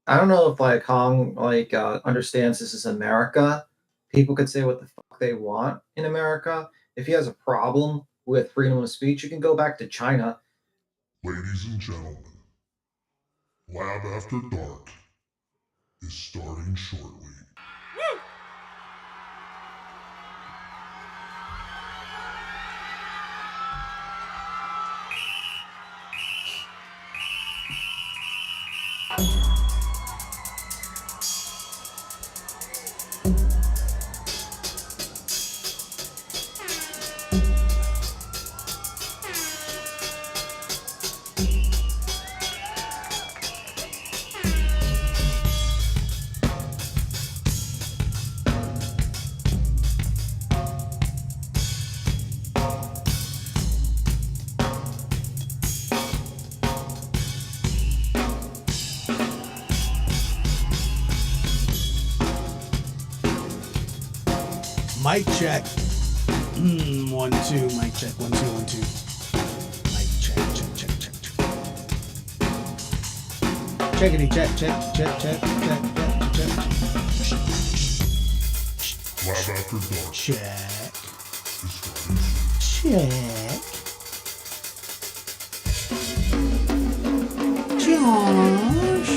I don't know if like Hong understands this is America. People could say what the fuck they want in America. If he has a problem with freedom of speech, you can go back to China. Ladies and gentlemen, Lab After Dark is starting shortly. Mic check. 1 2. Mic check. 1 2 1 2. Mic check. Check. Checkity check. Check. Lab After Dark. Check. Is starting Check. Josh.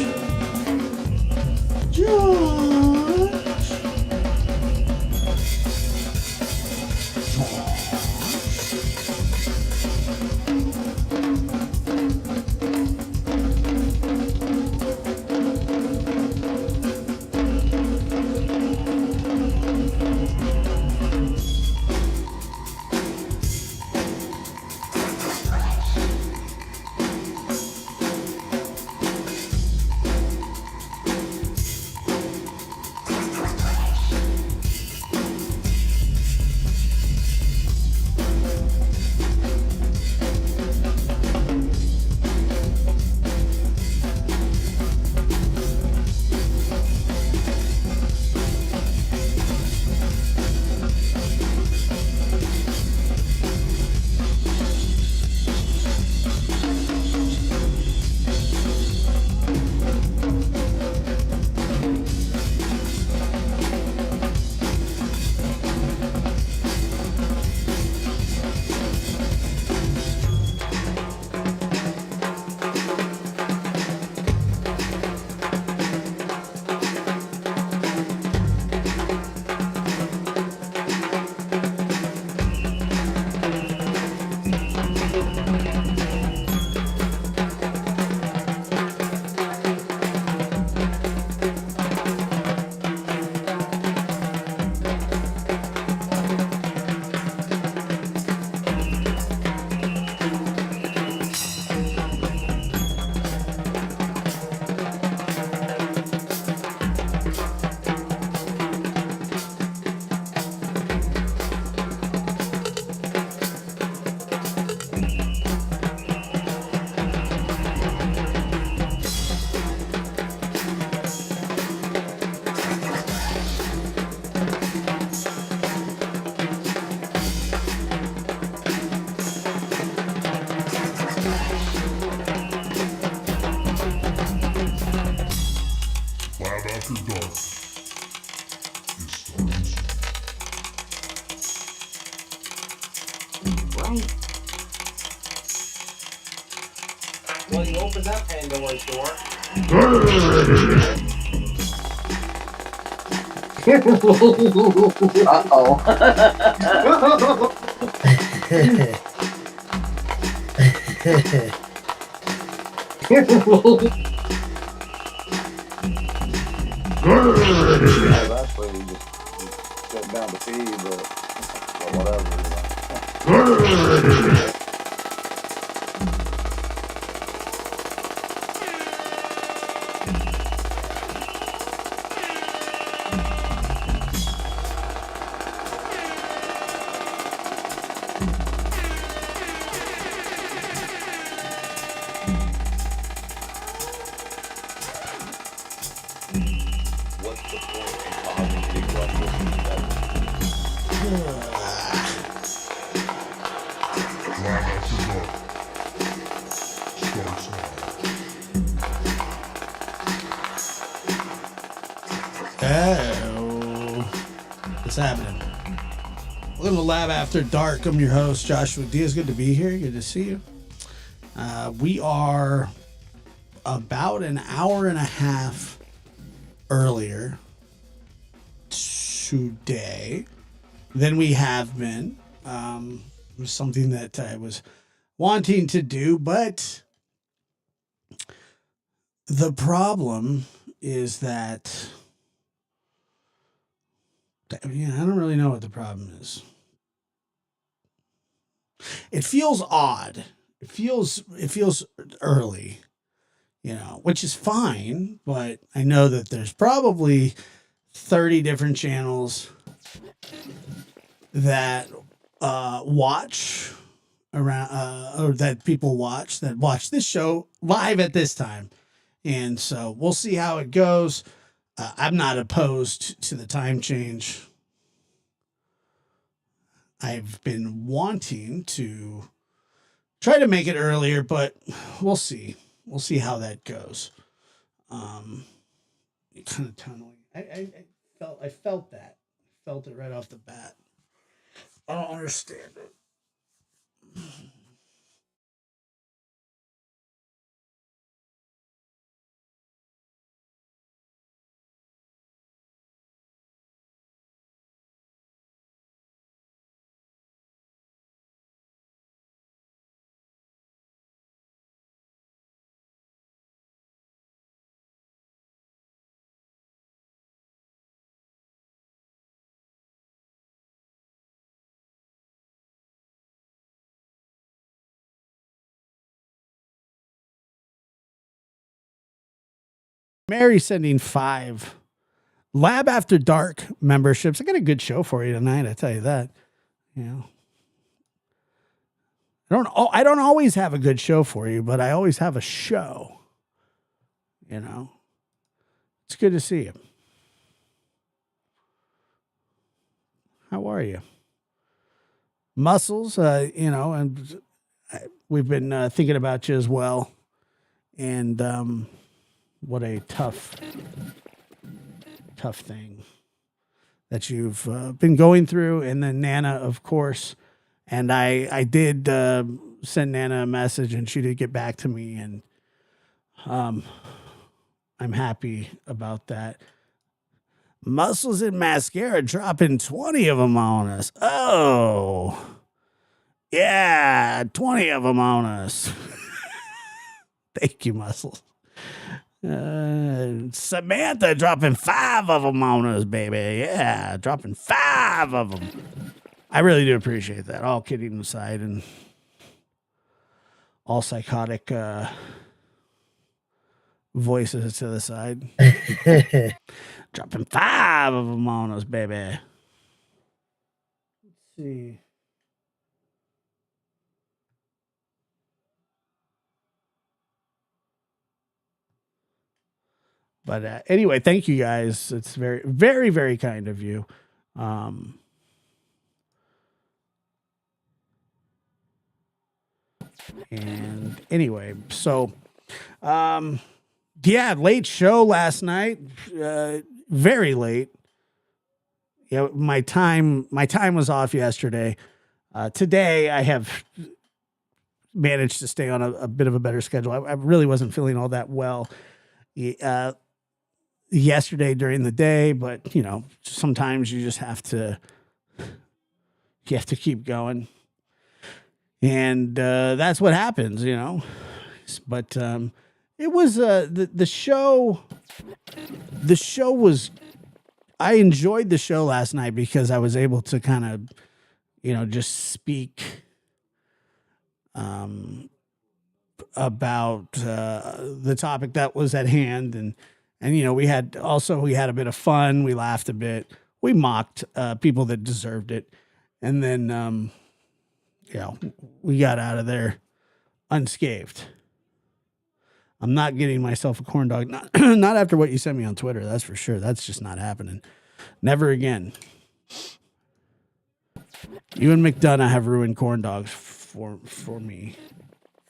Lab After Dark is starting Right. Well, you opened that Pandora's door. I was actually just sitting down to pee, but whatever. What's the point in causing big ruckus in the Lab After Dark starts now. Oh, what's happening? Welcome to Lab After Dark. I'm your host, Joshua Diaz. Good to be here. Good to see you. We are about an hour and a half earlier today than we have been. It was something that I was wanting to do, but the problem is that I don't really know what the problem is. It feels odd. It feels early, which is fine, but I know that there's probably 30 different channels that watch around or that people watch this show live at this time. And so we'll see how it goes. I'm not opposed to the time change. I've been wanting to try to make it earlier, but we'll see. We'll see how that goes. Kind of tunneling. I felt that. Felt it right off the bat. I don't understand it. Mary sending 5 Lab After Dark memberships. I got a good show for you tonight, I tell you that. I don't always have a good show for you, but I always have a show. It's good to see you. How are you? Muscles, and we've been thinking about you as well. And what a tough thing that you've been going through. And then Nana, of course. And I did send Nana a message, and she did get back to me. And I'm happy about that. Muscles and Mascara dropping 20 of them on us. Oh, yeah, 20 of them on us. Thank you, Muscles. Samantha dropping 5 of them on us, baby. Yeah, dropping 5 of them. I really do appreciate that. All kidding aside and all psychotic voices to the side. Dropping 5 of them on us, baby. Let's see. But anyway, thank you guys. It's very, very, very kind of you. And anyway, so, late show last night. Very late. Yeah, my time was off yesterday. Today I have managed to stay on a bit of a better schedule. I really wasn't feeling all that well yesterday during the day, but sometimes you just have to keep going. And that's what happens, But it was the show. The show was. I enjoyed the show last night because I was able to kind of, just speak about the topic that was at hand, and we had a bit of fun. We laughed a bit. We mocked people that deserved it, and then we got out of there unscathed. I'm not getting myself a corn dog. Not after what you sent me on Twitter. That's for sure. That's just not happening. Never again. You and McDonough have ruined corn dogs for me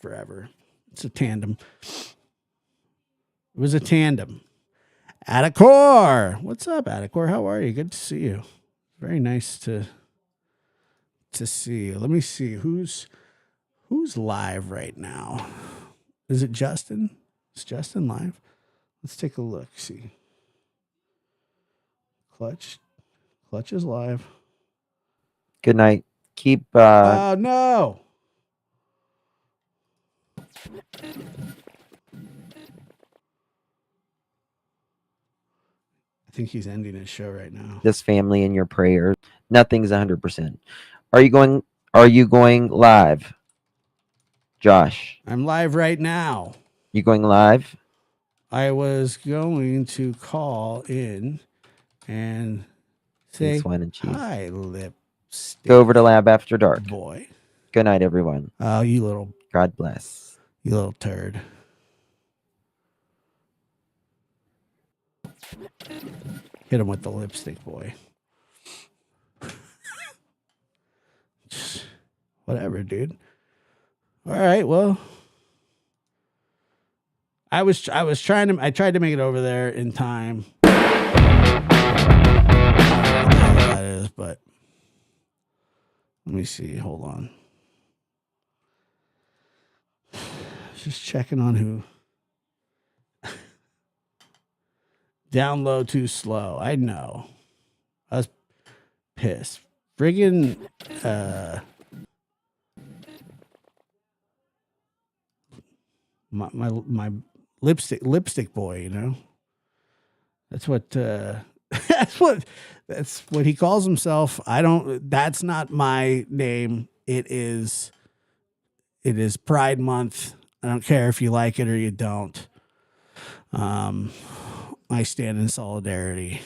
forever. It's a tandem. It was a tandem. Atticor. What's up, Atticor? How are you? Good to see you. Very nice to see you. Let me see who's live right now. Is it Justin? Is Justin live? Let's take a look. See. Clutch is live. Good night. Keep Oh no. I think he's ending his show right now. this family in your prayers. Nothing's 100%. Are you going live? Josh, I'm live right now. you going live? I was going to call in and say Swine and cheese. hi, lipstick. Go over to Lab After Dark. Boy. Good night, everyone. Oh, you little God bless. turd. Hit him with the lipstick, boy. Whatever, dude. All right, well. I tried to make it over there in time. I don't know what the hell that is, but let me see. Hold on. Just checking on who. Download too slow. I know. I was pissed. Friggin' my lipstick boy, you know. That's what that's what he calls himself. That's not my name. It is Pride Month. I don't care if you like it or you don't. I stand in solidarity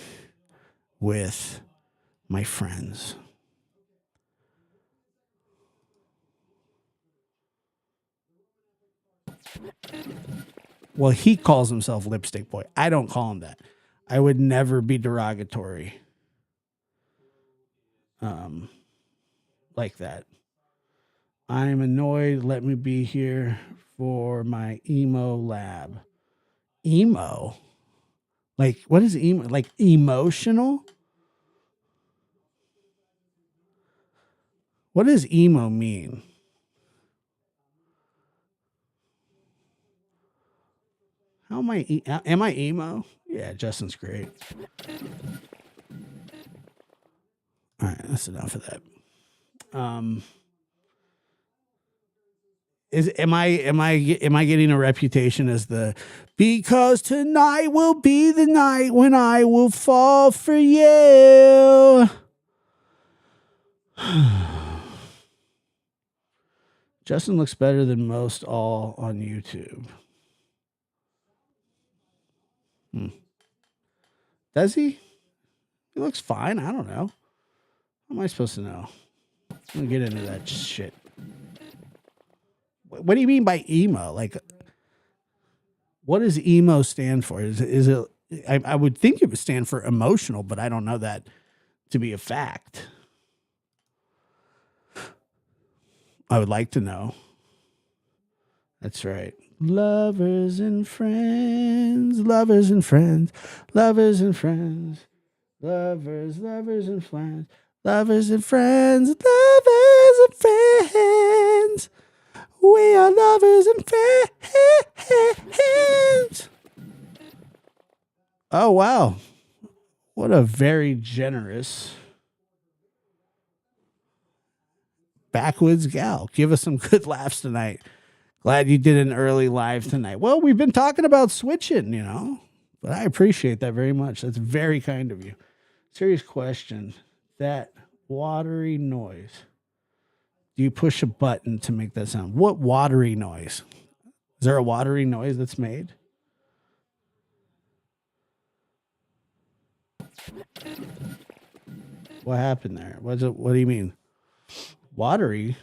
with my friends. Well, he calls himself Lipstick Boy. I don't call him that. I would never be derogatory like that. I'm annoyed. Let me be here for my emo lab. Emo? Like, what is emo? Like, emotional? What does emo mean? How am I? Am I emo? Yeah, Justin's great. All right, that's enough of that. Am I getting a reputation as the because tonight will be the night when I will fall for you? Justin looks better than most all on YouTube. Does he? He looks fine. I don't know. How am I supposed to know? I'm gonna get into that shit. What do you mean by emo? Like, what does emo stand for? Is it? I would think it would stand for emotional, but I don't know that to be a fact. I would like to know. That's right. Lovers and friends, lovers and friends, lovers and friends, lovers and friends, lovers and friends, lovers and friends. We are lovers and friends. Oh, wow. What a very generous backwoods gal. Give us some good laughs tonight. Glad you did an early live tonight. Well, we've been talking about switching, you know, but I appreciate that very much. That's very kind of you. Serious question. That watery noise. Do you push a button to make that sound? What watery noise? Is there a watery noise that's made? What happened there? What do you mean? Watery?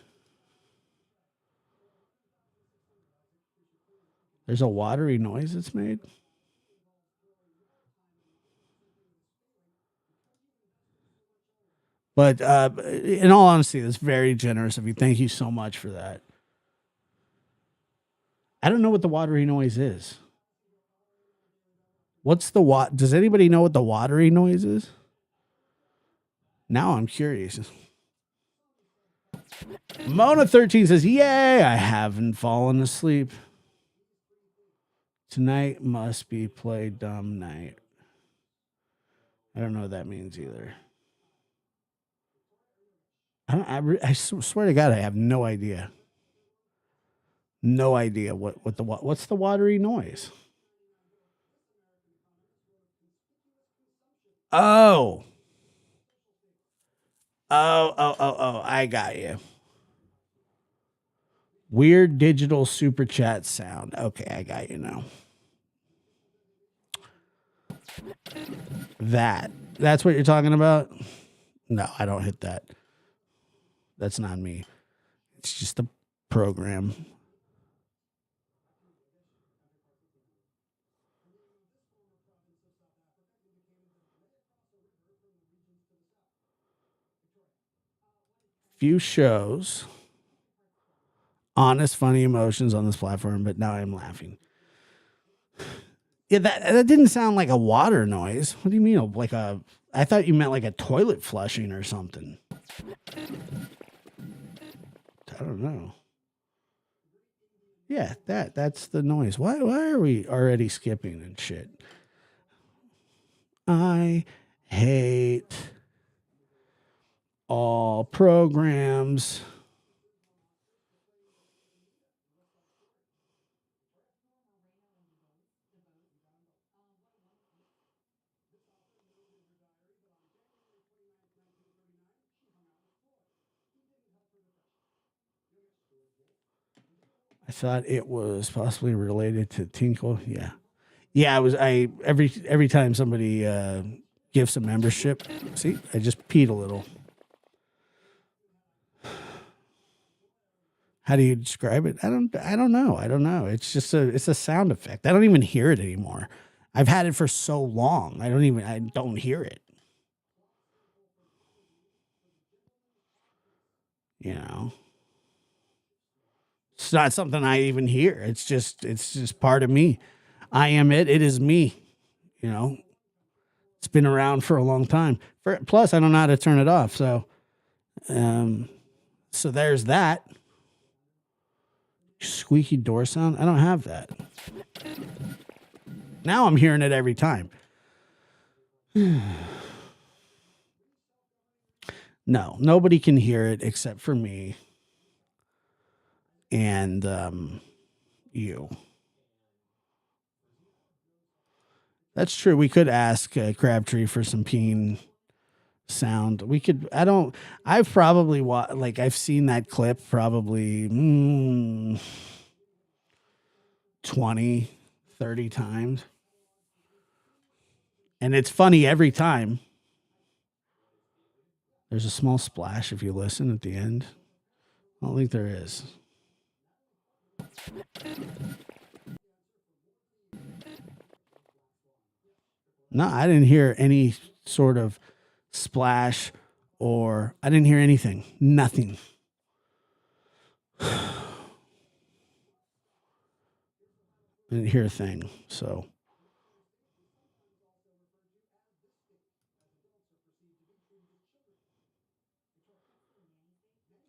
There's a watery noise that's made? But in all honesty, that's very generous of you. Thank you so much for that. I don't know what the watery noise is. What's the Does anybody know what the watery noise is? Now I'm curious. Mona13 says, "Yay, I haven't fallen asleep. Tonight must be play dumb night." I don't know what that means either. I swear to God, I have no idea. No idea what's the watery noise. Oh. Oh, I got you. Weird digital super chat sound. Okay, I got you now. That's what you're talking about? No, I don't hit that. That's not me. It's just a program. Few shows. Honest, funny emotions on this platform, but now I'm laughing. Yeah, that didn't sound like a water noise. What do you mean? I thought you meant like a toilet flushing or something. I don't know. Yeah, that's the noise. Why are we already skipping and shit? I hate all programs. I thought it was possibly related to Tinkle. Yeah. Yeah, every time somebody gives a membership. See, I just peed a little. How do you describe it? I don't know. I don't know. It's just it's a sound effect. I don't even hear it anymore. I've had it for so long. I don't hear it. You know. It's not something I even hear. It's just part of me. I am it. It is me. You know. It's been around for a long time. Plus, I don't know how to turn it off. So there's that. Squeaky door sound. I don't have that. Now I'm hearing it every time. No, nobody can hear it except for me and you. That's true. We could ask Crabtree for some peeing sound. We could. I've probably I've seen that clip probably 20, 30 times. And it's funny every time. There's a small splash if you listen at the end. I don't think there is. No, I didn't hear any sort of splash or I didn't hear anything. Nothing. I didn't hear a thing. So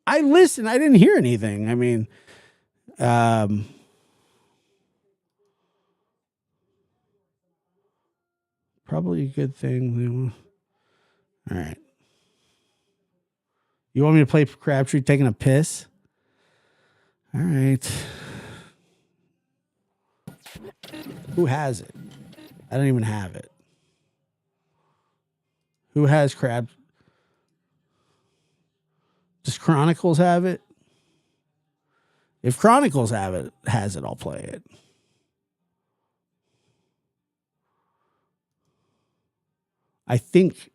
I listened. I didn't hear anything. I mean, probably a good thing. All right. You want me to play Crabtree taking a piss? All right. Who has it? I don't even have it. Who has Crab? Does Chronicles have it? If Chronicles has it, I'll play it. I think.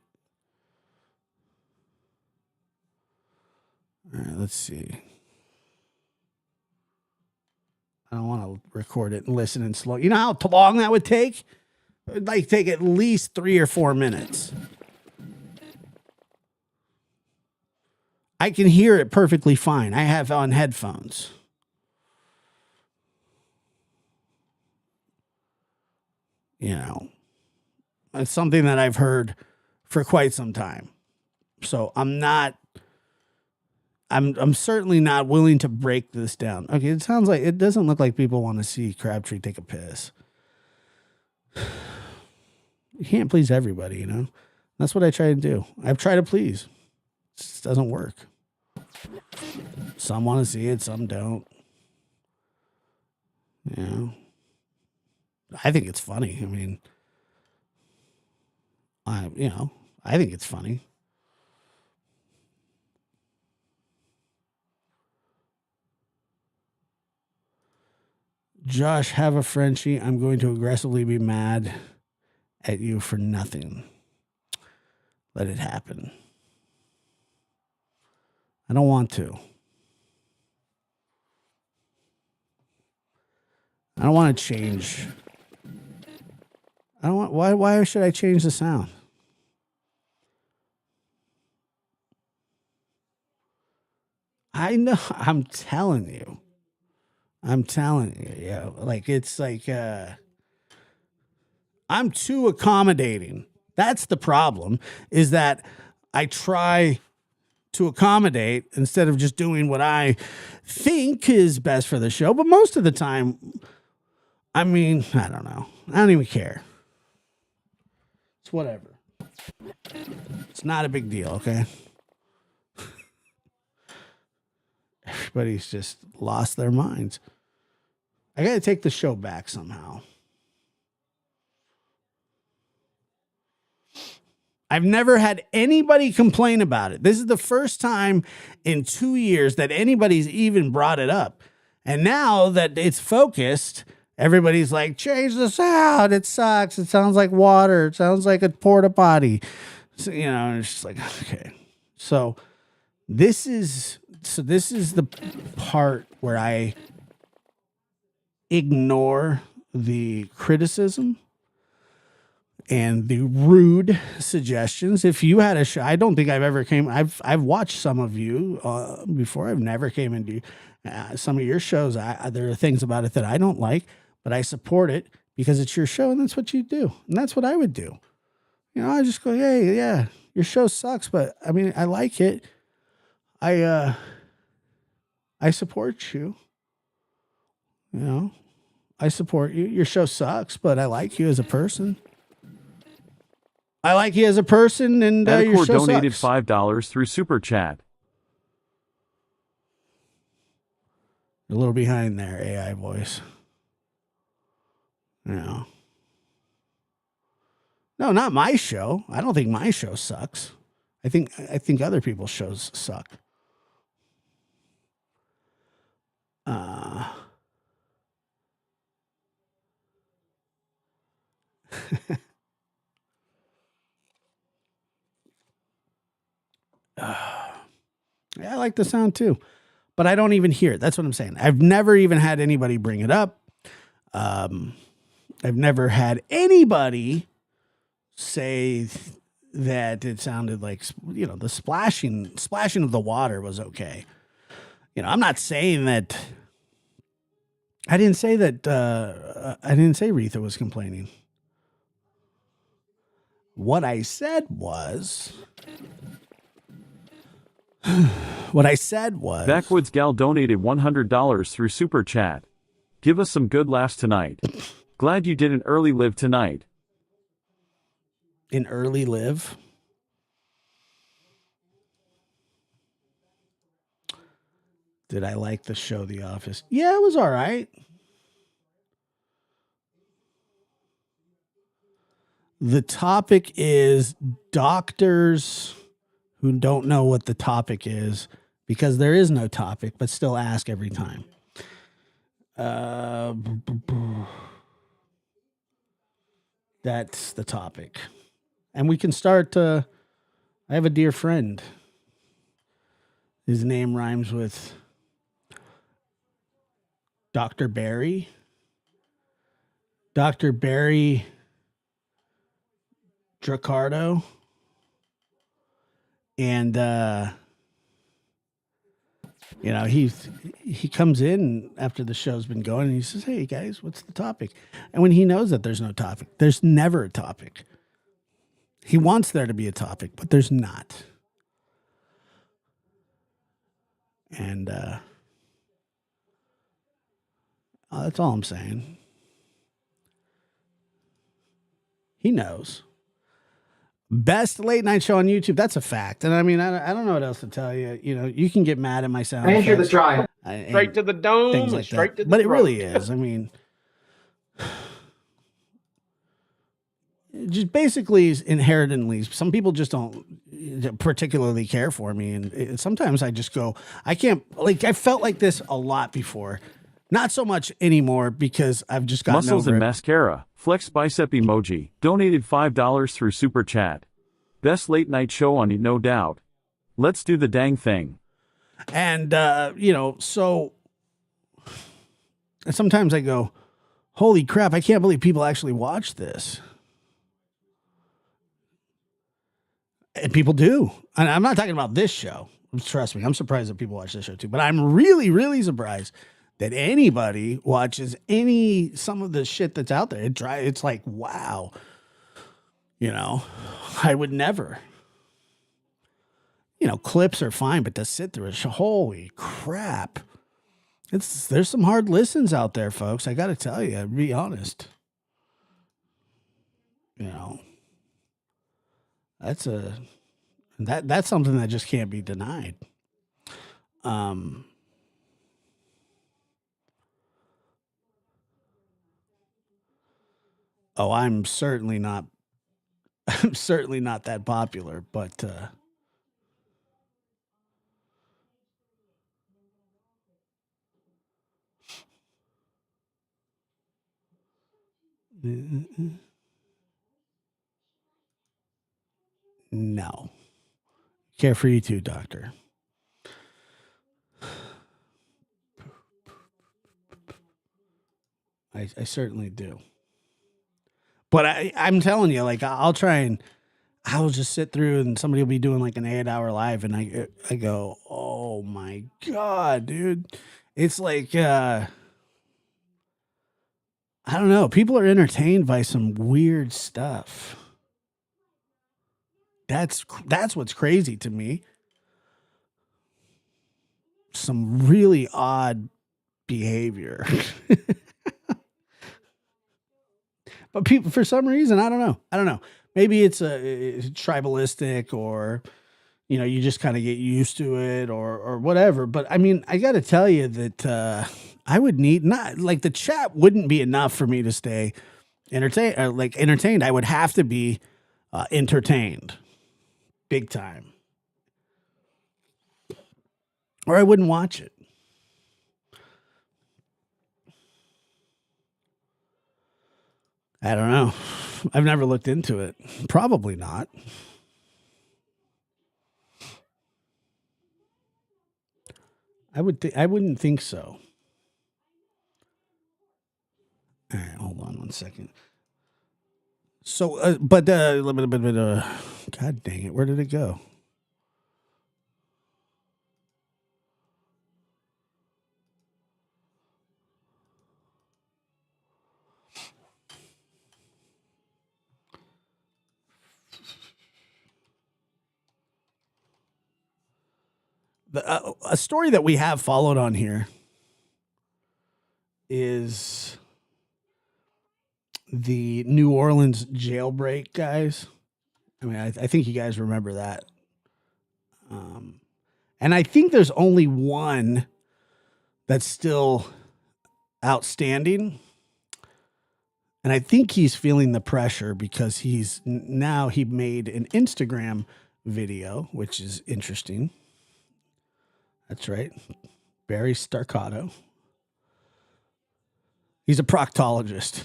All right, let's see. I don't want to record it and listen in slow. You know how long that would take? It would take at least 3 or 4 minutes. I can hear it perfectly fine. I have on headphones. You know. It's something that I've heard for quite some time. So I'm certainly not willing to break this down. Okay, it doesn't look like people want to see Crabtree take a piss. You can't please everybody, you know? That's what I try to do. I've tried to please. It just doesn't work. Some want to see it, some don't. You know? I think it's funny. I mean, I think it's funny. Josh, have a Frenchie. I'm going to aggressively be mad at you for nothing. Let it happen. I don't want to. I don't want to change. I don't want. Why should I change the sound? I know. I'm telling you. Yeah. Like it's like I'm too accommodating. That's the problem. Is that I try to accommodate instead of just doing what I think is best for the show. But most of the time, I mean, I don't know. I don't even care. It's whatever. It's not a big deal, okay? Everybody's just lost their minds. I got to take the show back somehow. I've never had anybody complain about it. This is the first time in 2 years that anybody's even brought it up. And now that it's focused, everybody's like, change the sound. It sucks. It sounds like water. It sounds like a porta potty. So, you know, it's just like, okay. So this is the part where I ignore the criticism and the rude suggestions. If you had a show, I don't think I've ever I've watched some of you before. I've never came into some of your shows. There are things about it that I don't like, but I support it because it's your show and that's what you do. And that's what I would do. You know, I just go, hey, yeah, your show sucks, but I mean, I like it. I support you. You know, I support you. Your show sucks, but I like you as a person. I like you as a person, and your show donated sucks. $5 through Super Chat. A little behind there, AI voice. No. No, not my show. I don't think my show sucks. I think other people's shows suck. Yeah, I like the sound too, but I don't even hear it. That's what I'm saying. I've never even had anybody bring it up. I've never had anybody say that it sounded like, you know, the splashing of the water was okay. You know, I'm not saying that. I didn't say that. I didn't say Retha was complaining. What I said was. Backwoods Gal donated $100 through Super Chat. Give us some good laughs tonight. Glad you did an early live tonight. An early live? Did I like the show The Office? Yeah, it was all right. The topic is doctors who don't know what the topic is because there is no topic, but still ask every time. That's the topic. And we can start. I have a dear friend. His name rhymes with Dr. Barry. Dr. Barry Dracardo. And, you know, he comes in after the show's been going and he says, hey, guys, what's the topic? And when he knows that there's no topic, there's never a topic. He wants there to be a topic, but there's not. And that's all I'm saying. He knows. Best late night show on YouTube. That's a fact. And I mean, I don't know what else to tell you. You know, you can get mad at my sound Andrew the effects. Giant. Straight to the dome Things and like straight that. to the But it throat. really is. I mean, just basically inherently, some people just don't particularly care for me. And sometimes I just go, I can't, like, I felt like this a lot before. Not so much anymore because I've just gotten Muscles over and it. mascara. Flex bicep emoji. Donated $5 through super chat. Best late night show on it, no doubt. Let's do the dang thing. And, you know, so sometimes I go, holy crap, I can't believe people actually watch this. And people do. And I'm not talking about this show. Trust me, I'm surprised that people watch this show too. But I'm really, really surprised that anybody watches some of the shit that's out there. It's like, wow. You know, I would never. You know, clips are fine, but to sit through it, holy crap. There's some hard listens out there, folks. I got to tell you, I'll be honest. You know, that's something that just can't be denied. Oh, I'm certainly not that popular, but no. Care for you too, doctor. I certainly do. But I'm telling you, like, I'll just sit through and somebody will be doing like an 8-hour live and I go, oh my God, dude. It's like, I don't know. People are entertained by some weird stuff. That's what's crazy to me. Some really odd behavior. But people, for some reason, I don't know. Maybe it's tribalistic, or you know, you just kind of get used to it, or whatever. But I mean, I got to tell you that I would need, not like, the chat wouldn't be enough for me to stay entertained. I would have to be entertained, big time, or I wouldn't watch it. I don't know. I've never looked into it. Probably not. I wouldn't think so. All right, hold on one second. So, but a little bit, God dang it, where did it go? A story that we have followed on here is the New Orleans jailbreak guys. I mean, I think you guys remember that. And I think there's only one that's still outstanding. And I think he's feeling the pressure because he made an Instagram video, which is interesting. That's right. Barry Starcato. He's a proctologist.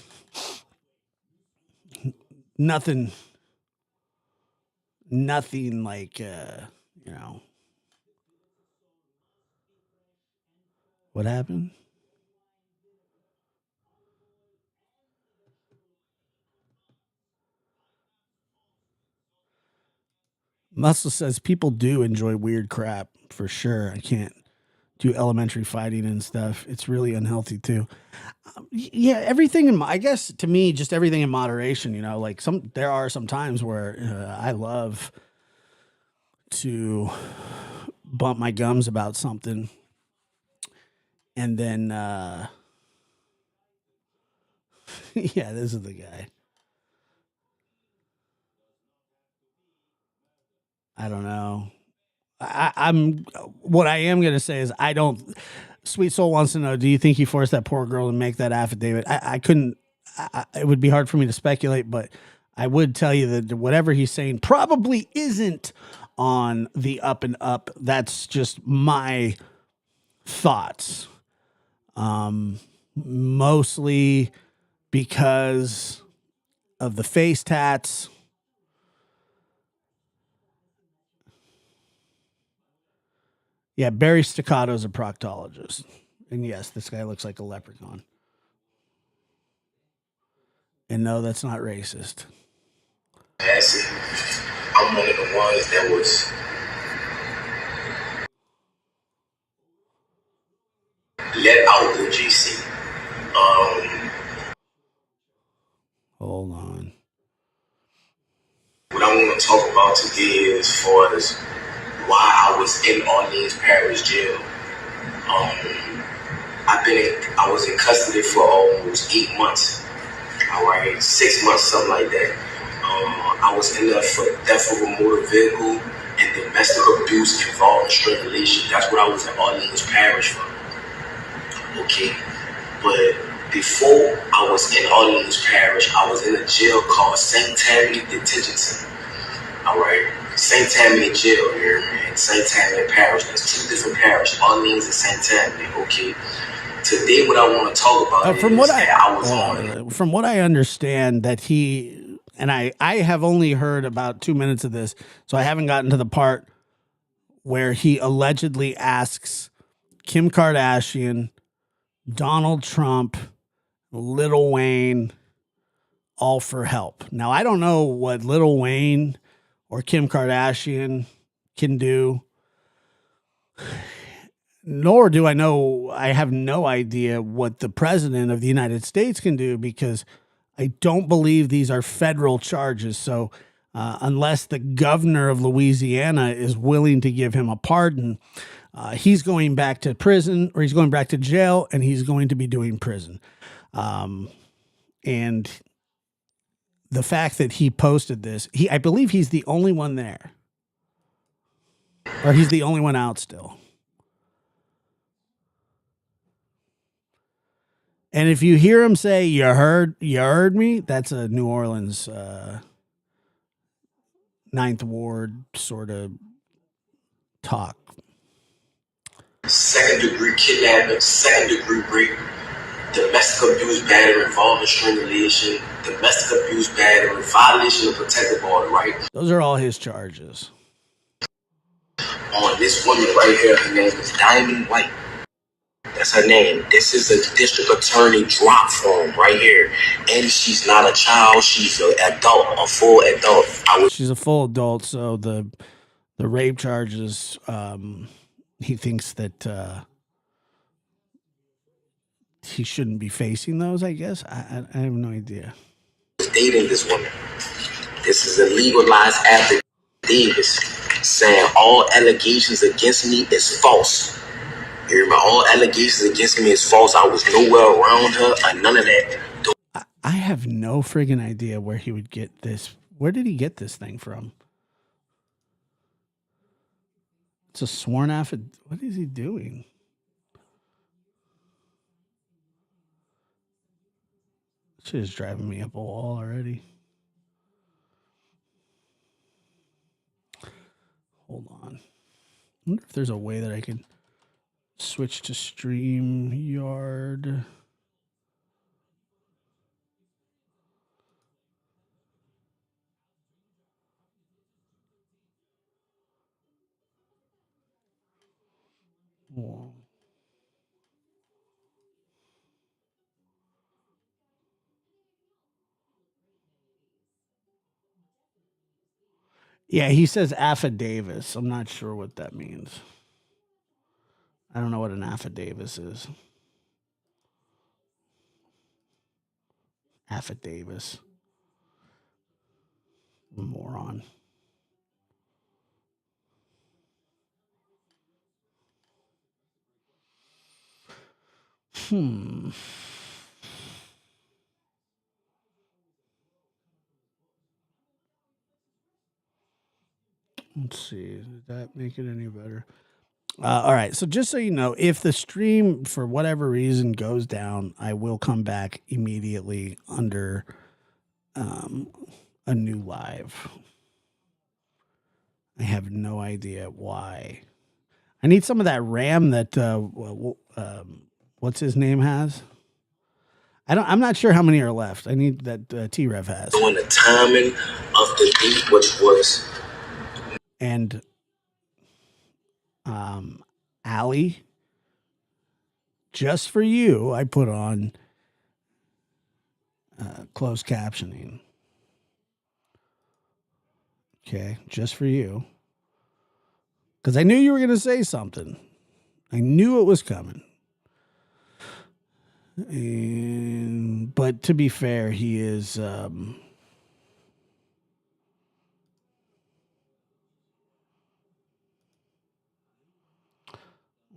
Nothing like, you know. What happened? Muscle says people do enjoy weird crap, for sure. I can't do elementary fighting and stuff. It's really unhealthy too. Yeah, everything in I guess to me, just everything in moderation. You know, like there are some times where I love to bump my gums about something, and then yeah, this is the guy. I don't know. I'm what I am gonna say is I don't. Sweet Soul wants to know: do you think he forced that poor girl to make that affidavit? I couldn't. It would be hard for me to speculate, but I would tell you that whatever he's saying probably isn't on the up and up. That's just my thoughts. Mostly because of the face tats. Yeah, Barry Staccato's a proctologist. And yes, this guy looks like a leprechaun. And no, that's not racist. I'm one of the ones that was let out the GC. Hold on. What I want to talk about today is as far as why I was in Orleans Parish Jail. I was in custody for almost 8 months. All right, 6 months, something like that. I was in there for theft of a motor vehicle and domestic abuse involving strangulation. That's what I was in Orleans Parish for. Okay, but before I was in Orleans Parish, I was in a jail called St. Tammany Detention Center. All right, St. Tammany Jail here in St. Tammany Parish. There's two different parishes, Orleans and St. Tammany. Okay. Today, what I want to talk about from what I understand, that he and I have only heard about 2 minutes of this, so I haven't gotten to the part where he allegedly asks Kim Kardashian, Donald Trump, Lil Wayne, all for help. Now, I don't know what Lil Wayne or Kim Kardashian can do. Nor do I know, I have no idea what the president of the United States can do, because I don't believe these are federal charges. So unless the governor of Louisiana is willing to give him a pardon, he's going back to prison, or he's going back to jail, and he's going to be doing prison. And the fact that he posted this, I believe he's the only one there, or he's the only one out still. And if you hear him say, you heard me, that's a New Orleans Ninth Ward sort of talk. Second degree kidnapping, second degree rape, domestic abuse, battery involving strangulation, domestic abuse, battery, violation of protected order, right? Those are all his charges. On this woman right here, her name is Diamond White. That's her name. This is a district attorney drop form right here. And she's not a child. She's an adult, a full adult. She's a full adult, so the rape charges, he thinks that he shouldn't be facing those, I guess. I have no idea. Dating this woman. This is a legalized affidavit saying all allegations against me is false. You remember, all allegations against me is false. I was nowhere around her or none of that. I have no friggin' idea where he would get this. Where did he get this thing from? It's a sworn affidavit. What is he doing? Shit is driving me up a wall already. Hold on. I wonder if there's a way that I can switch to StreamYard. Whoa. Yeah, he says affidavits. I'm not sure what that means. I don't know what an affidavit is. Affidavit. Moron. Let's see. Did that make it any better? All right. So just so you know, if the stream for whatever reason goes down, I will come back immediately under a new live. I have no idea why. I need some of that RAM that what's his name has. I'm not sure how many are left. I need that T-Rev has. Doing the timing of the beat, which was And Allie, just for you, I put on closed captioning. Okay, just for you. Because I knew you were going to say something. I knew it was coming. But to be fair, he is...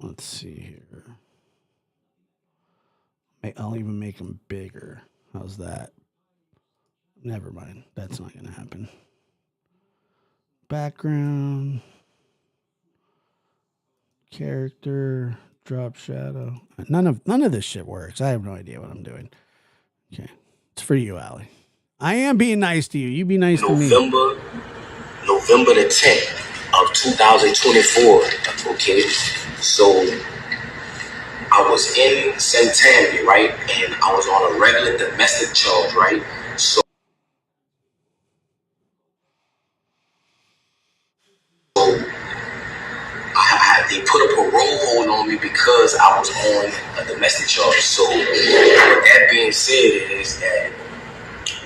let's see here. I'll even make him bigger. How's that? Never mind. That's not going to happen. Background. Character. Drop shadow. None of this shit works. I have no idea what I'm doing. Okay. It's for you, Allie. I am being nice to you. You be nice to me. November the 10th of 2024. Okay. So I was in Santana, right? And I was on a regular domestic charge, right? So they put a parole hold on me because I was on a domestic charge. So with that being said, is that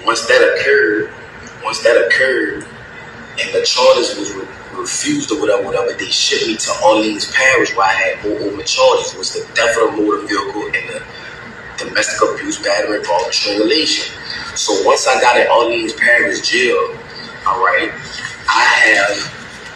once that occurred, and the charges was refused or whatever, they shipped me to Orleans Parish where I had more open charges, was the theft of a motor vehicle and the domestic abuse, battery, involving strangulation. So once I got in Orleans Parish jail, all right, I have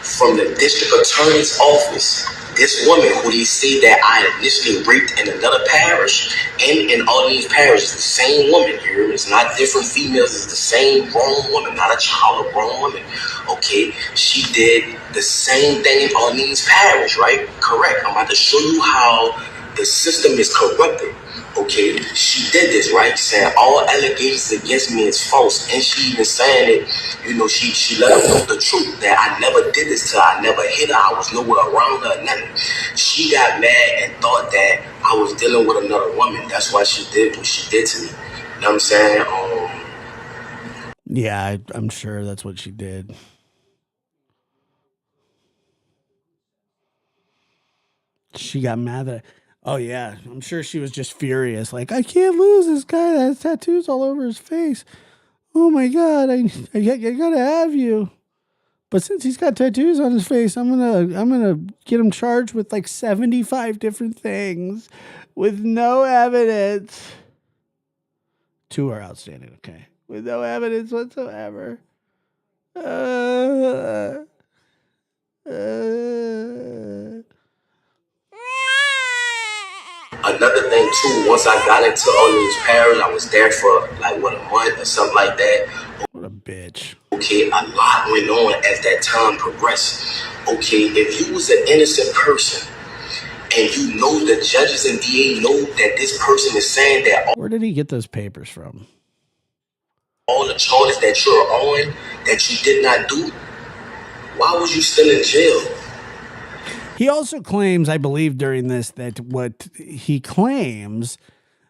from the district attorney's office, this woman who they say that I initially raped in another parish and in Orleans Parish is the same woman here. It's not different females. It's the same grown woman, not a child, a grown woman. Okay, she did the same thing in Orleans Parish, right? Correct. I'm about to show you how the system is corrupted. Okay, she did this, right? Saying all allegations against me is false, and she even saying it. You know, she let them know the truth that I never did this to her. I never hit her. I was nowhere around her. Nothing. She got mad and thought that I was dealing with another woman. That's why she did what she did to me. You know what I'm saying? Yeah, I'm sure that's what she did. She got mad that. Oh, yeah. I'm sure she was just furious. Like, I can't lose this guy that has tattoos all over his face. Oh, my God. I got to have you. But since he's got tattoos on his face, I'm gonna get him charged with like 75 different things with no evidence. 2 are outstanding, okay. With no evidence whatsoever. Another thing too, once I got into Orleans Parish, I was there for like a month or something like that. What a bitch. Okay, a lot went on as that time progressed. Okay, if you was an innocent person and you know the judges and DA know that this person is saying that Where did he get those papers from? All the charges that you're on that you did not do, why was you still in jail? He also claims, I believe during this, that what he claims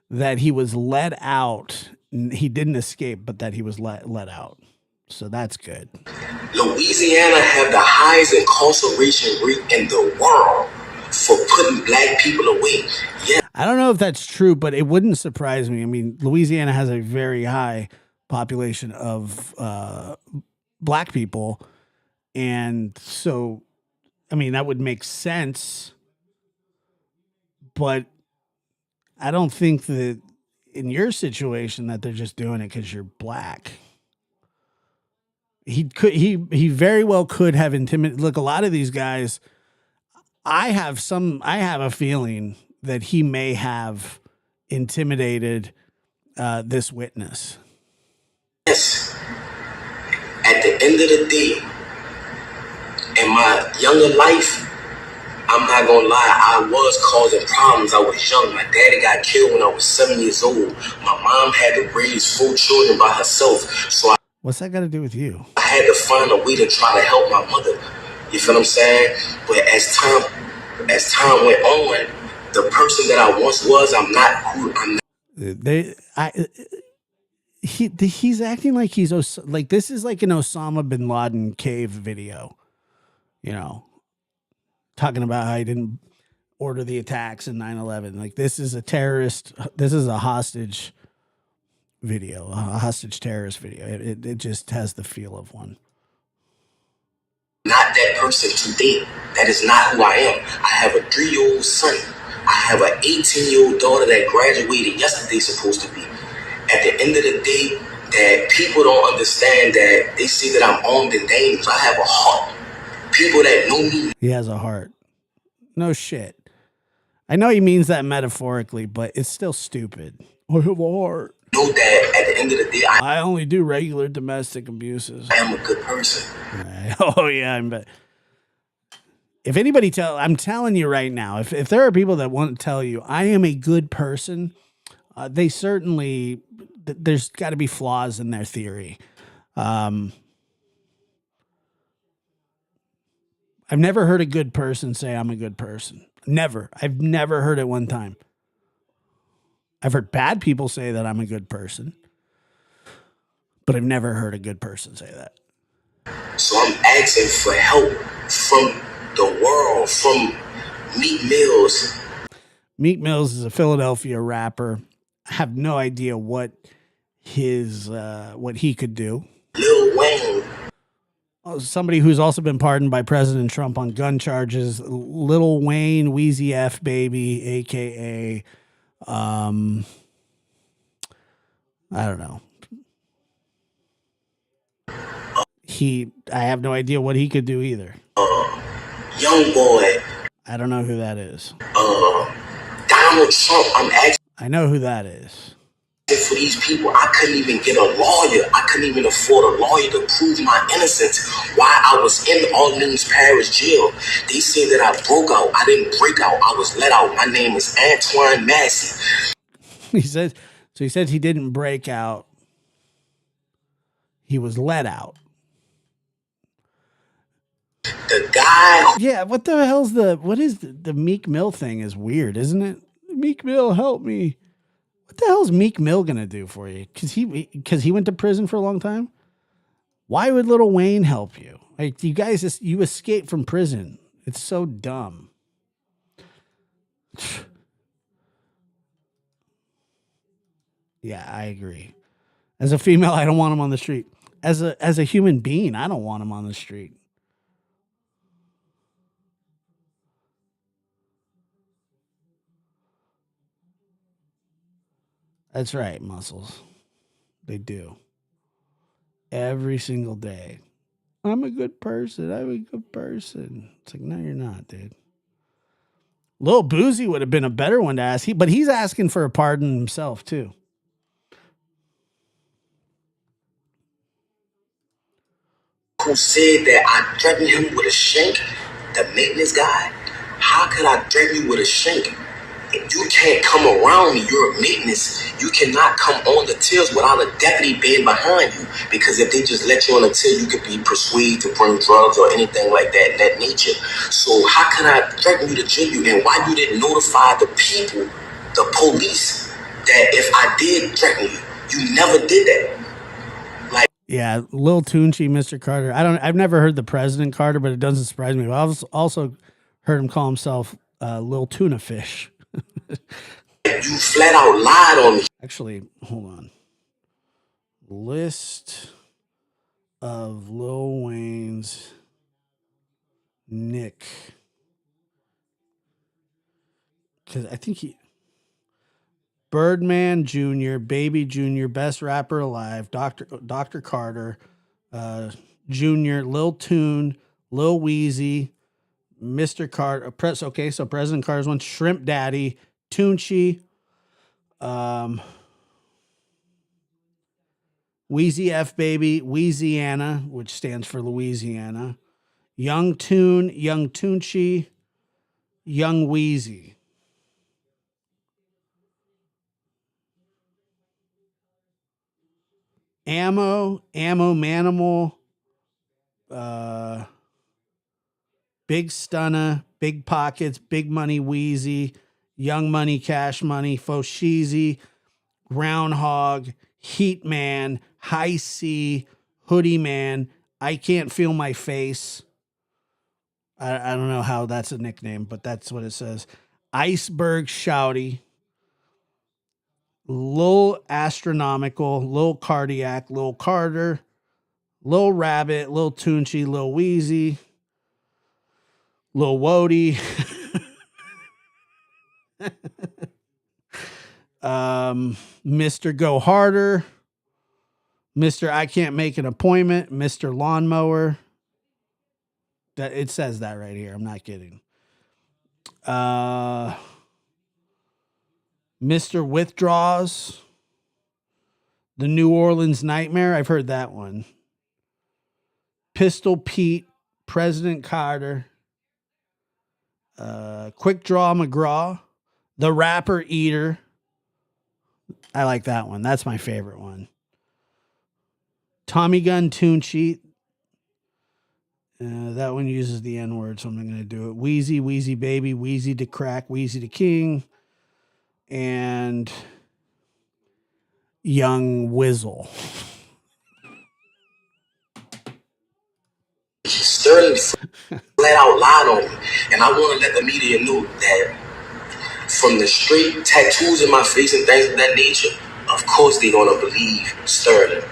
that he was let out. He didn't escape, but that he was let out. So that's good. Louisiana have the highest incarceration rate in the world for putting black people away. Yeah. I don't know if that's true, but it wouldn't surprise me. I mean, Louisiana has a very high population of black people. And so, I mean, that would make sense but I don't think that in your situation that they're just doing it because you're black. He very well could have intimidated. Look, a lot of these guys, I have a feeling that he may have intimidated this witness. Yes. At the end of the day, in my younger life, I'm not gonna lie, I was causing problems. I was young. My daddy got killed when I was 7 years old. My mom had to raise 4 children by herself. So What's that got to do with you? I had to find a way to try to help my mother. You feel what I'm saying? But as time went on, the person that I once was, I'm not. He's acting like like this is like an Osama bin Laden cave video, you know, talking about how he didn't order the attacks in 9/11. Like this is a hostage video, a hostage terrorist video. It just has the feel of one. Not that person today. That is not who I am. I have a 3-year-old son. I have an 18-year-old daughter that graduated yesterday, supposed to be. At the end of the day, that people don't understand that they see that I'm armed and dangerous. I have a heart. People that know me. He has a heart. No shit. I know he means that metaphorically, but it's still stupid. I have a heart. Know that at the end of the day, I only do regular domestic abuses. I am a good person. Right. Oh yeah, but if anybody I'm telling you right now, if there are people that want to tell you I am a good person, they certainly there's got to be flaws in their theory. I've never heard a good person say I'm a good person. Never. I've never heard it one time. I've heard bad people say that I'm a good person, but I've never heard a good person say that. So I'm asking for help from the world, from Meek Mills. Meek Mills is a Philadelphia rapper. I have no idea what he could do. Lil Wayne. Somebody who's also been pardoned by President Trump on gun charges, Lil Wayne, Wheezy F Baby, aka I don't know. I have no idea what he could do either. Young boy. I don't know who that is. Donald Trump. I'm asking. I know who that is. For these people, I couldn't even get a lawyer. I couldn't even afford a lawyer to prove my innocence while I was in Orleans Parish Jail. They said that I broke out. I didn't break out. I was let out. My name is Antoine Massey. He said he didn't break out. He was let out. The guy. Yeah, what the hell's the Meek Mill thing is weird, isn't it? Meek Mill, help me. What the hell's Meek Mill gonna do for you? Because he went to prison for a long time. Why would Lil Wayne help you? Like you guys, you escaped from prison. It's so dumb. Yeah, I agree. As a female, I don't want him on the street. As a human being, I don't want him on the street. That's right, muscles. They do. Every single day. I'm a good person. I'm a good person. It's like, no, you're not, dude. Lil Boozy would have been a better one to ask. But he's asking for a pardon himself, too. Who said that I threatened him with a shank? The maintenance guy? How could I threaten you with a shank? If you can't come around me, you're a maintenance. You cannot come on the tills without a deputy being behind you. Because if they just let you on the till, you could be persuaded to bring drugs or anything like that in that nature. So how can I threaten you to jail you? And why you didn't notify the people, the police, that if I did threaten you, you never did that? Yeah, Lil Tunchi, Mr. Carter. I've never heard the President Carter, but it doesn't surprise me. I've also heard him call himself Lil Tuna Fish. You flat out lied on me. Actually, hold on. List of Lil Wayne's because I think Birdman Jr., Baby Jr., Best Rapper Alive, Dr. Carter, Jr., Lil Tune, Lil Weezy, Mr. Carter. Okay, so President Carter's one, Shrimp Daddy, Tunchi, Wheezy F Baby, Wheeziana, which stands for Louisiana, Young Tune, Young Tunchi, Young Wheezy. Ammo Manimal, Big Stunna, Big Pockets, Big Money Wheezy, Young Money Cash Money, Fosheezy, Groundhog, Heat Man, High C, Hoodie Man, I Can't Feel My Face. I don't know how that's a nickname, but that's what it says. Iceberg Shouty, Lil Astronomical, Lil Cardiac, Lil Carter, Lil Rabbit, Lil Tunchi, Lil Wheezy, Lil Wody, Mr. Go Harder, Mr. I Can't Make an Appointment, Mr. Lawnmower. That it says that right here. I'm not kidding. Mr. Withdraws, The New Orleans Nightmare. I've heard that one. Pistol Pete, President Carter, Quick Draw McGraw, The Rapper Eater. I like that one. That's my favorite one. Tommy Gun Tunchi. That one uses the N-word, so I'm not going to do it. Wheezy, Wheezy Baby, Wheezy to Crack, Wheezy to King, and Young Wizzle. Sterling flat out lied on me, and I want to let the media know that from the straight tattoos in my face and things of that nature, of course they're gonna believe Sterling.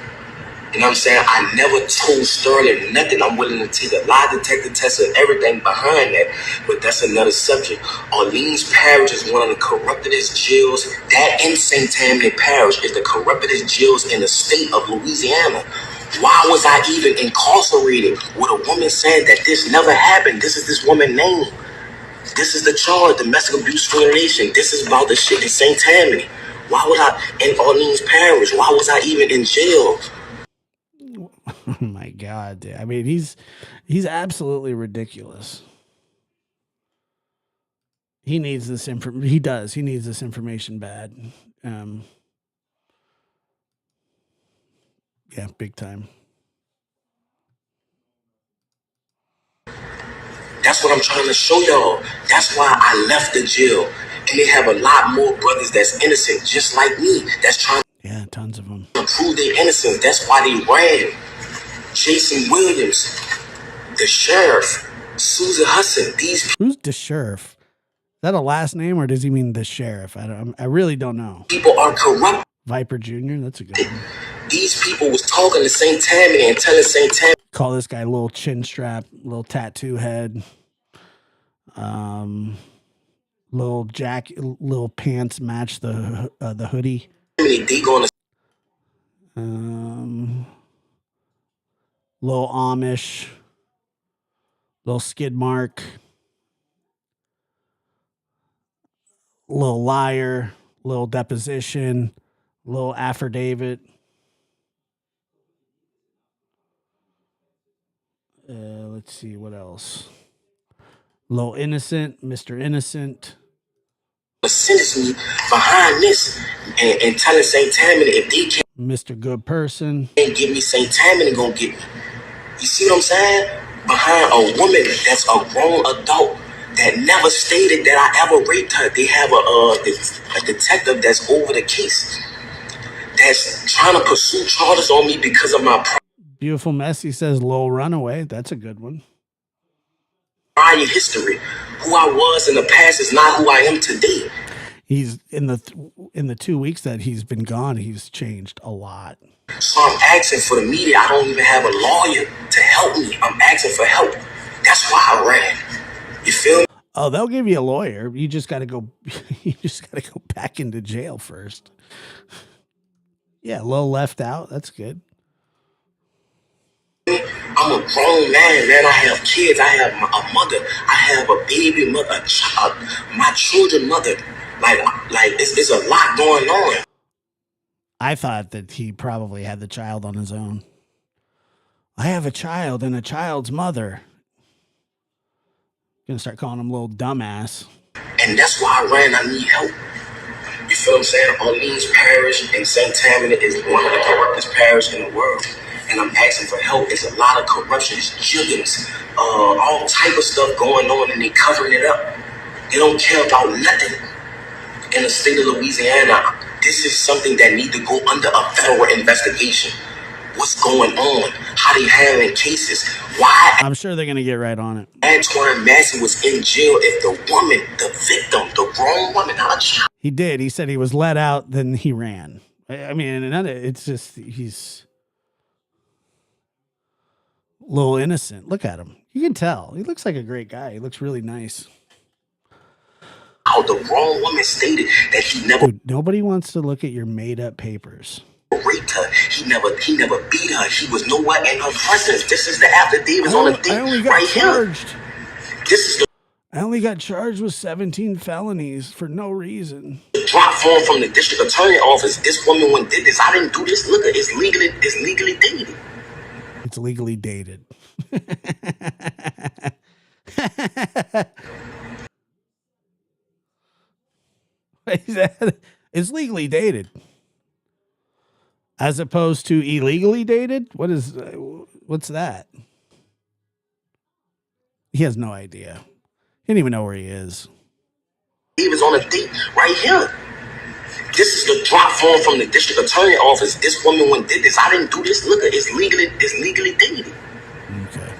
You know what I'm saying? I never told Sterling nothing. I'm willing to take a lie detector test and everything behind that, but that's another subject. Orleans Parish is one of the corruptedest jails. That in St. Tammany Parish is the corruptedest jails in the state of Louisiana. Why was I even incarcerated with a woman saying that this never happened? This is this woman's name. This is the charge, domestic abuse discrimination. This is about the shit in St. Tammany. Why was I in Orleans Parish? Why was I even in jail? Oh my God, dude. I mean, he's absolutely ridiculous. He needs this He does. He needs this information bad. Yeah, big time. That's what I'm trying to show y'all. That's why I left the jail. And they have a lot more brothers that's innocent, just like me, that's trying tons of them to prove their innocence. That's why they ran. Jason Williams, the sheriff, Susan Hudson. Who's the sheriff? Is that a last name, or does he mean the sheriff? I really don't know. People are corrupt. Viper Jr. That's a good one. These people was talking to St. Tammany and telling St. Tammany. Call this guy little chin strap, little tattoo head, little jacket, little pants match the hoodie. They gonna little Amish, little skid mark, little liar, little deposition, little affidavit. Let's see what else. Little innocent, Mr. Innocent. sentence me behind this and telling St. Tammany if they can't Mr. Good Person. give me St. Tammany gonna get me. You see what I'm saying? Behind a woman that's a grown adult that never stated that I ever raped her. They have a detective that's over the case that's trying to pursue charges on me because of my Beautiful Messy says Low Runaway. That's a good one. Prior history. Who I was in the past is not who I am today. He's in the 2 weeks that he's been gone, he's changed a lot. So I'm asking for the media. I don't even have a lawyer to help me. I'm asking for help. That's why I ran. You feel me? Oh, they'll give you a lawyer. You just got to go. You just got to go back into jail first. Yeah, a little left out. That's good. I'm a grown man. I have kids. I have a mother. I have a baby mother, a child, my children mother. Like it's a lot going on. I thought that he probably had the child on his own. I have a child and a child's mother. Gonna start calling him little dumbass. And that's why I ran. I need help. You feel what I'm saying? Orleans Parish in St. Tammany is one of the corruptest parishes in the world. And I'm asking for help. It's a lot of corruption. It's jiggins, all type of stuff going on, and they covering it up. They don't care about nothing in the state of Louisiana. This is something that need to go under a federal investigation. What's going on? How they handling cases? Why? I'm sure they're gonna get right on it. Antoine Massey was in jail if the woman, the victim, the grown woman, not a child. He did. He said he was let out, then he ran. I mean, it's just he's a little innocent. Look at him. You can tell. He looks like a great guy. He looks really nice. How the grown woman stated that he never nobody wants to look at your made up papers. Raped her. He never beat her. He was nowhere in her presence. This is the affidavits on the thing right charged. Here. This is the I only got charged with 17 felonies for no reason. Drop form from the district attorney office. This woman when did this. I didn't do this. Look, it's legally dated. It's legally dated. It's legally dated. As opposed to illegally dated? What's that? He has no idea. He didn't even know where he is. He was on a date right here. This is the drop form from the district attorney office. This woman when did this. I didn't do this. Look, it's legally dated. Okay.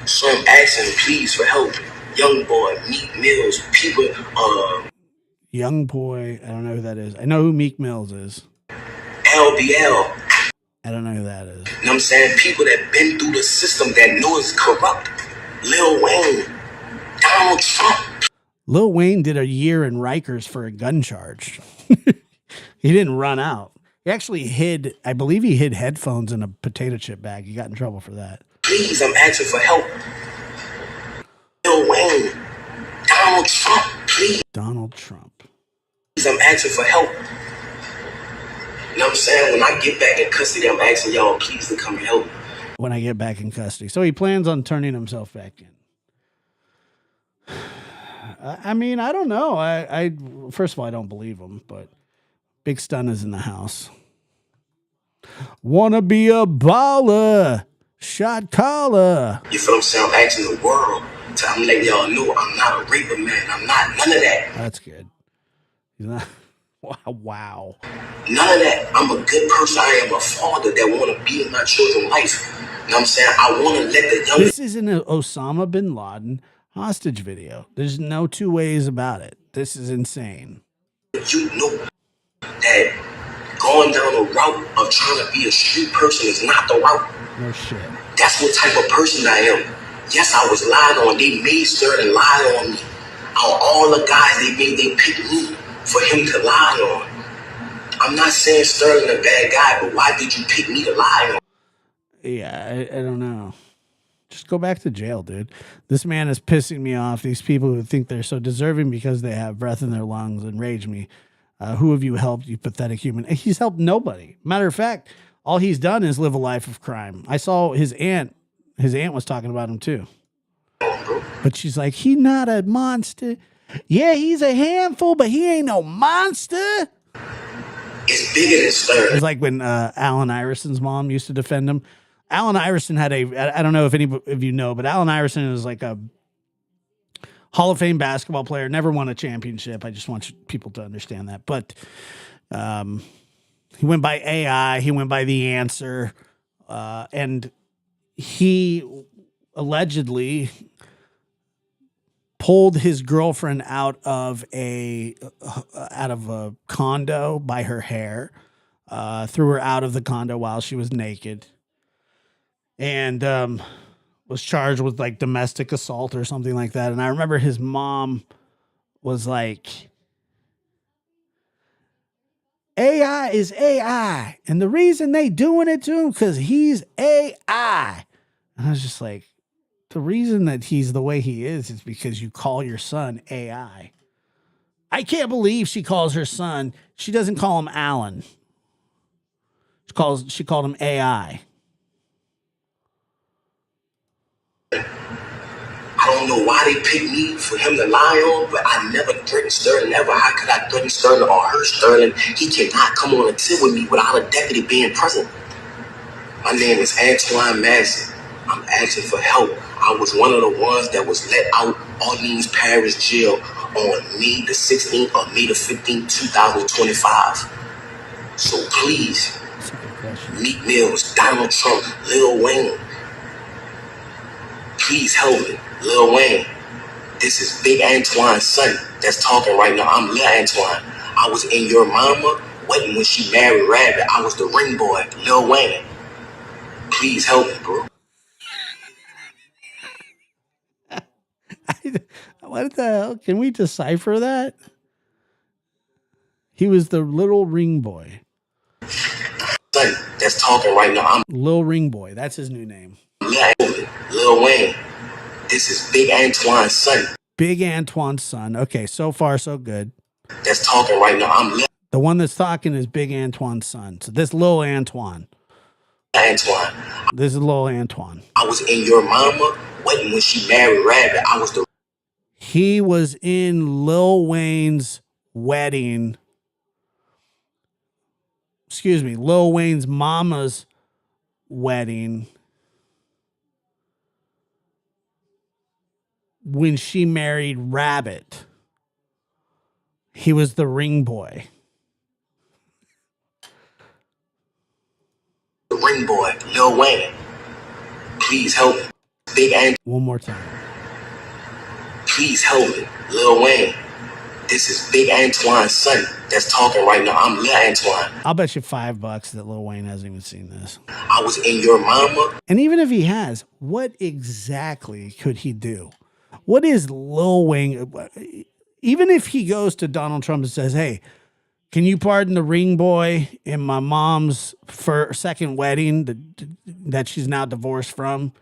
So I'm asking please for help. Young boy, Meek Mills, people, Young boy, I don't know who that is. I know who Meek Mills is. LBL. I don't know who that is. You know what I'm saying? People that been through the system that know it's corrupt. Lil Wayne, Donald Trump. Lil Wayne did a year in Rikers for a gun charge. He didn't run out. He actually hid, I believe he hid headphones in a potato chip bag. He got in trouble for that. Please, I'm asking for help. Lil Wayne, Donald Trump, please. Donald Trump. Please, I'm asking for help. You know what I'm saying? When I get back in custody, I'm asking y'all please to come and help. When I get back in custody. So he plans on turning himself back in. I mean, I don't know. I first of all, I don't believe him, but Big Stun is in the house. Wanna be a baller, shot caller. You feel what I'm saying? I'm asking the world. I'm letting y'all know I'm not a raper, man. I'm not none of that. That's good. He's not. Wow. None of that. I'm a good person. I am a father that want to be in my children's life. You know what I'm saying? I want to let the young. This is an Osama bin Laden hostage video. There's no two ways about it. This is insane. You know that going down the route of trying to be a street person is not the route. No shit. That's what type of person I am. Yes, I was lied on. They made Sterling lie on me. Out all the guys they picked me for him to lie on. I'm not saying Sterling a bad guy, but why did you pick me to lie on? Yeah, I don't know. Just go back to jail, dude. This man is pissing me off. These people who think they're so deserving because they have breath in their lungs enrage me. Who have you helped, you pathetic human? He's helped nobody. Matter of fact, all he's done is live a life of crime. I saw his aunt. His aunt was talking about him too. But she's like, he's not a monster. Yeah, he's a handful, but he ain't no monster. It's bigger than Sterling. It's like when Allen Iverson's mom used to defend him. Allen Iverson had I don't know if any of you know, but Allen Iverson is like a Hall of Fame basketball player, never won a championship. I just want people to understand that. But he went by AI, he went by The Answer, and he allegedly pulled his girlfriend out of a condo by her hair, threw her out of the condo while she was naked, and was charged with like domestic assault or something like that. And I remember his mom was like, AI is AI. And the reason they doing it to him because he's AI. And I was just like, the reason that he's the way he is because you call your son AI. I can't believe she calls her son. She doesn't call him Alan. She called him AI. I don't know why they picked me for him to lie on, but I never threatened Sterling ever. How could I threaten Sterling or hurt Sterling? He cannot come on a tip with me without a deputy being present. My name is Antoine Madison. I'm asking for help. I was one of the ones that was let out Orleans Parish Jail on May the 16th or May the 15th, 2025. So please, Meek Mills, Donald Trump, Lil Wayne, please help me. Lil Wayne, this is Big Antoine's son that's talking right now. I'm Lil Antoine. I was in your mama wedding when she married Rabbit. I was the ring boy, Lil Wayne. Please help me, bro. What the hell? Can we decipher that? He was the little ring boy. Son that's talking right now. I'm Lil Ring Boy. That's his new name. Lil Wayne. This is Big Antoine's son. Big Antoine's son. Okay, so far so good. That's talking right now. I'm Lil The one that's talking is Big Antoine's son. So this Lil Antoine. Antoine. This is Lil Antoine. I was in your mama wedding when she married Rabbit. He was in Lil Wayne's wedding. Excuse me, Lil Wayne's mama's wedding when she married Rabbit. He was the ring boy. The ring boy, Lil Wayne. Please help me. Big Ant. One more time. Please help me. Lil Wayne. This is Big Antoine's son that's talking right now. I'm Lil Antoine. I'll bet you $5 that Lil Wayne hasn't even seen this. I was in your mama. And even if he has, what exactly could he do? What is Lil Wayne? Even if he goes to Donald Trump and says, hey, can you pardon the ring boy in my mom's second wedding that she's now divorced from?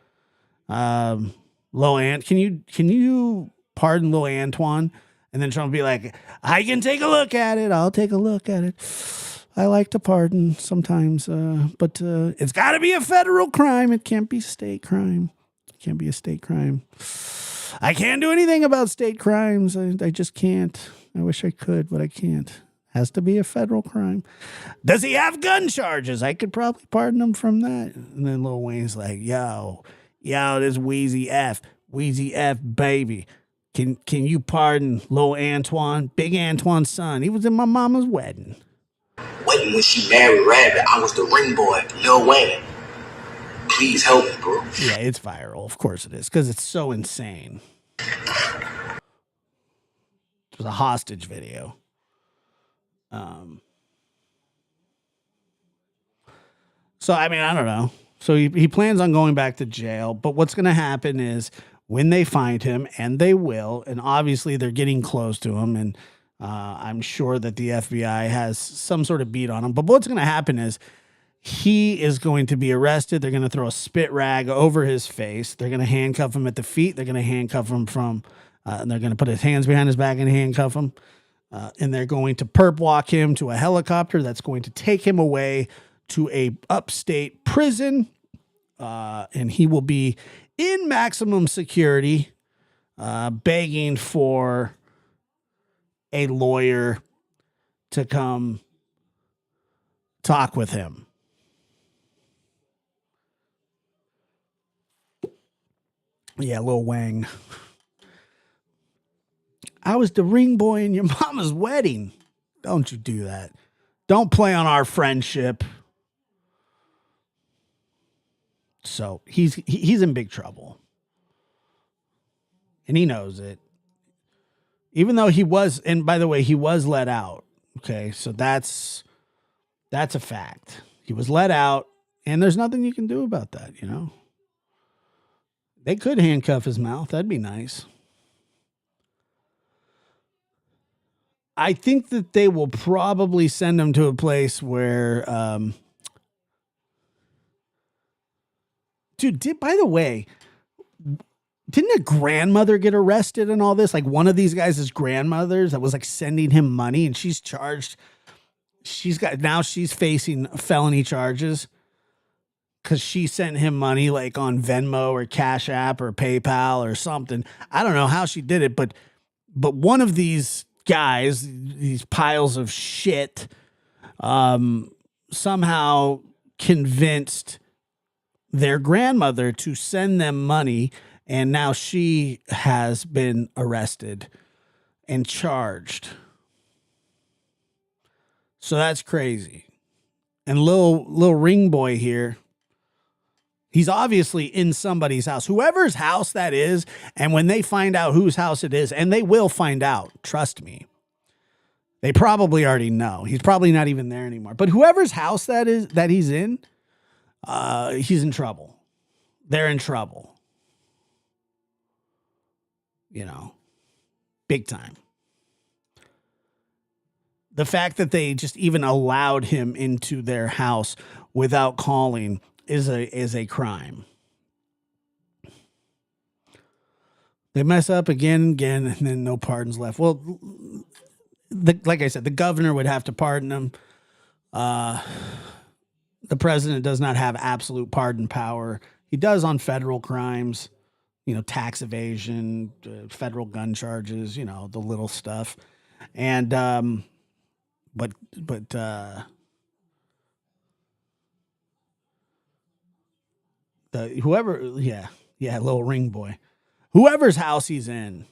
Lil Ant, can you pardon Lil Antoine? And then Trump will be like, I can take a look at it. I'll take a look at it. I like to pardon sometimes, but it's got to be a federal crime. It can't be state crime. It can't be a state crime. I can't do anything about state crimes. I just can't. I wish I could, but I can't. Has to be a federal crime. Does he have gun charges? I could probably pardon him from that. And then Lil Wayne's like, yo, this Wheezy F, baby. Can you pardon Lil Antoine, Big Antoine's son? He was in my mama's wedding. Wedding when she married Rabbit. I was the ring boy, Lil Wayne. Please help me, bro. Yeah, it's viral. Of course it is, because it's so insane. It was a hostage video. So, I mean, I don't know. So he plans on going back to jail, but what's going to happen is when they find him, and they will, and obviously they're getting close to him, and I'm sure that the FBI has some sort of beat on him, but what's going to happen is he is going to be arrested. They're going to throw a spit rag over his face. They're going to handcuff him at the feet. They're going to handcuff him and they're going to put his hands behind his back and handcuff him. And they're going to perp walk him to a helicopter that's going to take him away to a upstate prison. And he will be in maximum security, begging for a lawyer to come talk with him. Yeah, Lil Wang. I was the ring boy in your mama's wedding. Don't you do that. Don't play on our friendship. So he's in big trouble. And he knows it. Even though he was, and by the way, he was let out. Okay, so that's a fact. He was let out, and there's nothing you can do about that, you know? They could handcuff his mouth. That'd be nice. I think that they will probably send him to a place where, dude, by the way, didn't a grandmother get arrested and all this? Like one of these guys' grandmothers that was like sending him money, and she's charged. Now she's facing felony charges because she sent him money like on Venmo or Cash App or PayPal or something. I don't know how she did it, but one of these guys, these piles of shit, somehow convinced their grandmother to send them money, and now she has been arrested and charged. So that's crazy. And little ring boy here, he's obviously in somebody's house, whoever's house that is. And when they find out whose house it is, and they will find out, trust me, they probably already know. He's probably not even there anymore. But whoever's house that is that he's in trouble. They're in trouble. You know, big time. The fact that they just even allowed him into their house without calling is a crime. They mess up again, and then no pardons left. Well, like I said, the governor would have to pardon him. The president does not have absolute pardon power. He does on federal crimes, tax evasion, federal gun charges, the little stuff. And, but little ring boy, whoever's house he's in,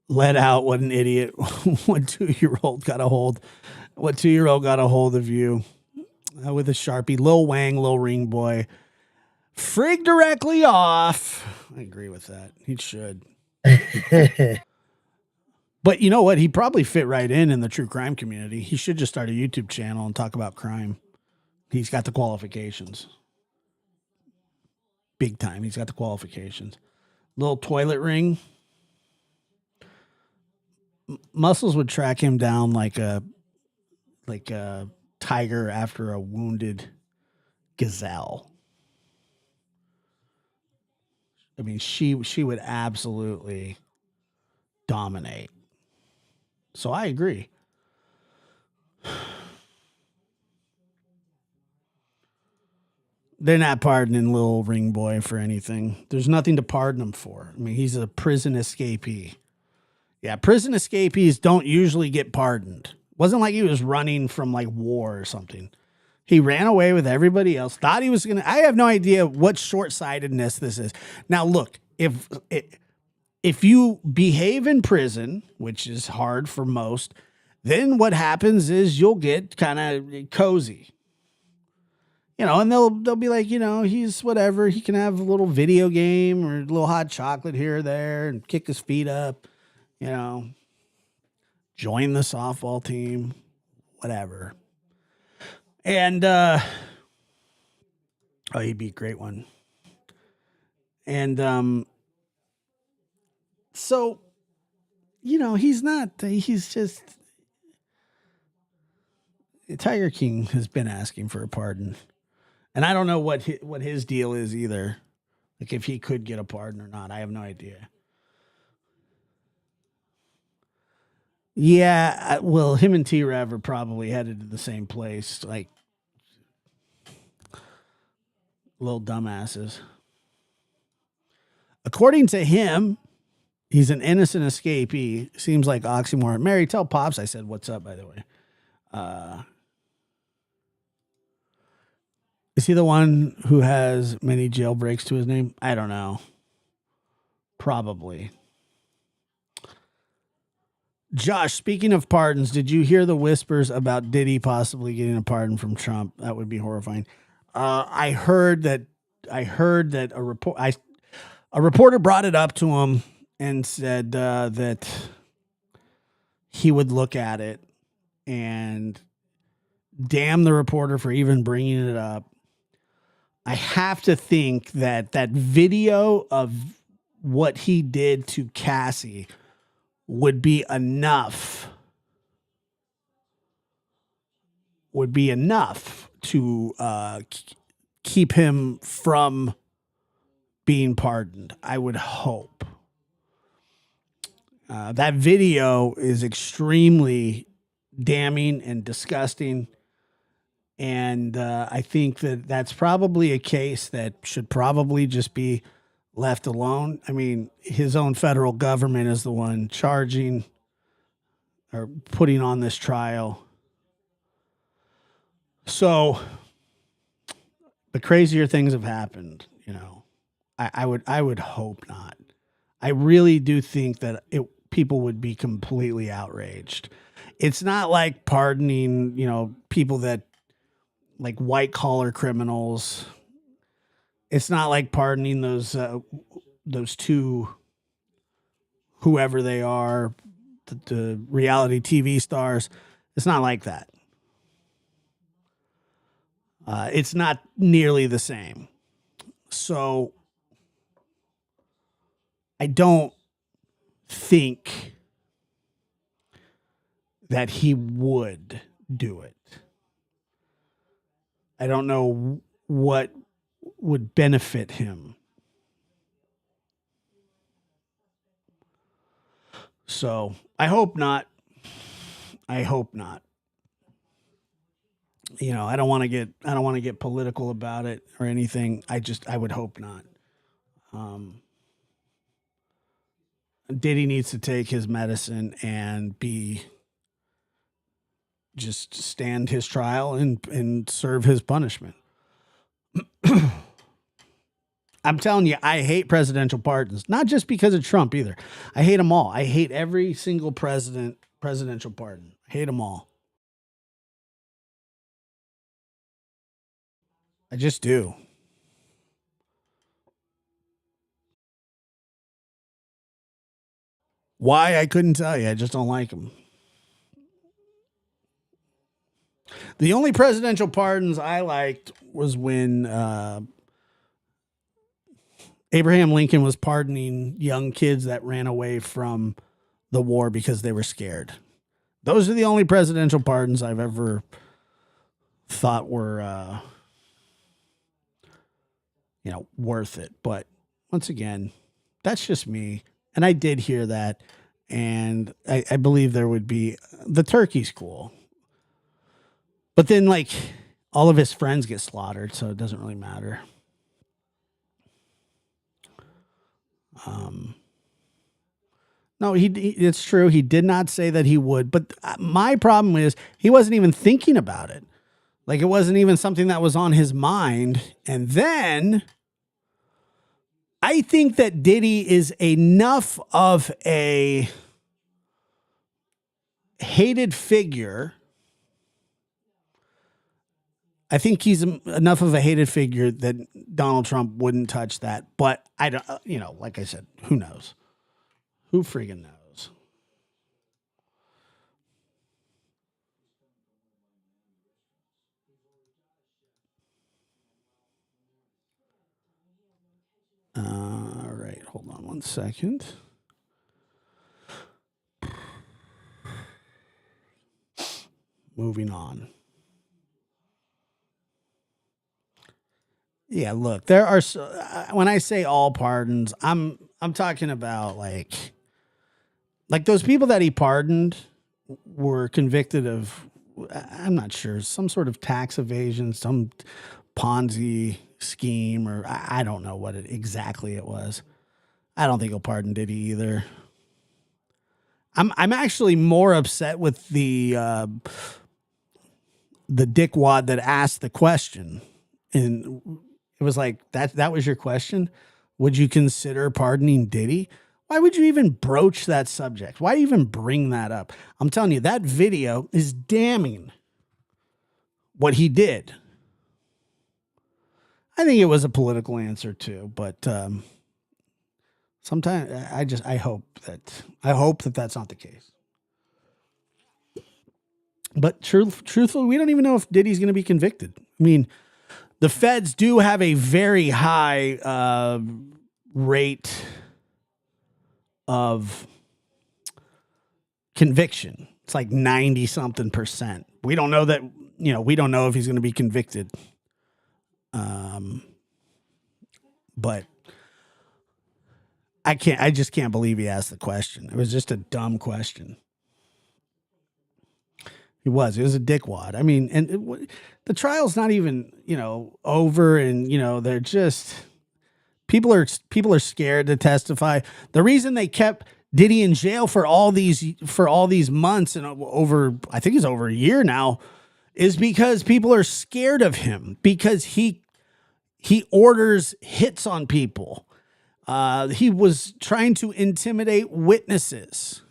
let out. What an idiot. What 2-year-old got a hold of you with a Sharpie. Lil Wang, Lil Ring Boy. Frig directly off. I agree with that. He should. But you know what? He probably fit right in the true crime community. He should just start a YouTube channel and talk about crime. He's got the qualifications. Big time. He's got the qualifications. Little toilet ring. Muscles would track him down like a tiger after a wounded gazelle. I mean, she would absolutely dominate. So I agree. They're not pardoning Lil Ring Boy for anything. There's nothing to pardon him for. I mean, he's a prison escapee. Yeah, prison escapees don't usually get pardoned. Wasn't like he was running from like war or something. He ran away with everybody else. Thought he was going to. I have no idea what short-sightedness this is. Now, look, if you behave in prison, which is hard for most, then what happens is you'll get kind of cozy. And they'll be like, he's whatever. He can have a little video game or a little hot chocolate here or there and kick his feet up, join the softball team, whatever. And, he'd be a great one. And, so, he's just, Tiger King has been asking for a pardon. And I don't know what his deal is either. Like if he could get a pardon or not. I have no idea. Yeah, well, him and T-Rev are probably headed to the same place. Like, little dumbasses. According to him, he's an innocent escapee. Seems like oxymoron. Mary, tell Pops I said what's up, by the way. Is he the one who has many jailbreaks to his name? I don't know. Probably. Josh, speaking of pardons, did you hear the whispers about Diddy possibly getting a pardon from Trump? That would be horrifying. I heard that a reporter brought it up to him and said that he would look at it and damn the reporter for even bringing it up. I have to think that that video of what he did to Cassie would be enough to keep him from being pardoned. I would hope. That video is extremely damning and disgusting. And I think that that's probably a case that should probably just be left alone. I mean, his own federal government is the one charging or putting on this trial. So the crazier things have happened, you know. I would hope not. I really do think that people would be completely outraged. It's not like pardoning, you know, people that like white collar criminals. It's not like pardoning those two, whoever they are, the reality TV stars. It's not like that. It's not nearly the same. So I don't think that he would do it. I don't know what would benefit him. So I hope not. I hope not. You know, I don't want to get political about it or anything. I would hope not. Diddy needs to take his medicine and just stand his trial and serve his punishment. I'm telling you, I hate presidential pardons, not just because of Trump either. I hate them all. I hate every single presidential pardon. I hate them all. I just do. Why? I couldn't tell you. I just don't like them. The only presidential pardons I liked was when Abraham Lincoln was pardoning young kids that ran away from the war because they were scared. Those are the only presidential pardons I've ever thought were, worth it. But once again, that's just me. And I did hear that. And I believe there would be the turkey's cool. But then, like, all of his friends get slaughtered, so it doesn't really matter. No, it's true. He did not say that he would. But my problem is he wasn't even thinking about it. Like, it wasn't even something that was on his mind. And then I think that Diddy is enough of a hated figure. I think he's enough of a hated figure that Donald Trump wouldn't touch that. But I don't, like I said, who knows? Who friggin' knows? All right, hold on one second. Moving on. Yeah, look, there are when I say all pardons, I'm talking about like those people that he pardoned were convicted of, I'm not sure, some sort of tax evasion, some Ponzi scheme, or I don't know what exactly it was. I don't think he'll pardon Diddy either. I'm actually more upset with the dickwad that asked the question, and it was like, that was your question? Would you consider pardoning Diddy? Why would you even broach that subject? Why even bring that up? I'm telling you, that video is damning what he did. I think it was a political answer too, but sometimes I hope that that's not the case. But truthfully, we don't even know if Diddy's going to be convicted. I mean, the feds do have a very high rate of conviction. It's like 90 something percent. We don't know that, we don't know if he's going to be convicted. But I just can't believe he asked the question. It was just a dumb question. He was a dickwad. I mean, and the trial's not even, over, and they're just people are scared to testify. The reason they kept Diddy in jail for all these months and over, I think it's over a year now, is because people are scared of him, because he orders hits on people. He was trying to intimidate witnesses.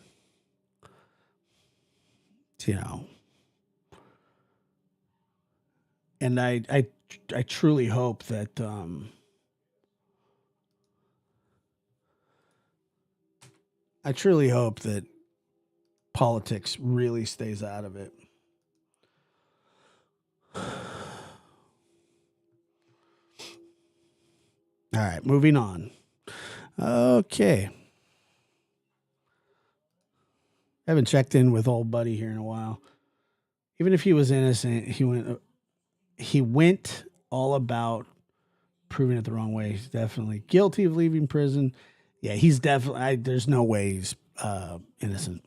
And I truly hope that politics really stays out of it. All right, moving on. Okay. I haven't checked in with old buddy here in a while. Even if he was innocent, he went all about proving it the wrong way. He's definitely guilty of leaving prison. Yeah, he's definitely, there's no way he's innocent.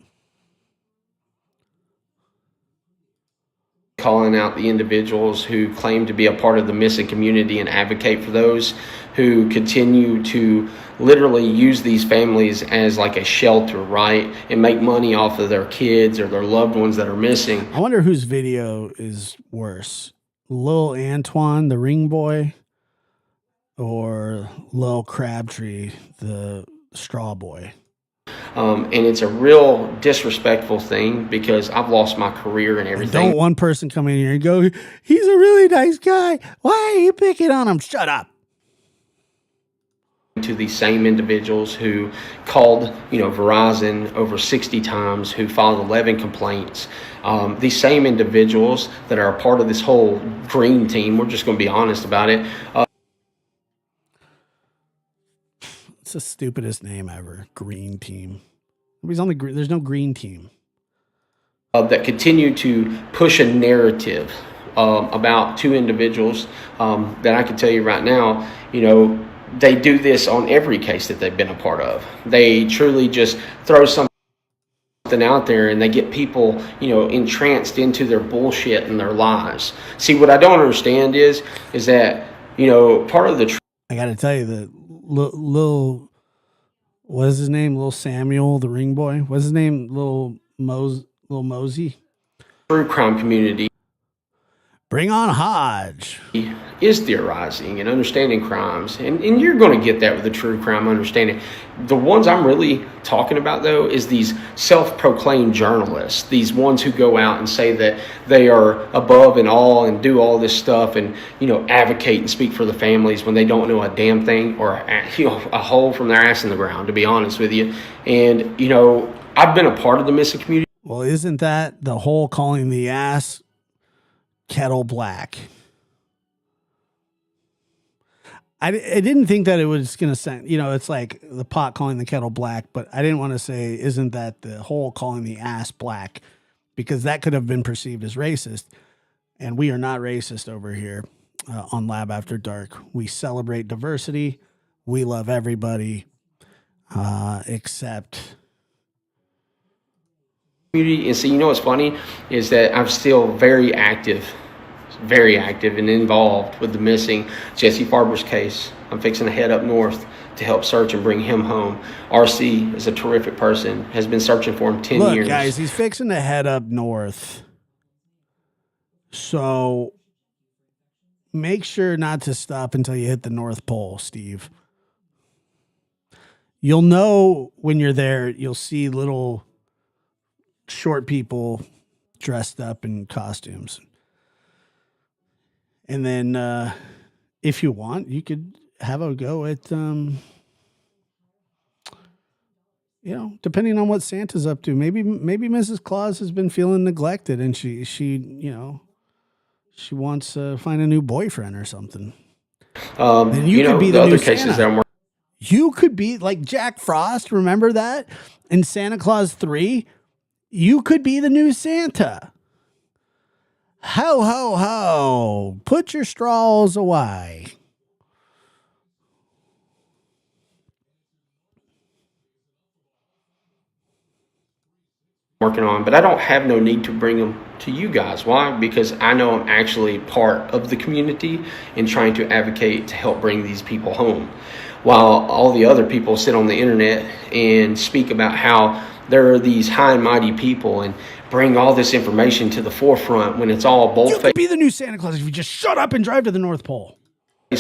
Calling out the individuals who claim to be a part of the missing community and advocate for those who continue to literally use these families as like a shelter, right? And make money off of their kids or their loved ones that are missing. I wonder whose video is worse. Lil Antoine, the ring boy, or Lil Crabtree, the straw boy. And it's a real disrespectful thing because I've lost my career and everything. And don't one person come in here and go, he's a really nice guy. Why are you picking on him? Shut up. To these same individuals who called, Verizon over 60 times, who filed 11 complaints. These same individuals that are a part of this whole green team, we're just going to be honest about it. It's the stupidest name ever. Green team. Nobody's on the green. There's no green team. That continue to push a narrative about two individuals that I can tell you right now, they do this on every case that they've been a part of. They truly just throw something out there and they get people, entranced into their bullshit and their lies. See, what I don't understand is that, part of the I got to tell you that Lil, what is his name? Lil Samuel, the ring boy. What's his name? Lil Mosey. True crime community. Bring on Hodge. Is theorizing and understanding crimes. And you're going to get that with the true crime understanding. The ones I'm really talking about, though, is these self-proclaimed journalists, these ones who go out and say that they are above and all and do all this stuff and, advocate and speak for the families when they don't know a damn thing or, a hole from their ass in the ground, to be honest with you. And, I've been a part of the missing community. Well, isn't that the whole calling the ass kettle black? I didn't think that it was going to sound, it's like the pot calling the kettle black, but I didn't want to say, isn't that the whole calling the ass black? Because that could have been perceived as racist. And we are not racist over here on Lab After Dark. We celebrate diversity. We love everybody except... And so, what's funny is that I'm still very active and involved with the missing Jesse Farber's case. I'm fixing to head up north to help search and bring him home. RC is a terrific person, has been searching for him 10 years. Look, guys, he's fixing to head up north. So make sure not to stop until you hit the North Pole, Steve. You'll know when you're there, you'll see little short people dressed up in costumes. And then if you want, you could have a go at you know, depending on what Santa's up to, maybe Mrs. Claus has been feeling neglected and she you know, she wants to find a new boyfriend or something. Then you could be the new Santa. You could be like Jack Frost. Remember that in Santa Claus 3? You could be the new Santa. Ho, ho, ho. Put your straws away. Working on, but I don't have no need to bring them to you guys. Why? Because I know I'm actually part of the community and trying to advocate to help bring these people home. While all the other people sit on the internet and speak about how there are these high and mighty people and bring all this information to the forefront when it's all bold-faced. You could be the new Santa Claus if you just shut up and drive to the North Pole.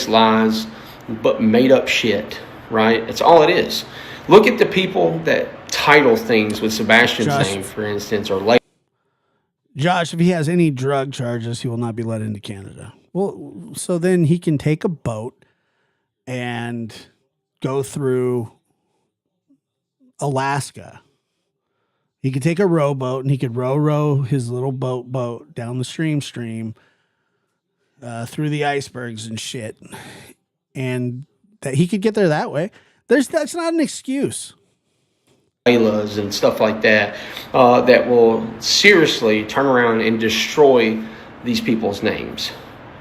Lies, but made up shit, right? It's all it is. Look at the people that title things with Sebastian's name, for instance, or like Josh, if he has any drug charges, he will not be let into Canada. Well, so then he can take a boat and go through Alaska. He could take a rowboat and he could row his little boat down the stream through the icebergs and shit. And that he could get there that way. That's not an excuse. And stuff like that, that will seriously turn around and destroy these people's names.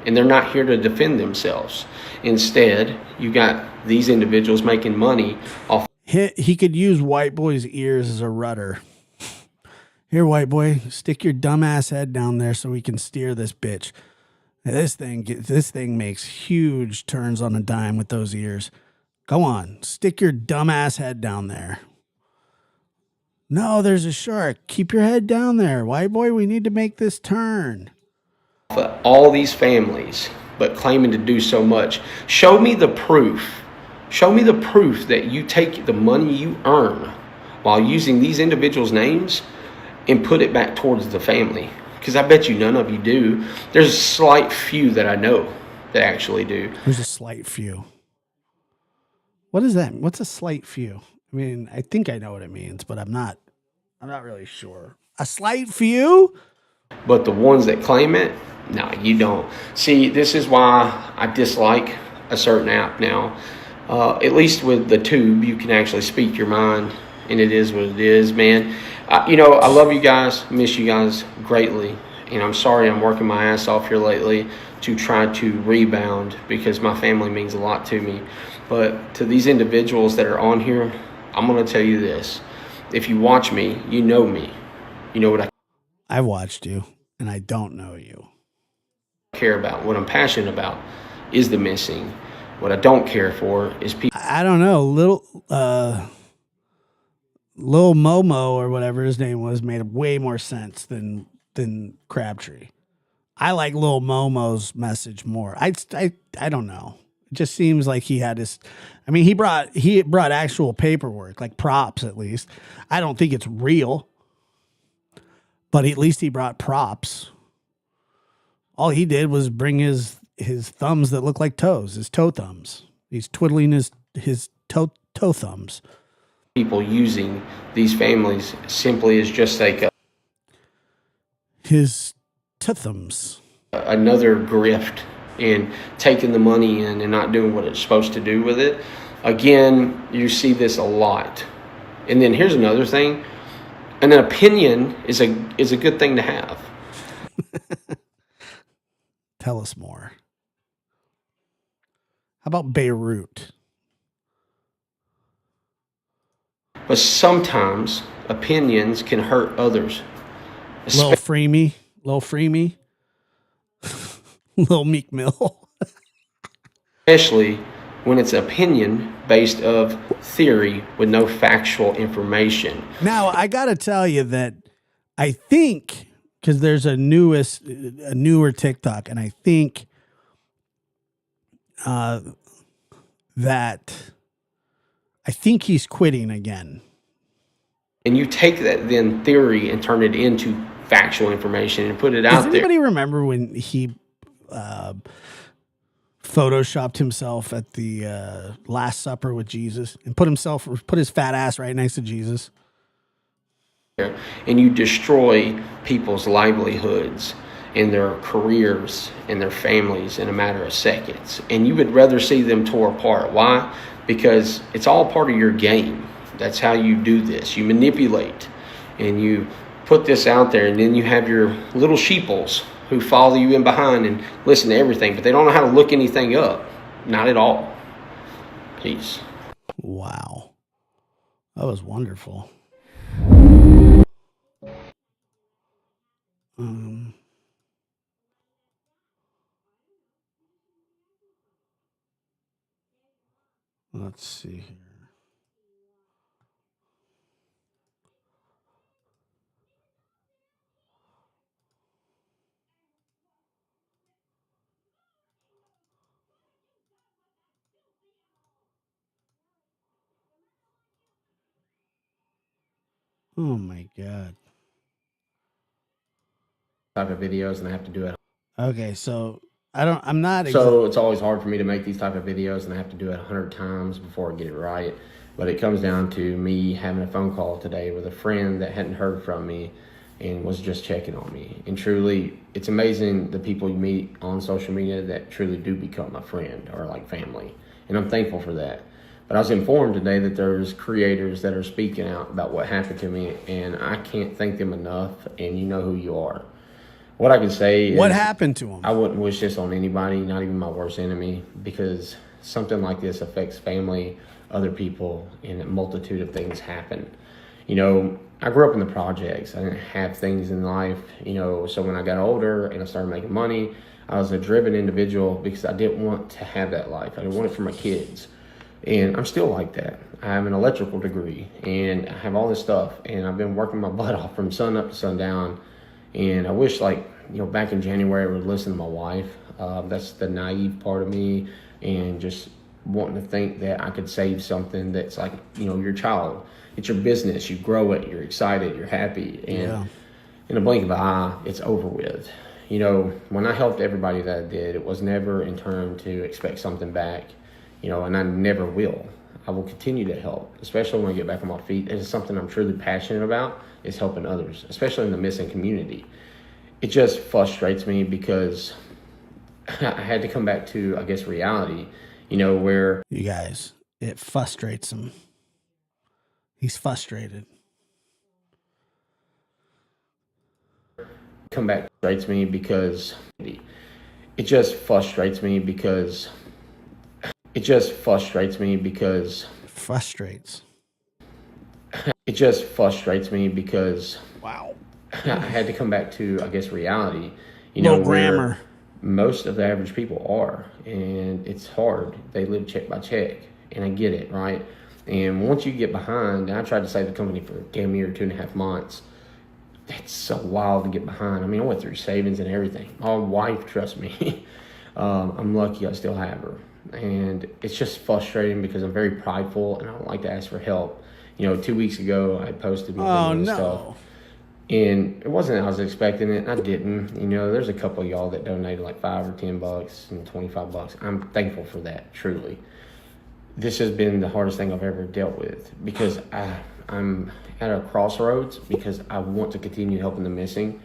And they're not here to defend themselves. Instead, you got these individuals making money off. He could use White Boy's ears as a rudder. Here, White Boy, stick your dumbass head down there so we can steer this bitch. This thing makes huge turns on a dime with those ears. Go on, stick your dumbass head down there. No, there's a shark. Keep your head down there. White Boy, we need to make this turn. All these families, but claiming to do so much. Show me the proof. Show me the proof that you take the money you earn while using these individuals' names and put it back towards the family. Because I bet you none of you do. There's a slight few that I know that actually do. There's a slight few. What is that? What's a slight few? I mean, I think I know what it means, but I'm not really sure. A slight few? But the ones that claim it, no, you don't. See, this is why I dislike a certain app now. At least with the tube, you can actually speak your mind, and it is what it is, man. I love you guys, miss you guys greatly, and I'm sorry I'm working my ass off here lately to try to rebound because my family means a lot to me. But to these individuals that are on here, I'm going to tell you this. If you watch me, you know me. You know what I've watched you, and I don't know you. Care about. What I'm passionate about is the missing. What I don't care for is people. I don't know. Lil Momo or whatever his name was made way more sense than Crabtree. I like Lil Momo's message more. I don't know. It just seems like he had his. I mean, he brought actual paperwork, like props at least. I don't think it's real, but at least he brought props. All he did was bring his thumbs that look like toes, his toe thumbs. He's twiddling his toe thumbs. People using these families simply as just like his thumbs. Another grift and taking the money in and not doing what it's supposed to do with it. Again, you see this a lot. And then here's another thing. An opinion is a good thing to have. Tell us more. How about Beirut? But sometimes opinions can hurt others. Lil Freemy. Lil Meek Mill. Especially when it's opinion based of theory with no factual information. Now, I got to tell you that I think, because there's a newer TikTok, and I think he's quitting again. And you take that then theory and turn it into factual information and put it out there. Does anybody remember when he photoshopped himself at the Last Supper with Jesus and put his fat ass right next to Jesus. And you destroy people's livelihoods and their careers and their families in a matter of seconds. And you would rather see them tore apart. Why? Because it's all part of your game. That's how you do this. You manipulate and you put this out there, and then you have your little sheeples who follow you in behind and listen to everything, but they don't know how to look anything up. Not at all. Peace. Wow. That was wonderful. Let's see here. Oh my God. Type of videos, and I have to do it. Okay, so I'm not. So it's always hard for me to make these type of videos, and I have to do it 100 times before I get it right. But it comes down to me having a phone call today with a friend that hadn't heard from me and was just checking on me. And truly, it's amazing the people you meet on social media that truly do become a friend or like family. And I'm thankful for that. But I was informed today that there's creators that are speaking out about what happened to me, and I can't thank them enough, and you know who you are. What I can say is, what happened to him? I wouldn't wish this on anybody, not even my worst enemy, because something like this affects family, other people, and a multitude of things happen. You know, I grew up in the projects. I didn't have things in life, you know, so when I got older and I started making money, I was a driven individual because I didn't want to have that life. I didn't want it for my kids. And I'm still like that. I have an electrical degree and I have all this stuff, and I've been working my butt off from sun up to sundown. And I wish, like, you know, back in January, I would listen to my wife. That's the naive part of me, and just wanting to think that I could save something that's like, you know, your child. It's your business. You grow it. You're excited. You're happy. And in a blink of an eye, it's over with. You know, when I helped everybody that I did, it was never in turn to expect something back, you know, and I never will. I will continue to help, especially when I get back on my feet. It's something I'm truly passionate about, is helping others, especially in the missing community. It just frustrates me because I had to come back to, I guess, reality, you know, where... You guys, it frustrates him. He's frustrated. Come back frustrates me because... It just frustrates me because... It just frustrates me because... Frustrates. It just frustrates me because... Wow. I had to come back to, I guess, reality. You know, no grammar. Most of the average people are, and it's hard. They live check by check, and I get it, right? And once you get behind, and I tried to save the company for a damn year, 2.5 months. That's so wild to get behind. I mean, I went through savings and everything. My wife trusts me. I'm lucky I still have her. And it's just frustrating because I'm very prideful, and I don't like to ask for help. You know, 2 weeks ago, I posted my stuff. And it wasn't I was expecting it. I didn't. You know, there's a couple of y'all that donated like $5 or $10 and $25. I'm thankful for that, truly. This has been the hardest thing I've ever dealt with because I'm at a crossroads because I want to continue helping the missing.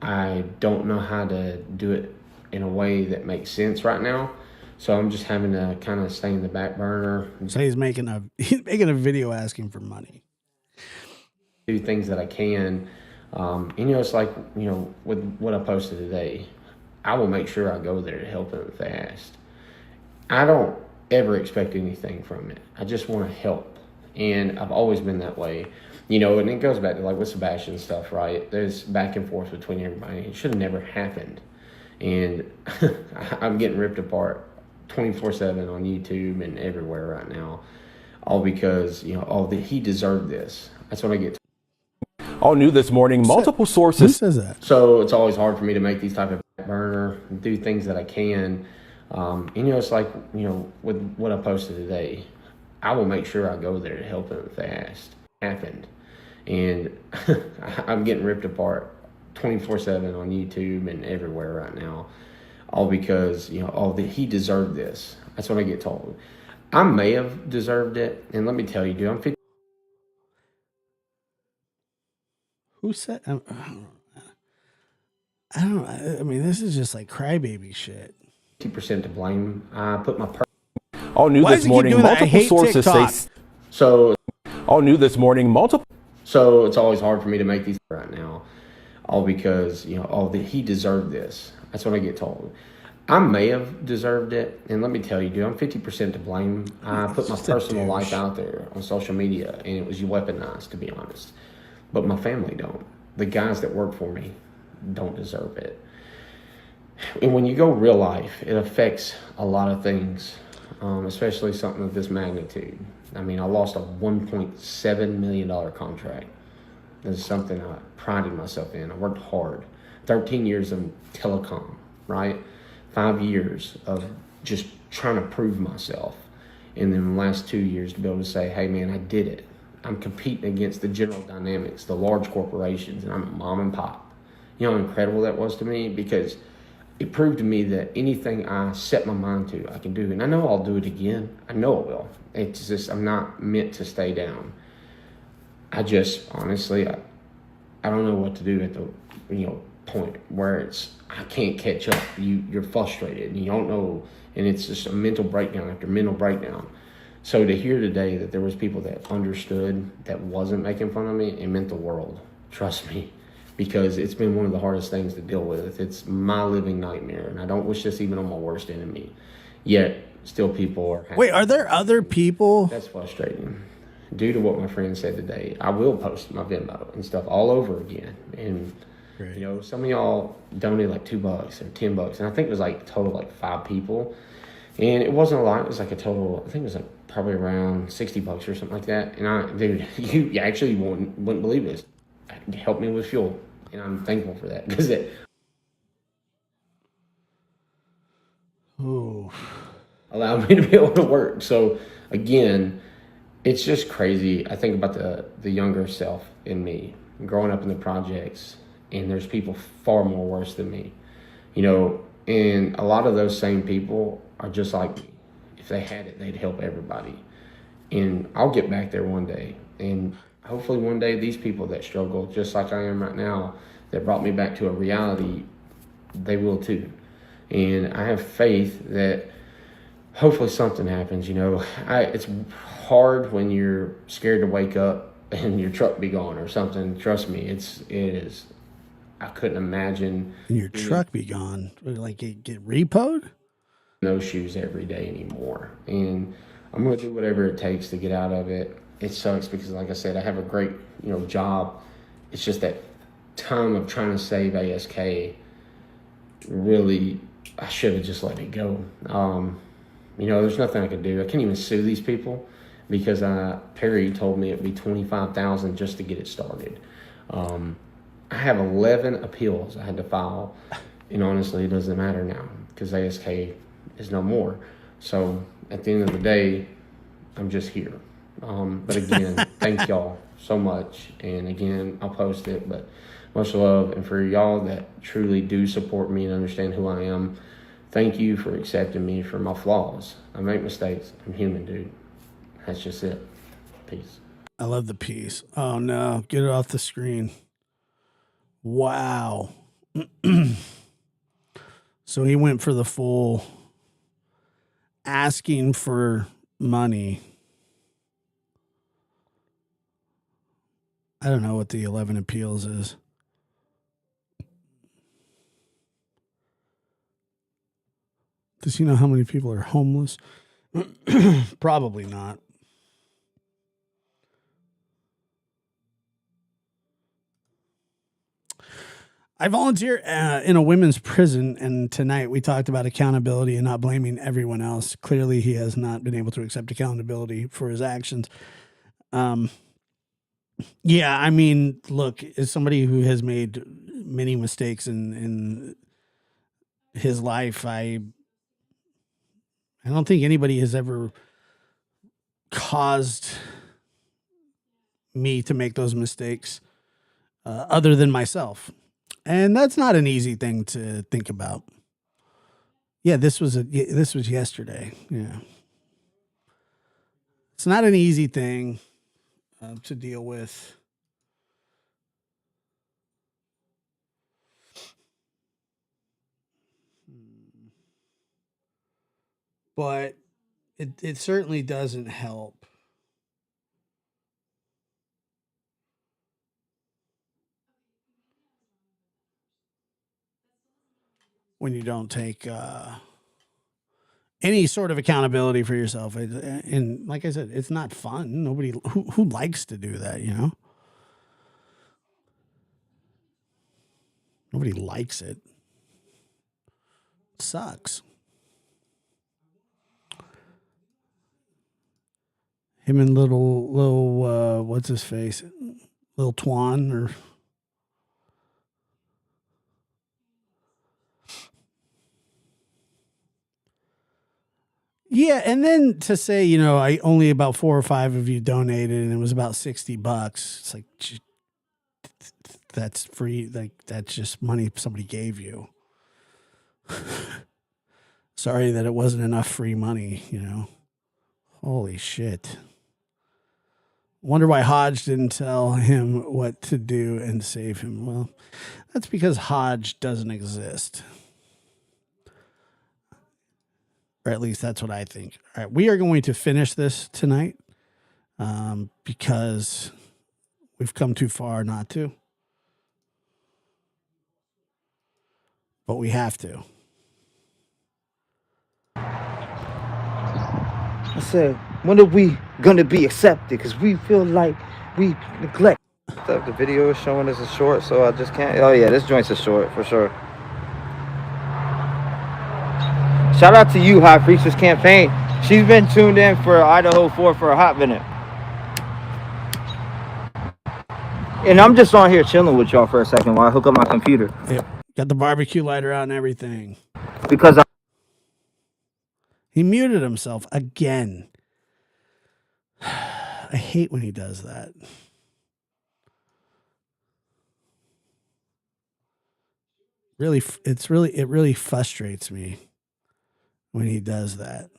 I don't know how to do it in a way that makes sense right now. So I'm just having to kind of stay in the back burner. So he's making a video asking for money. Do things that I can. And, you know, it's like, you know, with what I posted today, I will make sure I go there to help them fast. I don't ever expect anything from it. I just want to help. And I've always been that way. You know, and it goes back to like with Sebastian stuff, right? There's back and forth between everybody. It should have never happened. And I'm getting ripped apart 24/7 on YouTube and everywhere right now. All because, you know, he deserved this. That's what I get. All new this morning, multiple sources. Who says that? So it's always hard for me to make these type of burner, do things that I can. And, you know, it's like, you know, with what I posted today, I will make sure I go there to help them fast. Happened. And I'm getting ripped apart 24/7 on YouTube and everywhere right now. all because, he deserved this. That's what I get told. I may have deserved it. And let me tell you, dude, I'm 50. Who said? I don't know. I mean, this is just like crybaby shit. 50% to blame. I put my All new Why this does he keep morning, doing that? I multiple hate sources TikTok. say. So All new this morning, multiple. So it's always hard for me to make these right now, all because, he deserved this. That's what I get told. I may have deserved it. And let me tell you, dude, I'm 50% to blame. I put my personal life out there on social media, and it was weaponized, to be honest. But my family don't. The guys that work for me don't deserve it. And when you go real life, it affects a lot of things, especially something of this magnitude. I mean, I lost a $1.7 million contract. This is something I prided myself in. I worked hard. 13 years of telecom, right? 5 years of just trying to prove myself. And then the last 2 years to be able to say, hey, man, I did it. I'm competing against the General Dynamics, the large corporations, and I'm a mom and pop. You know how incredible that was to me? Because it proved to me that anything I set my mind to, I can do. And I know I'll do it again. I know I will. It's just, I'm not meant to stay down. I just, honestly, I don't know what to do at the, point where I can't catch up. You're frustrated and you don't know. And it's just a mental breakdown after mental breakdown. So to hear today that there was people that understood, that wasn't making fun of me, it meant the world. Trust me. Because it's been one of the hardest things to deal with. It's my living nightmare, and I don't wish this even on my worst enemy. Yet, still people are... Wait, are there other people? That's frustrating. Due to what my friend said today, I will post my Venmo and stuff all over again. And, some of y'all donated like $2 or $10, and I think it was like a total like 5 people. And it wasn't a lot. It was like a total, I think it was like probably around $60 or something like that. And dude, you actually wouldn't believe this. It helped me with fuel. And I'm thankful for that because it allowed me to be able to work. So again, it's just crazy. I think about the younger self in me growing up in the projects, and there's people far more worse than me, and a lot of those same people are just like me. If they had it, they'd help everybody. And I'll get back there one day. And hopefully one day these people that struggle just like I am right now, that brought me back to a reality, they will too. And I have faith that hopefully something happens. It's hard when you're scared to wake up and your truck be gone or something. Trust me, it is. I couldn't imagine. Your truck be gone? Like it get repoed? No shoes every day anymore. And I'm going to do whatever it takes to get out of it. It sucks because, like I said, I have a great, job. It's just that time of trying to save ASK, really, I should have just let it go. There's nothing I could do. I can't even sue these people because Perry told me it'd be $25,000 just to get it started. I have 11 appeals I had to file, and honestly, it doesn't matter now because ASK is no more. So at the end of the day, I'm just here. But again, thank y'all so much. And again, I'll post it, but much love. And for y'all that truly do support me and understand who I am, thank you for accepting me for my flaws. I make mistakes. I'm human, dude. That's just it. Peace. I love the piece. Oh no, get it off the screen. Wow. So he went for the full asking for money. I don't know what the 11 appeals is. Does he know how many people are homeless? Probably not. I volunteer in a women's prison, and tonight we talked about accountability and not blaming everyone else. Clearly, he has not been able to accept accountability for his actions. Yeah, I mean, look, as somebody who has made many mistakes in his life, I don't think anybody has ever caused me to make those mistakes other than myself. And that's not an easy thing to think about. Yeah, this was yesterday. Yeah. It's not an easy thing to deal with. But it certainly doesn't help. When you don't take any sort of accountability for yourself. And like I said, it's not fun. Nobody who likes to do that, you know? Nobody likes it. It sucks. Him and little what's his face? Little Twan or yeah, and then to say, you know, I only about 4 or 5 of you donated and it was about $60. It's like that's free, like that's just money somebody gave you. Sorry that it wasn't enough free money, you know. Holy shit. Wonder why Hodge didn't tell him what to do and save him. Well, that's because Hodge doesn't exist. Or at least that's what I think. All right, we are going to finish this tonight because we've come too far not to. But we have to. I said, when are we gonna be accepted? Because we feel like we neglect. The video is showing us a short, so I just can't. Oh yeah, this joint's a short for sure. Shout out to you, High Priestess Campaign. She's been tuned in for Idaho 4 for a hot minute. And I'm just on here chilling with y'all for a second while I hook up my computer. Yep. Got the barbecue lighter out and everything. Because he muted himself again. I hate when he does that. It really frustrates me when he does that.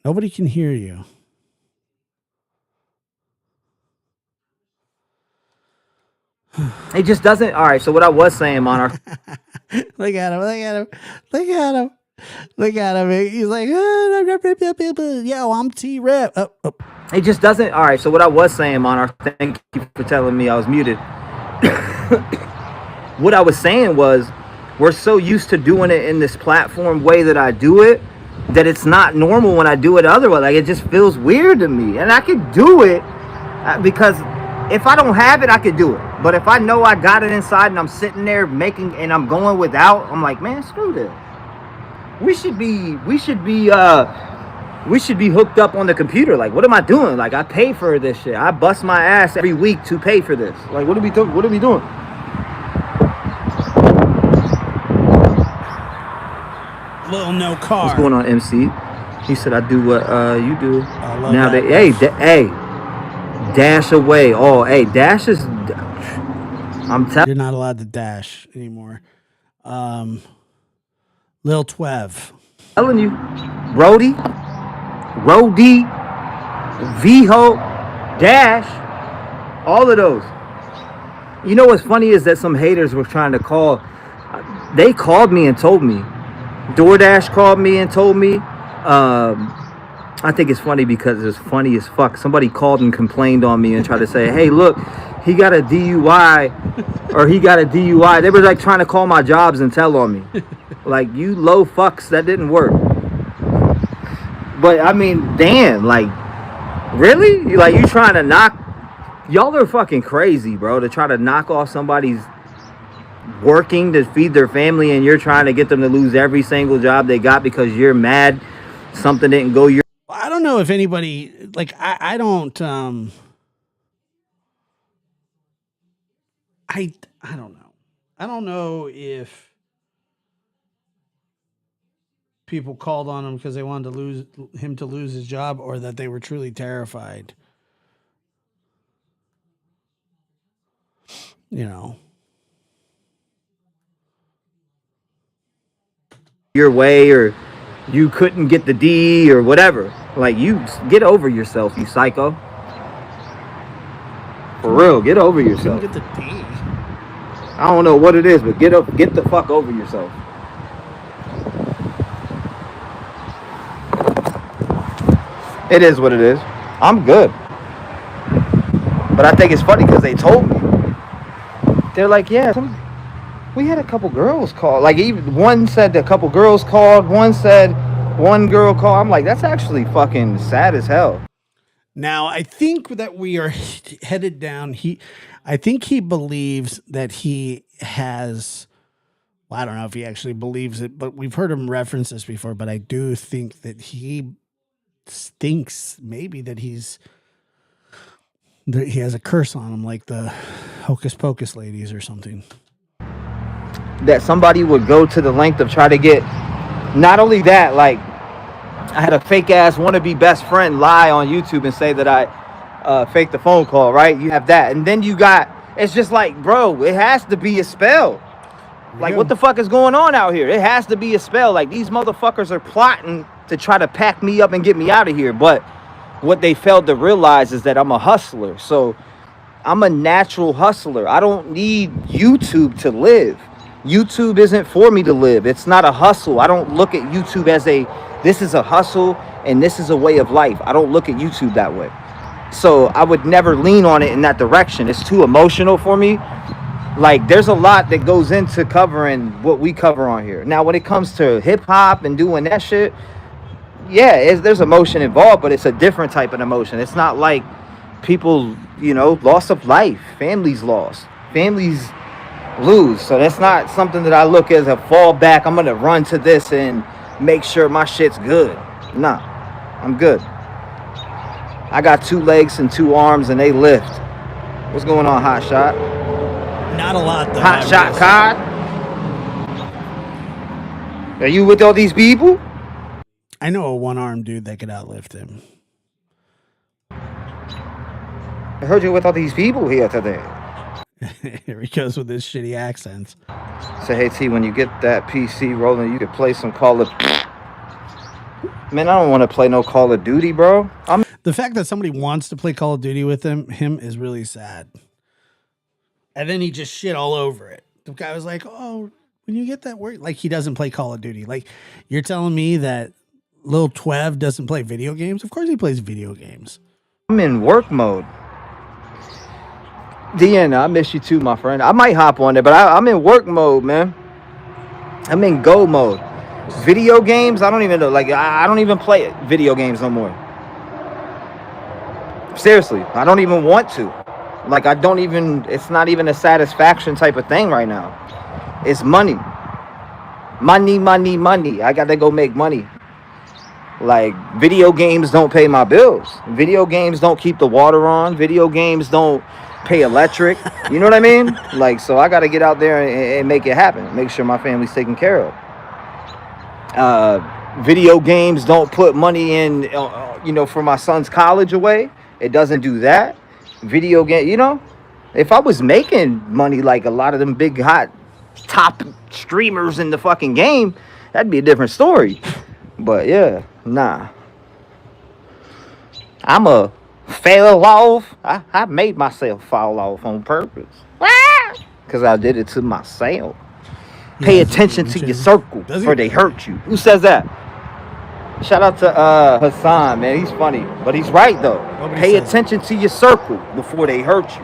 Nobody can hear you. It just doesn't. All right, so what I was saying, Monarch. Look at him. Look at him. Look at him. Look at him. He's like, yo, I'm T-Rep. Oh. It just doesn't. All right, so what I was saying, Monarch, thank you for telling me I was muted. What I was saying was, we're so used to doing it in this platform way that I do it, that it's not normal when I do it otherwise. Like, it just feels weird to me. And I could do it because if I don't have it, I could do it. But if I know I got it inside and I'm sitting there making and I'm going without, I'm like, man, screw this. We should be hooked up on the computer. Like, what am I doing? Like, I pay for this shit. I bust my ass every week to pay for this. Like, what are we doing? Little no car. What's going on, MC? He said, I do what you do. Now hey, dash away. Oh, hey, dash is. I'm telling you're not allowed to dash anymore. Lil Twev. Telling you, Brody, Rody, VHO, Dash, all of those. You know what's funny is that some haters were trying to call. They called me and told me. DoorDash called me and told me. I think it's funny because it's funny as fuck. Somebody called and complained on me and tried to say, hey, look, he got a DUI or he got a DUI. They were like trying to call my jobs and tell on me. Like, you low fucks, that didn't work. But I mean, damn, like, really? Like, you trying to knock, y'all are fucking crazy, bro, to try to knock off somebody's working to feed their family, and you're trying to get them to lose every single job they got because you're mad something didn't go your. I don't know if anybody, like, I don't, I don't know. I don't know if people called on him because they wanted to lose his job or that they were truly terrified. you know, your way, or you couldn't get the D or whatever. Like, you get over yourself, you psycho. For real, get over yourself. Couldn't get the D. I don't know what it is, but get the fuck over yourself. It is what it is. I'm good. But I think it's funny because they told me. They're like, yeah, we had a couple girls call. Like, even one said a couple girls called. One said one girl called. I'm like, that's actually fucking sad as hell. Now, I think that we are headed down. I think he believes that he has, well, I don't know if he actually believes it, but we've heard him reference this before, but I do think that he thinks maybe that he has a curse on him, like the Hocus Pocus ladies or something. That somebody would go to the length of try to get, not only that, like, I had a fake ass wannabe best friend lie on YouTube and say that I faked the phone call, right? You have that. And then you got, it's just like, bro, it has to be a spell. Like, what the fuck is going on out here? It has to be a spell. Like, these motherfuckers are plotting to try to pack me up and get me out of here. But what they failed to realize is that I'm a hustler. So I'm a natural hustler. I don't need YouTube to live. YouTube isn't for me to live. It's not a hustle. I don't look at YouTube as this is a hustle and this is a way of life. I don't look at YouTube that way. So I would never lean on it in that direction. It's too emotional for me. Like, there's a lot that goes into covering what we cover on here. Now, when it comes to hip hop and doing that shit, yeah, there's emotion involved, but it's a different type of emotion. It's not like people, loss of life, families lost, families lose. So that's not something that I look as a fallback. I'm gonna run to this and make sure my shit's good. Nah, I'm good. I got 2 legs and 2 arms and they lift. What's going on, Hot Shot? Not a lot, though. Hot Shot Cod? Are you with all these people? I know a one-armed dude that could outlift him. I heard you with all these people here today. Here he goes with his shitty accents. Say, hey, T, when you get that PC rolling, you could play some Call of... Man, I don't want to play no Call of Duty, bro. The fact that somebody wants to play Call of Duty with him is really sad. And then he just shit all over it. The guy was like, oh, when you get that work, like, he doesn't play Call of Duty. Like, you're telling me that Lil Twev doesn't play video games? Of course he plays video games. I'm in work mode. Deanna, I miss you too, my friend. I might hop on there, but I'm in work mode, man. I'm in go mode. Video games, I don't even know. Like, I don't even play video games no more. Seriously, I don't even want to. Like, it's not even a satisfaction type of thing right now. It's money. Money, money, money. I got to go make money. Like, video games don't pay my bills. Video games don't keep the water on. Video games don't pay electric. You know what I mean? Like, so I got to get out there and make it happen. Make sure my family's taken care of. Video games don't put money in, for my son's college away. It doesn't do that. Video game, if I was making money like a lot of them big hot top streamers in the fucking game, that'd be a different story. But yeah, nah. I'm a fail off. I made myself fall off on purpose. Because I did it to myself. Pay attention to your circle before they hurt you. Who says that? Shout out to Hassan, man. He's funny. But he's right, though. Pay attention to your circle before they hurt you.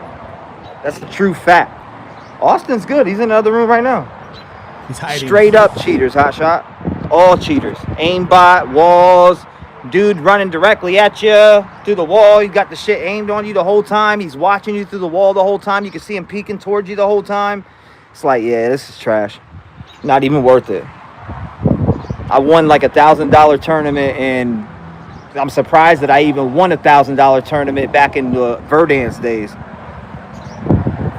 That's the true fact. Austin's good. He's in the other room right now. He's hiding. Straight up cheaters, Hot Shot. All cheaters. Aimbot, walls, dude running directly at you through the wall. You got the shit aimed on you the whole time. He's watching you through the wall the whole time. You can see him peeking towards you the whole time. It's like, yeah, this is trash. Not even worth it. I won like $1,000 tournament, and I'm surprised that I even won $1,000 tournament back in the Verdance days.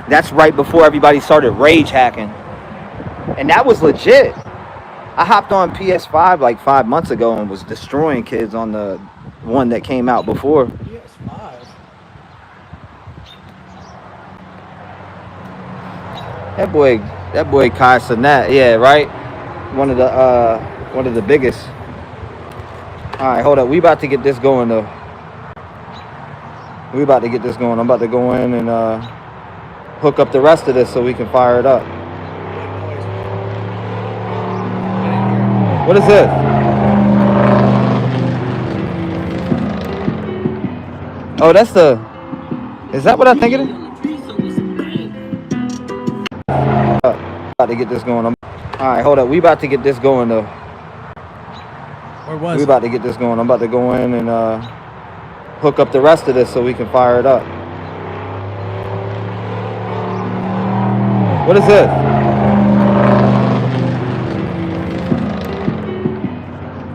That's right before everybody started rage hacking. And that was legit. I hopped on PS5 like 5 months ago and was destroying kids on the one that came out before. PS5. That boy Kai Cenat, yeah, right. One of the biggest. All right, hold up. We about to get this going though. I'm about to go in and hook up the rest of this so we can fire it up. What is this? Oh, that's the. Is that what I think it is? About to get this going. All right, hold up. We about to get this going though. Where was we about to get this going. I'm about to go in and hook up the rest of this so we can fire it up. What is this?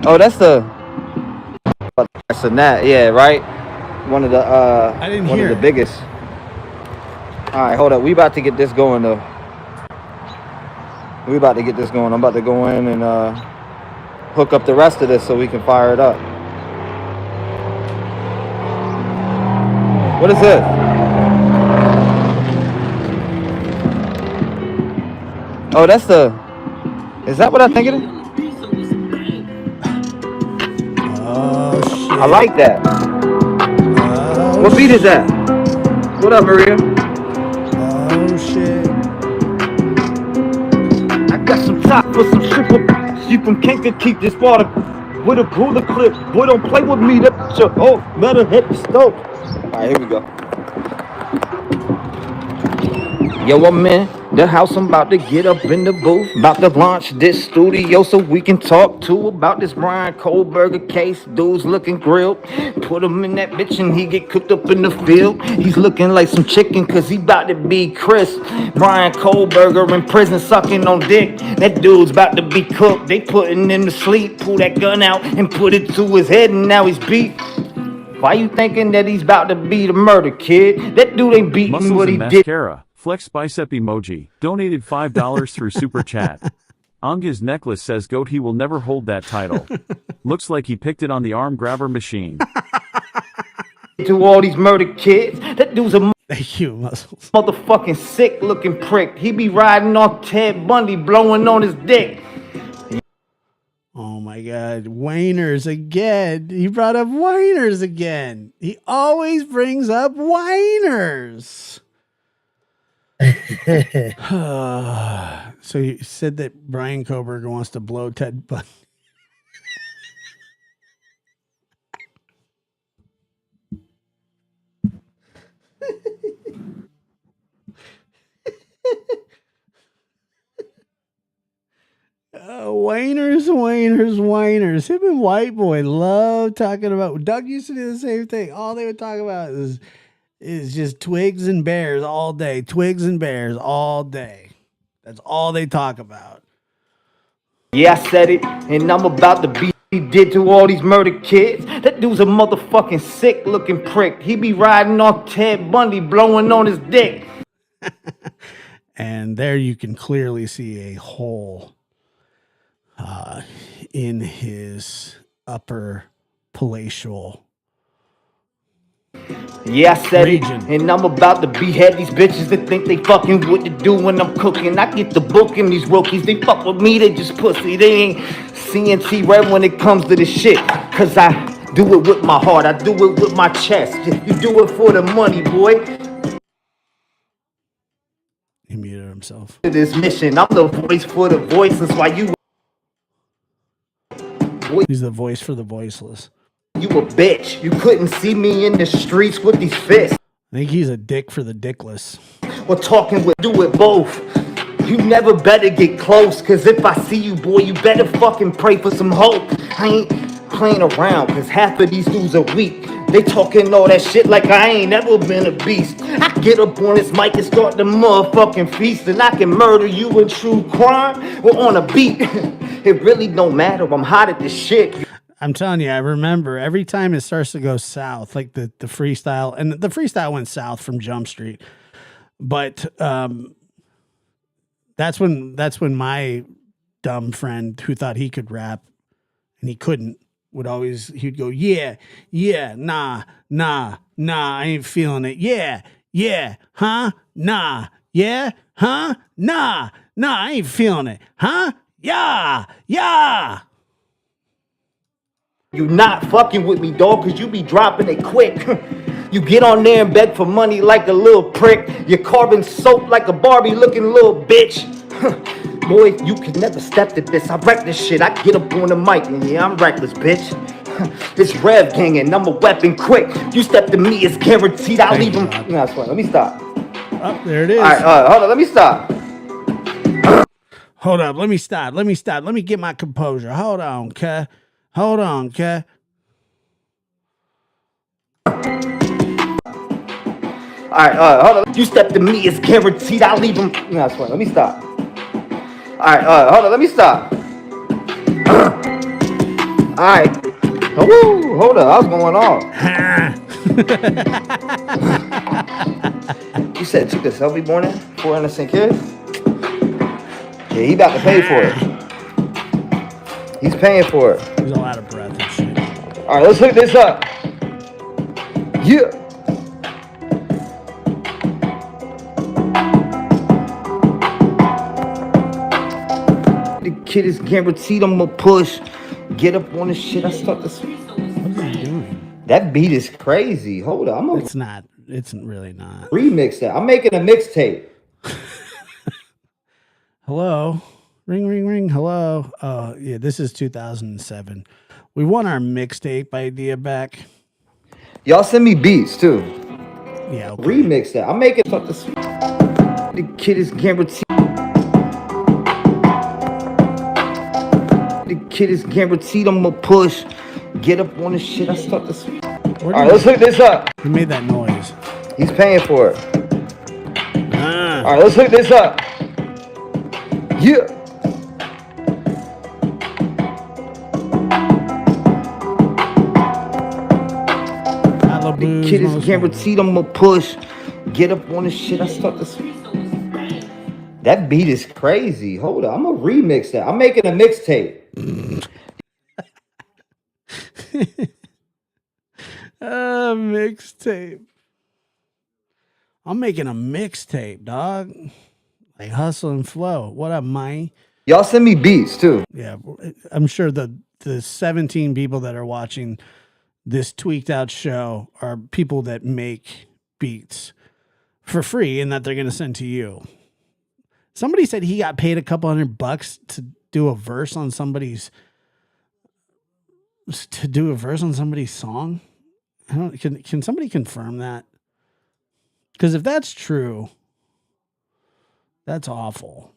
Oh, that's the. That's a Nat, yeah, right. One of the I didn't one hear of the it. biggest. All right, hold up. We about to get this going though. We about to get this going. I'm about to go in and hook up the rest of this so we can fire it up. What is this? Oh, that's the. Is that what I think it is? Oh shit! I like that. Oh, What beat is that? What up, Maria? Oh shit! I got some top for some triple. You from can't keep this water with a cooler clip. Boy, don't play with me. That's your oh, better hit the stove. All right, here we go. Yo, I'm in the house. I'm about to get up in the booth. About to launch this studio so we can talk to about this Brian Kohlberger case. Dude's looking grilled. Put him in that bitch and he get cooked up in the field. He's looking like some chicken cause he about to be Chris. Brian Kohlberger in prison sucking on dick. That dude's about to be cooked. They putting him to sleep. Pull that gun out and put it to his head and now he's beat. Why you thinking that he's about to be the murder kid? That dude ain't beating Muscles what he and did. mascara. Flex bicep emoji. Donated $5 through Super Chat. Anga's necklace says GOAT he will never hold that title. Looks like he picked it on the arm grabber machine. To all these murder kids, that dude's a Thank you, Muscles. motherfucking sick looking prick. He be riding on Ted Bundy, blowing on his dick. Oh my God, whiners again. He brought up whiners again. He always brings up whiners. So you said that Brian Kohlberger wants to blow Ted Bundy. Whiners. Him and White Boy love talking about. Doug used to do the same thing. All they would talk about is just twigs and bears all day. Twigs and bears all day. That's all they talk about. Yeah, I said it, and I'm about to be he did to all these murder kids. That dude's a motherfucking sick looking prick. He be riding on Ted Bundy, blowing on his dick. And there you can clearly see a hole in his upper palatial. Yeah, I said region. it, and I'm about to behead these bitches that think they fucking what to do when I'm cooking. I get the book in these rookies, they fuck with me, they just pussy. They ain't CNT red when it comes to this shit. Cause I do it with my heart, I do it with my chest. You do it for the money, boy. He muted himself. This mission, I'm the voice for the voiceless while you. He's the voice for the voiceless. You a bitch. You couldn't see me in the streets with these fists. I think he's a dick for the dickless. Or talking with do it both. You never better get close, cause if I see you, boy, you better fucking pray for some hope. I ain't playing around, cause half of these dudes are weak. They talking all that shit like I ain't never been a beast. I get up on this mic and start the motherfucking feast, and I can murder you in true crime or on a beat. It really don't matter, I'm hot at this shit. I'm telling you, I remember every time it starts to go south, like the freestyle, and the freestyle went south from Jump Street. But that's when my dumb friend who thought he could rap and he couldn't he'd go, yeah, nah, I ain't feeling it. Yeah, huh? Nah, Yeah? Huh? Nah, I ain't feeling it. Huh? Yeah, yeah. You not fucking with me, dog, cause you be dropping it quick. You get on there and beg for money like a little prick. You're carving soap like a Barbie looking little bitch. Boy, you can never step to this. I wreck this shit. I get up on the mic and yeah, I'm reckless, bitch. It's Rev Gang and I'm a weapon quick. You step to me, it's guaranteed. I'll leave him. No, that's fine. Let me stop. Oh, there it is. All right, hold on. Let me stop. Hold up. Let me stop. Let me get my composure. Hold on, cuh. Hold on, cuh. All right, hold on. You step to me, it's guaranteed. I'll leave him. No, that's fine. Let me stop. All right, hold on. Let me stop. All right. Woo, hold up. I was going off. You said took a selfie morning? 4 innocent kids? Yeah, he about to pay for it. He's paying for it. There's a lot of breath and shit. All right, let's hook this up. Yeah. The kid is guaranteed I'm gonna push. Get up on the shit. I start to. What is he doing? That beat is crazy. Hold up. I'm gonna It's not. It's really not. remix that. I'm making a mixtape. Hello. Ring, ring, ring. Hello. Oh, yeah, this is 2007. We want our mixtape idea back. Y'all send me beats too. Yeah. Okay. Remix that. I'm making fuck this. The kid is guaranteed. The kid is guaranteed I'm gonna push. Get up on the shit. I start to. All right, let's hook this up. Who made that noise? He's paying for it. Ah. All right, let's hook this up. Yeah. The kid is guaranteed I'm gonna push. Get up on the shit. I start to. That beat is crazy. Hold up. I'm gonna remix that. I'm making a mixtape. Mixtape. I'm making a mixtape, dog. Like Hustle and Flow. What up, Mike? Y'all send me beats too. Yeah, I'm sure the 17 people that are watching this tweaked out show are people that make beats for free and that they're going to send to you. Somebody said he got paid a couple $100 to do a verse on somebody's song. Can somebody confirm that? Because if that's true, that's awful.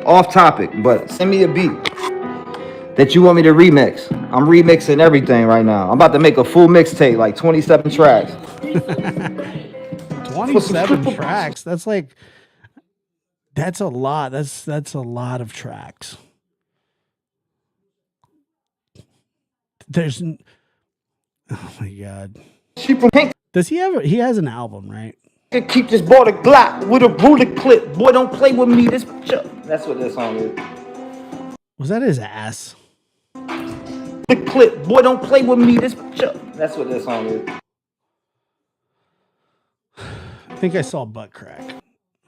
Off topic, but send me a beat that you want me to remix. I'm remixing everything right now. I'm about to make a full mixtape, like 27 tracks. 27 tracks. That's a lot. That's a lot of tracks. Oh my God. Does he ever? He has an album, right? Keep this border Glock with a ruler clip. Boy, don't play with me. That's what this song is. Was that his ass? The clip. Boy, don't play with me. That's what this song is. I think I saw butt crack.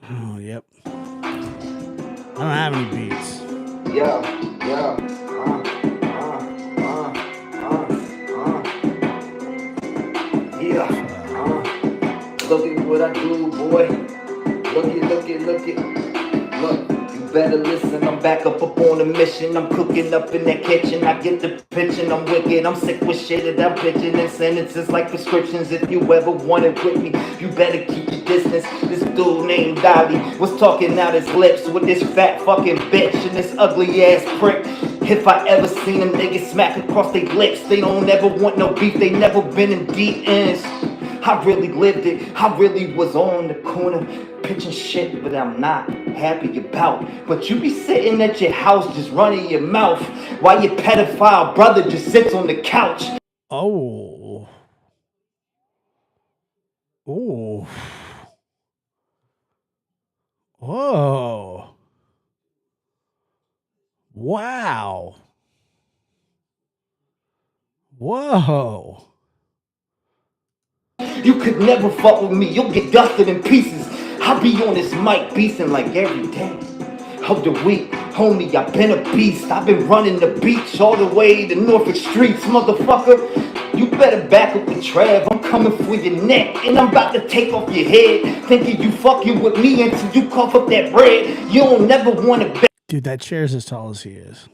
Oh, yep. I don't have any beats. Yeah. Look at what I do, boy. Look it. Look, you better listen. I'm back up on a mission. I'm cooking up in that kitchen. I get the pitching. I'm wicked. I'm sick with shit that I'm pitching in sentences like prescriptions. If you ever wanted with me, you better keep your distance. This dude named Dolly was talking out his lips with this fat fucking bitch and this ugly ass prick. If I ever seen them niggas smack across their lips, they don't ever want no beef. They never been in deep ends. I really lived it. I really was on the corner pitching shit, but I'm not happy about. But you be sitting at your house just running your mouth while your pedophile brother just sits on the couch. Oh. Whoa. Wow. Whoa. You could never fuck with me, you'll get dusted in pieces. I be on this mic beasting like every day of the week. Homie, I've been a beast. I've been running the beach all the way to Norfolk streets, motherfucker. You better back up the Trav. I'm coming for your neck, and I'm about to take off your head. Thinking you fucking with me until you cough up that bread. You don't never want to bet. Dude, that chair's as tall as he is.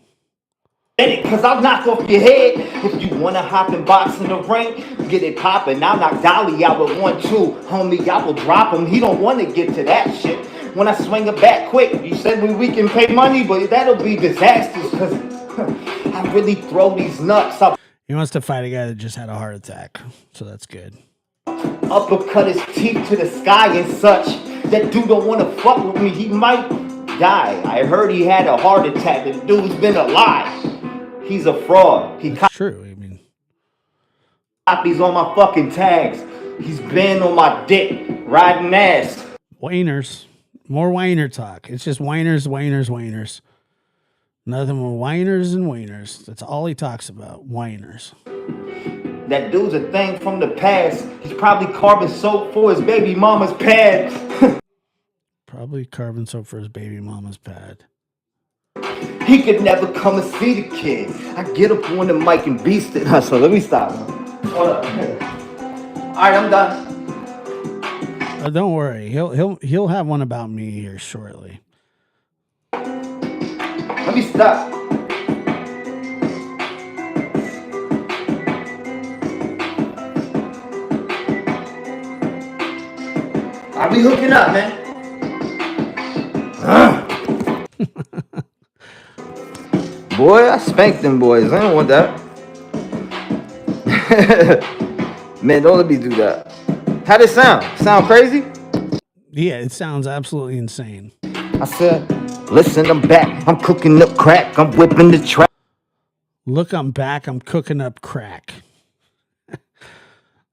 Cause I'll knock off your head. If you wanna hop and box in the ring, get it poppin'. I'll knock Dolly out with 1-2. Homie, I will drop him. He don't wanna get to that shit. When I swing it back quick, you said we can pay money, but that'll be disastrous. Cause I really throw these nuts up. He wants to fight a guy that just had a heart attack, so that's good. Uppercut his teeth to the sky and such. That dude don't wanna fuck with me. He might die. I heard he had a heart attack. The dude's been alive. He's a fraud. That's true. I mean, copies on my fucking tags. He's been on my dick, riding ass. whiners. More whiner talk. It's just whiners, whiners, whiners. Nothing more whiners and wieners. That's all he talks about. Whiners. That dude's a thing from the past. He's probably carving soap for his baby mama's pad. Probably carving soap for his baby mama's pad. He could never come and see the kid. I get up on the mic and beast it. So let me stop. Hold up. All right, I'm done. Don't worry. He'll have one about me here shortly. Let me stop. I'll be hooking up, man. Boy, I spanked them boys. I don't want that. Man, don't let me do that. How'd it sound? Sound crazy? Yeah, it sounds absolutely insane. I said, listen, I'm back. I'm cooking up crack. I'm whipping the track. Look, I'm back. I'm cooking up crack.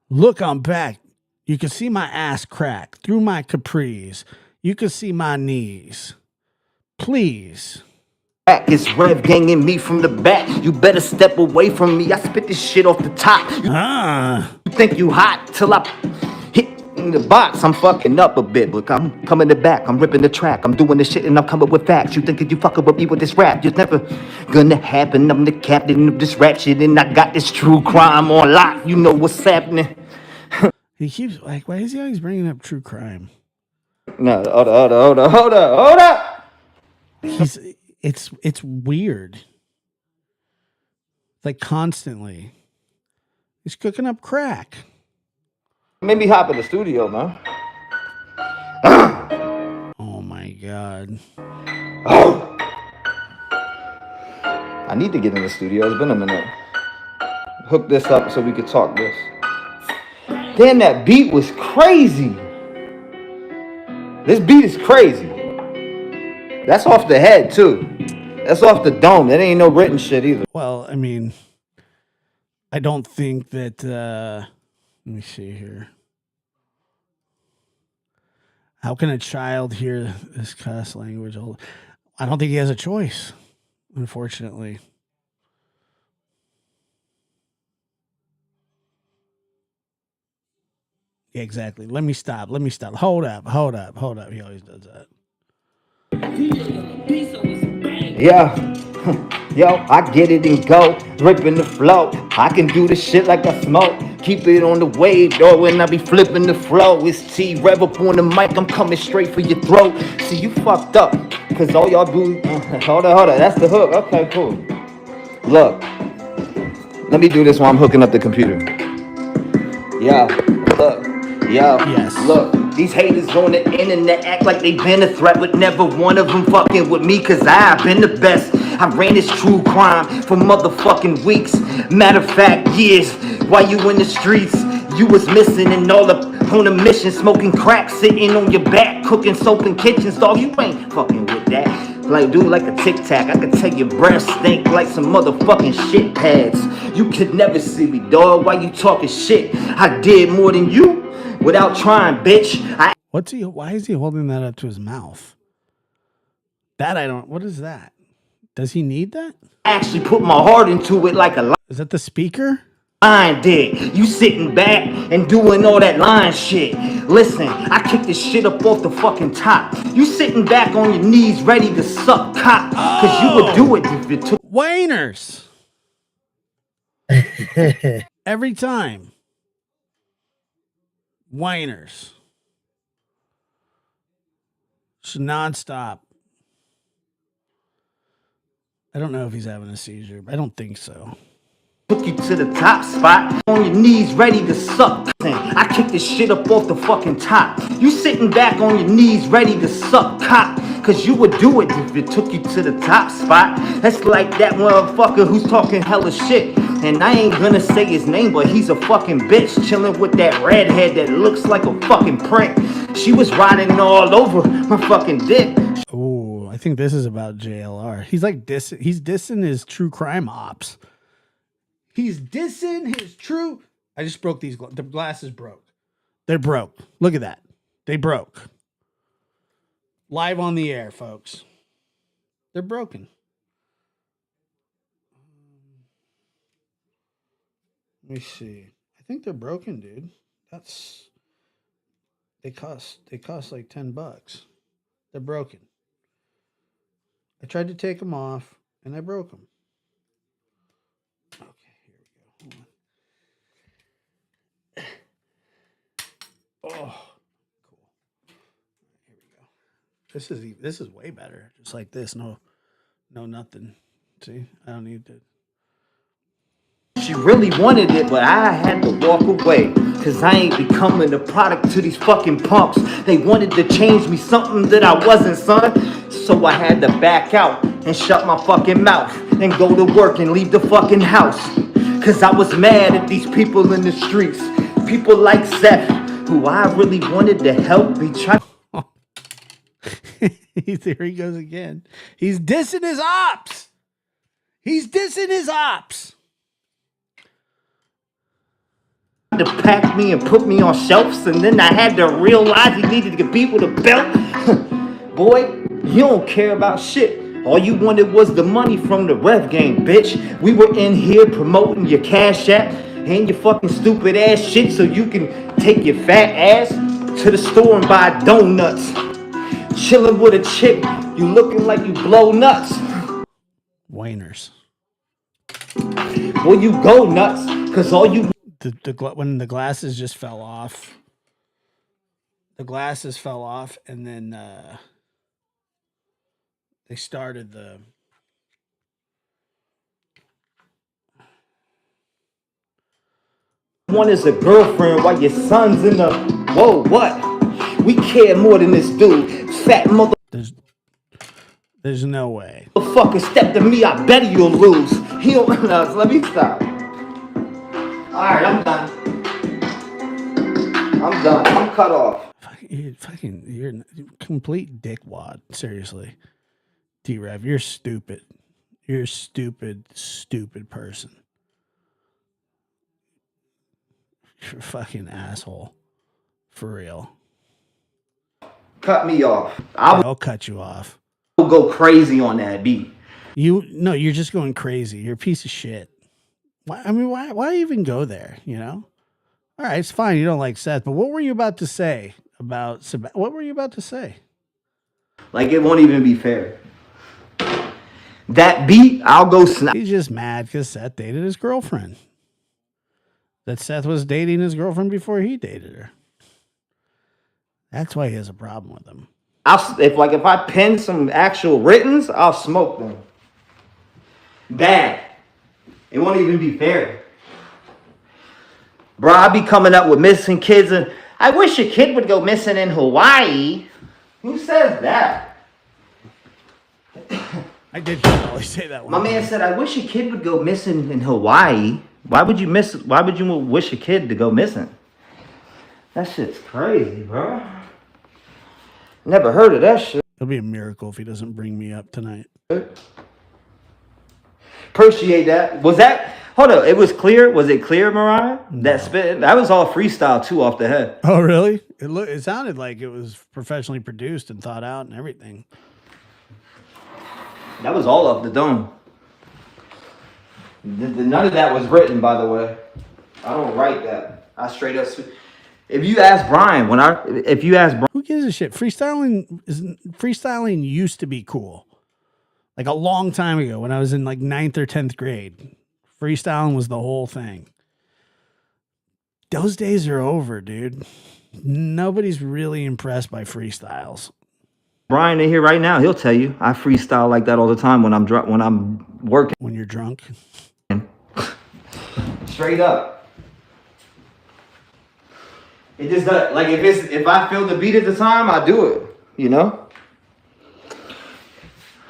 Look, I'm back. You can see my ass crack through my capris. You can see my knees. Please. It's Rev ganging me from the back. You better step away from me. I spit this shit off the top. You think you hot till I hit in the box. I'm fucking up a bit, but I'm coming the back. I'm ripping the track. I'm doing this shit and I'm coming with facts. You think if you fucking with me with this rap, it's never gonna happen. I'm the captain of this rap shit and I got this true crime on lock. You know what's happening. He keeps like, why is he always bringing up true crime? No, hold up. It's weird. Like constantly. He's cooking up crack. Made me hop in the studio, man. Oh my God. Oh. I need to get in the studio. It's been a minute. Hook this up so we could talk this. Damn, that beat was crazy. This beat is crazy. That's off the head, too. That's off the dome. That ain't no written shit either. Well, I mean, I don't think that, let me see here. How can a child hear this cuss language? I don't think he has a choice, unfortunately. Yeah, exactly. Let me stop. Hold up. He always does that. Yeah. Yo, I get it and go. Ripping the flow. I can do this shit like I smoke. Keep it on the wave, though, when I be flipping the flow. It's T-Rev up on the mic. I'm coming straight for your throat. See, you fucked up. Cause all y'all do... Hold on. That's the hook. Okay, cool. Look. Let me do this while I'm hooking up the computer. Yeah. Look. Yo, yes. Look, these haters on the internet act like they been a threat, but never one of them fucking with me, cause I've been the best. I ran this true crime for motherfucking weeks. Matter of fact, years. While you in the streets, you was missing and all up on a mission, smoking crack, sitting on your back, cooking soap in kitchens, dog. You ain't fucking with that. Like, dude, like a Tic Tac. I could tell your breath stink like some motherfucking shit pads. You could never see me, dog. Why you talking shit? I did more than you. Without trying, bitch. Why is he holding that up to his mouth? What is that? Does he need that? I actually put my heart into it like a lot. Is that the speaker? line did. You sitting back and doing all that line shit. Listen, I kicked this shit up off the fucking top. You sitting back on your knees ready to suck cock. Cause you would do it if it took. Wainers. Every time. Whiners. It's nonstop. I don't know if he's having a seizure. I don't think so. Took you to the top spot, on your knees ready to suck. I kicked this shit up off the fucking top. You sitting back on your knees ready to suck cock. Cause you would do it if it took you to the top spot. That's like that motherfucker who's talking hella shit. And I ain't gonna say his name, but he's a fucking bitch. Chilling with that redhead that looks like a fucking prick. She was riding all over my fucking dick. Oh, I think this is about JLR. He's like he's dissing his true crime ops. He's dissing his true. I just broke these. The glasses broke. They're broke. Look at that. They broke. Live on the air, folks. They're broken. Let me see. I think they're broken, dude. They cost like $10. They're broken. I tried to take them off and I broke them. Okay, here we go. Hold on. Oh, cool. Here we go. This is way better. Just like this. No nothing. See, I don't need to. She really wanted it, but I had to walk away. Cause I ain't becoming a product to these fucking punks. They wanted to change me something that I wasn't, son. So I had to back out and shut my fucking mouth and go to work and leave the fucking house. Cause I was mad at these people in the streets. People like Seth, who I really wanted to help me try. There he goes again. He's dissing his ops. He's dissing his ops. To pack me and put me on shelves, and then I had to realize he needed to compete with a belt. Boy, you don't care about shit. All you wanted was the money from the rev game, bitch. We were in here promoting your Cash App and your fucking stupid ass shit so you can take your fat ass to the store and buy donuts. Chilling with a chick, you looking like you blow nuts. Whiners. Well, you go nuts, cause all you... When the glasses just fell off. The glasses fell off, and then they started the... One is a girlfriend while your son's in the... Whoa, what? We care more than this dude. Fat mother... There's no way. Motherfucker, step to me, I bet you'll lose. He don't... No, let me stop. Alright, I'm done. I'm cut off. You're a complete dickwad. Seriously. T-Rev, you're stupid. You're a stupid person. You're a fucking asshole. For real. Cut me off. I'll cut you off. I'll go crazy on that beat. You're just going crazy. You're a piece of shit. Why even go there, you know? All right, it's fine. You don't like Seth, but what were you about to say about what were you about to say? Like, it won't even be fair. That beat, I'll go snap. He's just mad because Seth dated his girlfriend. That Seth was dating his girlfriend before he dated her. That's why he has a problem with him. If I pen some actual writtens, I'll smoke them. Bad. It won't even be fair. Bro, I be coming up with missing kids, and I wish a kid would go missing in Hawaii. Who says that? I did probably say that one. My man said, I wish a kid would go missing in Hawaii. Why would you wish a kid to go missing? That shit's crazy, bro. Never heard of that shit. It'll be a miracle if he doesn't bring me up tonight. Appreciate that. Hold on, it was clear? Was it clear, Mariah? No. That spit? That was all freestyle too, off the head. Oh, really? It sounded like it was professionally produced and thought out and everything. That was all off the dome. None of that was written, by the way. I don't write that. I straight up. If you ask Brian, Who gives a shit? Freestyling used to be cool. Like a long time ago when I was in like 9th or 10th grade. Freestyling was the whole thing. Those days are over, dude. Nobody's really impressed by freestyles. Brian in here right now, he'll tell you I freestyle like that all the time when I'm drunk, when I'm working. When you're drunk. Straight up. It just does, like if I feel the beat at the time, I do it, you know?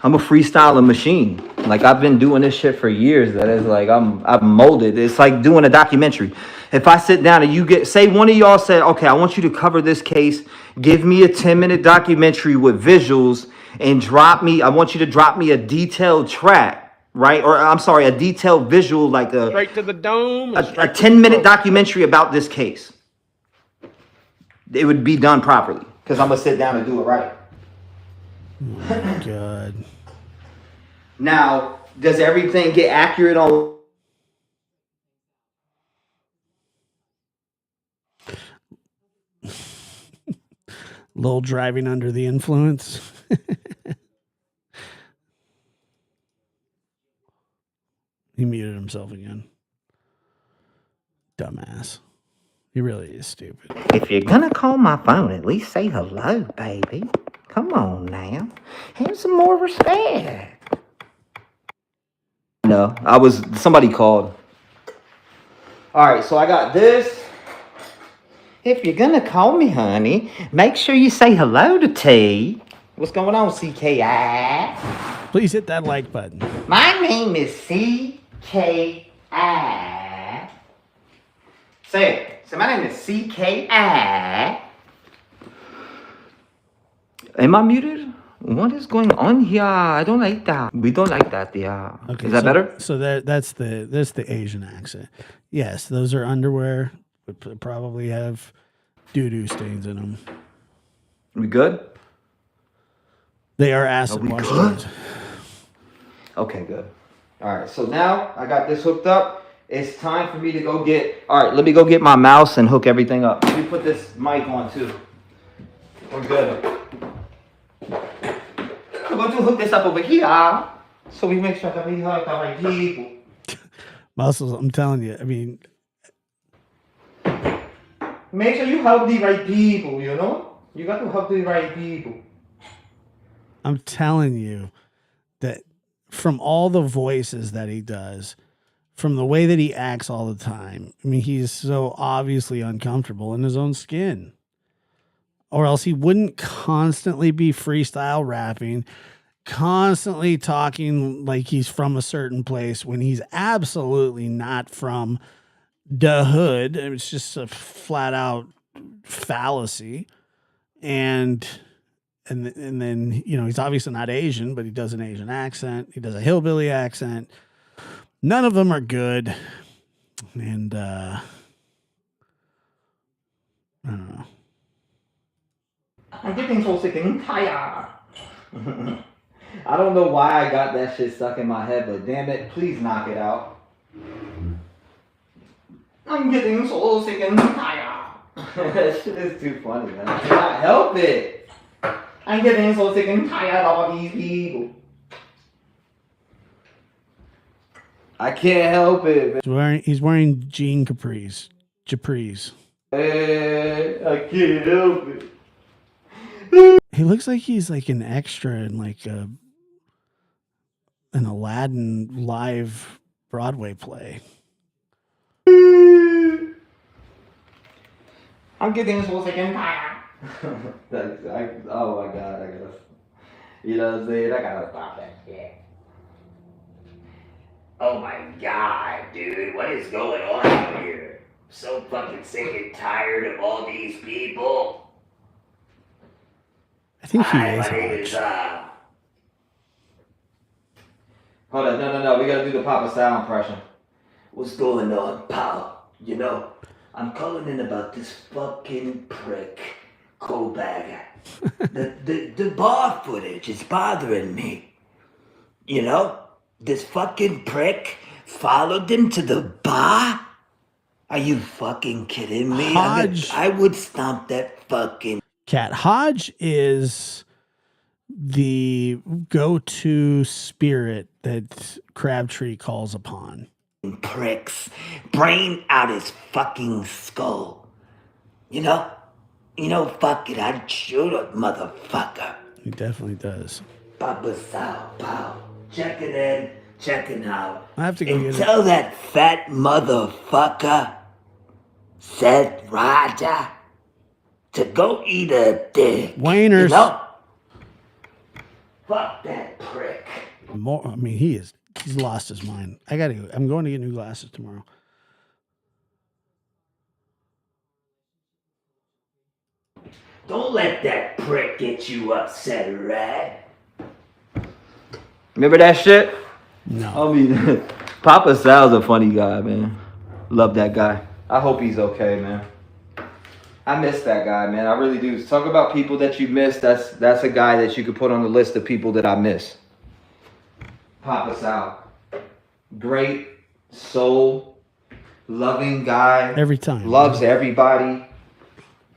I'm a freestyling machine. Like I've been doing this shit for years. That is like I've molded. It's like doing a documentary. If I sit down and say one of y'all said, okay, I want you to cover this case, give me a 10-minute documentary with visuals and I want you to drop me a detailed track, right? Or I'm sorry, a detailed visual, like Straight to the dome. a 10-minute documentary about this case. It would be done properly because I'm gonna sit down and do it right. Oh my God. Now, does everything get accurate on? Lil driving under the influence. He muted himself again. Dumbass. He really is stupid. If you're gonna call my phone, at least say hello, baby. Come on now. Have some more respect. No, somebody called. All right, so I got this. If you're gonna call me, honey, make sure you say hello to T. What's going on, CKI? Please hit that like button. My name is CKI. Say it. Say my name is CKI. Am I muted? What is going on here? I don't like that. We don't like that, yeah. Okay, is that better? So that's the Asian accent. Yes, those are underwear. Would probably have doo-doo stains in them. We good? They are acid wash stains. Okay, good. All right, so now I got this hooked up. It's time for me to go get. All right, let me go get my mouse and hook everything up. Let me put this mic on too. We're good. I'm going to hook this up over here so we make sure that we hook the right people. Muscles, I'm telling you. I mean, make sure you help the right people, you know? You got to help the right people. I'm telling you that from all the voices that he does, from the way that he acts all the time, I mean, he's so obviously uncomfortable in his own skin. Or else he wouldn't constantly be freestyle rapping, constantly talking like he's from a certain place when he's absolutely not from the hood. It's just a flat out fallacy. And then, you know, he's obviously not Asian, but he does an Asian accent. He does a hillbilly accent. None of them are good. And I don't know. I'm getting so sick and tired. I don't know why I got that shit stuck in my head, but damn it, please knock it out. I'm getting so sick and tired. That shit is too funny, man. I cannot help it. I'm getting so sick and tired of all these people. I can't help it, man. He's wearing jean capris. I can't help it. He looks like he's like an extra in like an Aladdin live Broadway play. I'm getting so sick and tired. Oh my god, I gotta. You know what I'm saying? I gotta stop that shit. Oh my god, dude, what is going on out here? I'm so fucking sick and tired of all these people. I think he Hi, is. my name is, Hold on, no, we gotta do the Papa Style impression. What's going on, pal? You know, I'm calling in about this fucking prick, Kobag. the bar footage is bothering me. You know, this fucking prick followed him to the bar Are you fucking kidding me? Hodge. I would stomp that fucking Cat Hodge is the go-to spirit that Crabtree calls upon. pricks brain out his fucking skull. You know? Fuck it, I'd shoot a motherfucker. He definitely does. Papa Sal, pow. Checking in, checking out. I have to go and get tell that fat motherfucker, Seth Roger, to go eat a dick. Wainers. You know? Fuck that prick. I mean, he's lost his mind. I'm going to get new glasses tomorrow. Don't let that prick get you upset, right? Remember that shit? No. I mean, Papa Sal's a funny guy, man. Love that guy. I hope he's okay, man. I miss that guy, man. I really do. Talk about people that you miss. That's a guy that you could put on the list of people that I miss. Papa Sal. Great soul, loving guy. Every time. Loves everybody.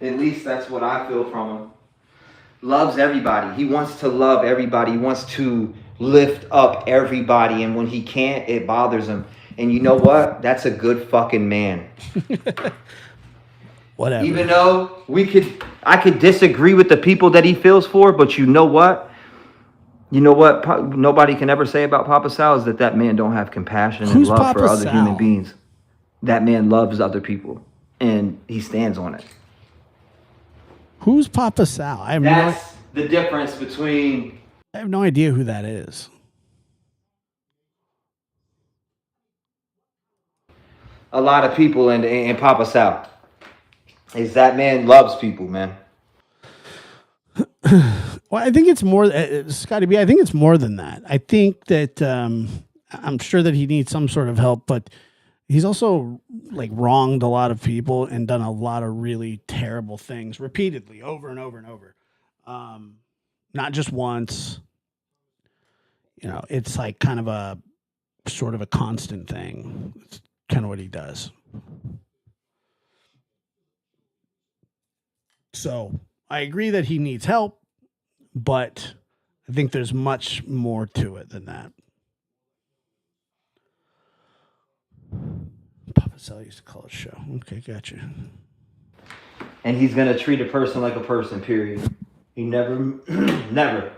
At least that's what I feel from him. Loves everybody. He wants to love everybody. He wants to lift up everybody. And when he can't, it bothers him. And you know what? That's a good fucking man. Whatever. Even though I could disagree with the people that he feels for, but you know what? Nobody can ever say about Papa Sal is that man don't have compassion and love for other human beings. That man loves other people, and he stands on it. Who's Papa Sal? That's the difference between... I have no idea who that is. A lot of people and Papa Sal. Is that man loves people, man. Well, I think it's more, Scotty B, I think it's more than that. I think that I'm sure that he needs some sort of help, but he's also like wronged a lot of people and done a lot of really terrible things repeatedly over and over and over. Not just once. It's like kind of a sort of a constant thing. It's kind of what he does. So I agree that he needs help, but I think there's much more to it than that. Papa Sal used to call it show. Okay, gotcha. And he's going to treat a person like a person, period. He never.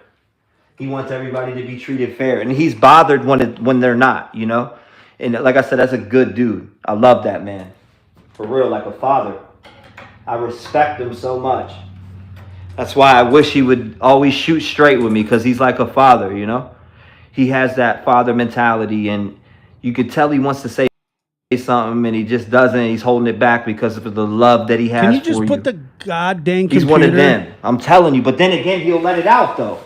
He wants everybody to be treated fair. And he's bothered when they're not, And like I said, that's a good dude. I love that man. For real, like a father. I respect him so much. That's why I wish he would always shoot straight with me, because he's like a father, He has that father mentality, and you could tell he wants to say something and he just doesn't. He's holding it back because of the love that he has for you. Can you just put the goddamn computer? He's one of them. I'm telling you. But then again, he'll let it out, though.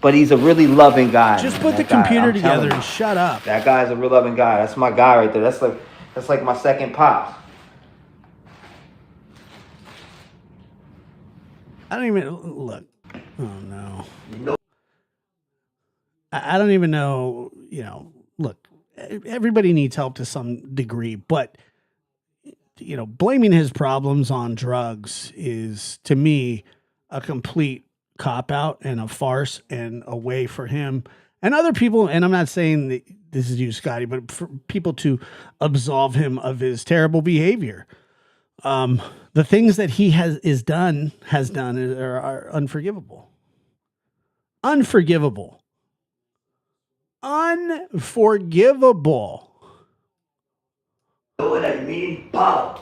But he's a really loving guy. Just put the computer together and shut up. That guy's a real loving guy. That's my guy right there. That's like my second pops. I don't even look. Oh no. I don't even know. Look, everybody needs help to some degree, but blaming his problems on drugs is, to me, a complete cop out and a farce and a way for him and other people. And I'm not saying that this is you, Scotty, but for people to absolve him of his terrible behavior. The things that he has done are unforgivable. Unforgivable. Unforgivable. You know what I mean, Bob?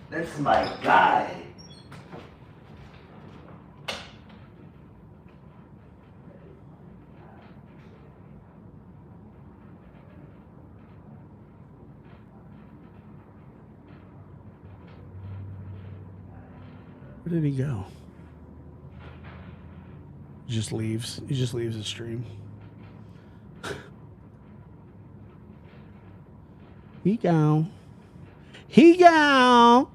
That's my guy. Where did he go? He just leaves. He just leaves the stream. He gone. He gone.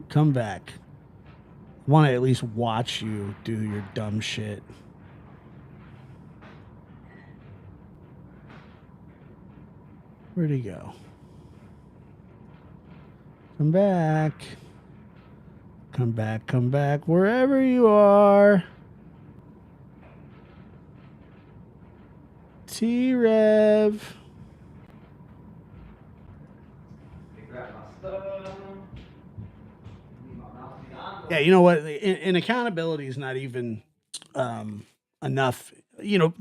Come back. I want to at least watch you do your dumb shit. Where'd he go? Come back. Come back, come back, wherever you are. T-Rev. Yeah, you know what? In accountability is not even enough. You know,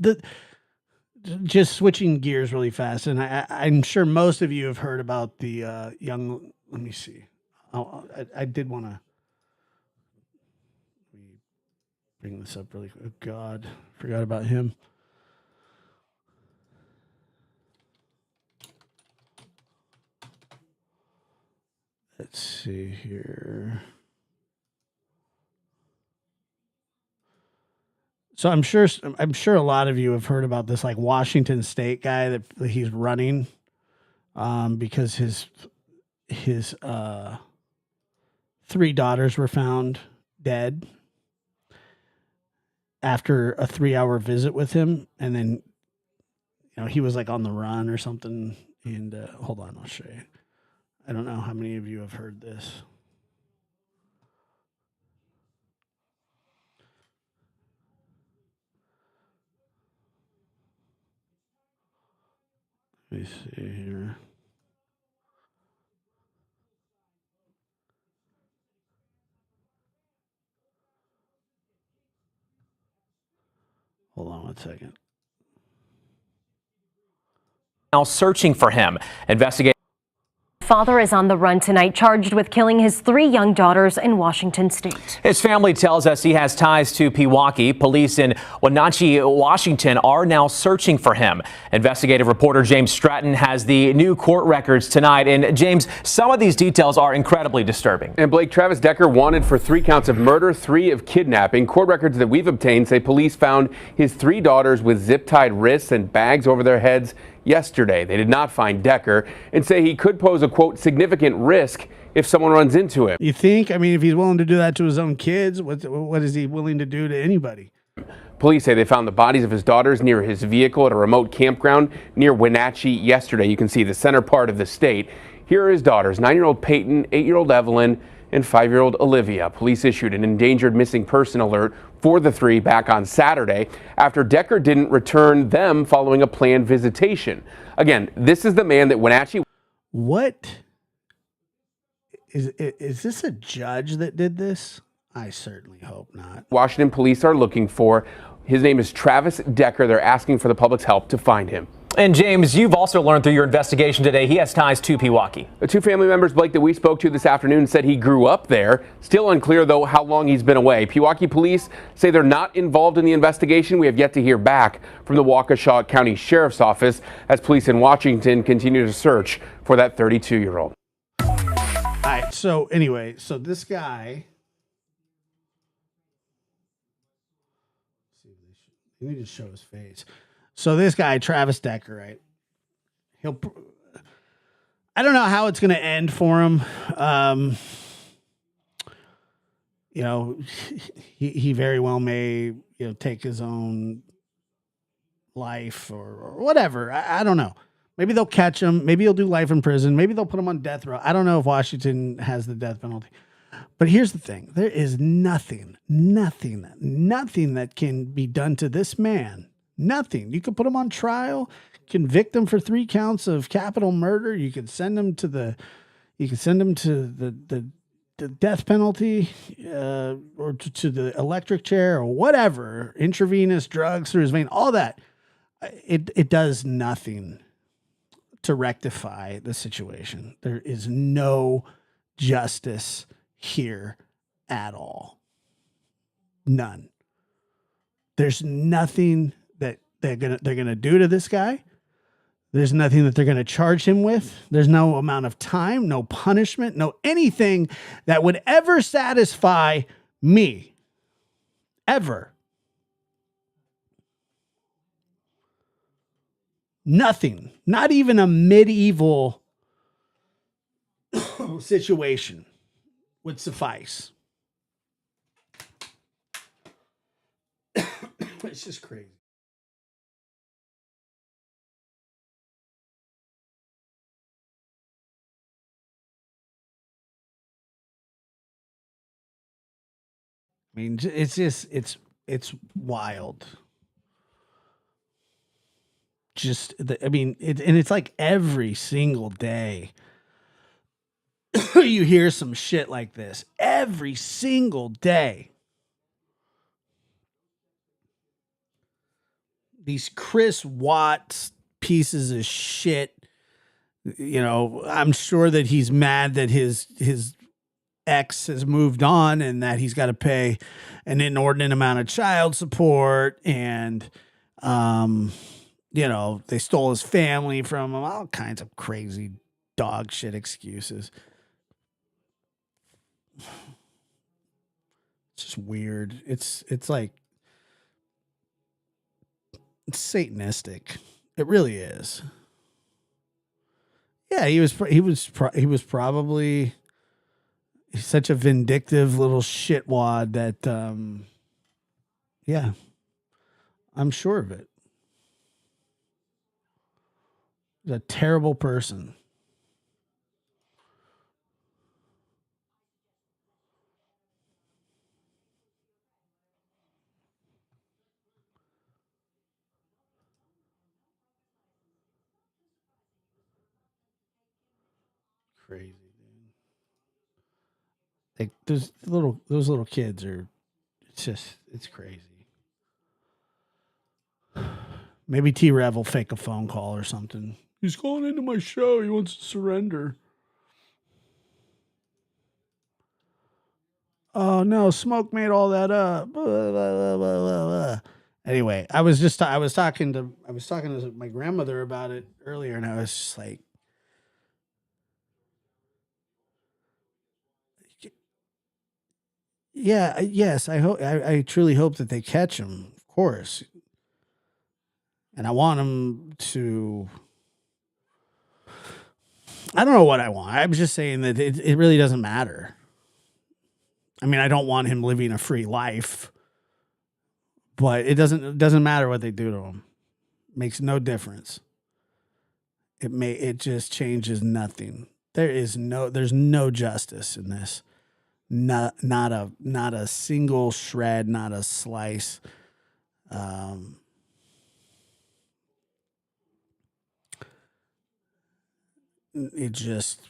just switching gears really fast, and I'm sure most of you have heard about the young. Let me see. I did want to bring this up really quick. Oh God, forgot about him. Let's see here. So I'm sure a lot of you have heard about this like Washington State guy that he's running because his 3 daughters were found dead after a 3-hour visit with him, and then he was like on the run or something. And hold on, I'll show you. I don't know how many of you have heard this. Let me see here. Hold on one second. Now searching for him. Investigators. Father is on the run tonight, charged with killing his 3 young daughters in Washington State. His family tells us he has ties to Pewaukee. Police in Wenatchee, Washington are now searching for him. Investigative reporter James Stratton has the new court records tonight. And James, some of these details are incredibly disturbing. And Blake, Travis Decker wanted for 3 counts of murder, 3 of kidnapping. Court records that we've obtained say police found his 3 daughters with zip-tied wrists and bags over their heads yesterday. They did not find Decker and say he could pose a, quote, significant risk if someone runs into him. You think? I mean, if he's willing to do that to his own kids, what is he willing to do to anybody? Police say they found the bodies of his daughters near his vehicle at a remote campground near Wenatchee yesterday. You can see the center part of the state. Here are his daughters, 9-year-old Peyton, 8-year-old Evelyn, and 5-year-old Olivia. Police issued an endangered missing person alert for the 3 back on Saturday after Decker didn't return them following a planned visitation. Again, this is the man that Wenatchee... What? Is this a judge that did this? I certainly hope not. Washington police are looking for. His name is Travis Decker. They're asking for the public's help to find him. And James, you've also learned through your investigation today he has ties to Pewaukee. The 2 family members, Blake, that we spoke to this afternoon said he grew up there. Still unclear, though, how long he's been away. Pewaukee police say they're not involved in the investigation. We have yet to hear back from the Waukesha County Sheriff's Office as police in Washington continue to search for that 32-year-old. All right. So anyway, this guy. You need to show his face. So this guy, Travis Decker, right? I don't know how it's going to end for him. He very well may, take his own life or whatever. I don't know. Maybe they'll catch him. Maybe he'll do life in prison. Maybe they'll put him on death row. I don't know if Washington has the death penalty. But here's the thing. There is nothing that can be done to this man. Nothing. You could put him on trial, convict him for 3 counts of capital murder. You could send him to the death penalty or to the electric chair or whatever, intravenous drugs through his vein, all that. It does nothing to rectify the situation. There is no justice here at all. None. There's nothing that they're gonna do to this guy. There's nothing that they're gonna charge him with. There's no amount of time, no punishment, no anything that would ever satisfy me. Ever. Nothing. Not even a medieval situation would suffice. It's just crazy. I mean, it's just it's wild. I mean, and it's like every single day you hear some shit like this. Every single day. These Chris Watts pieces of shit. You know, I'm sure that he's mad that his ex has moved on and that he's got to pay an inordinate amount of child support, and you know, they stole his family from him, all kinds of crazy dog shit excuses. It's just weird. It's like it's satanistic. It really is. Yeah, he was probably such a vindictive little shitwad that yeah, I'm sure of it. He's a terrible person. Crazy, dude. Like those little kids are, it's crazy. Maybe T-Rev will fake a phone call or something. He's calling into my show. He wants to surrender. Oh no, Smoke made all that up. Blah, blah, blah, blah, blah. Anyway, I was talking to my grandmother about it earlier, and I was just like, yeah, yes, I truly hope that they catch him, of course, and I want him to. I don't know what I want. I'm just saying that it really doesn't matter. I mean, I don't want him living a free life, but it doesn't matter what they do to him. Makes no difference. It just changes nothing. There's no justice in this. Not a single shred, not a slice. It just,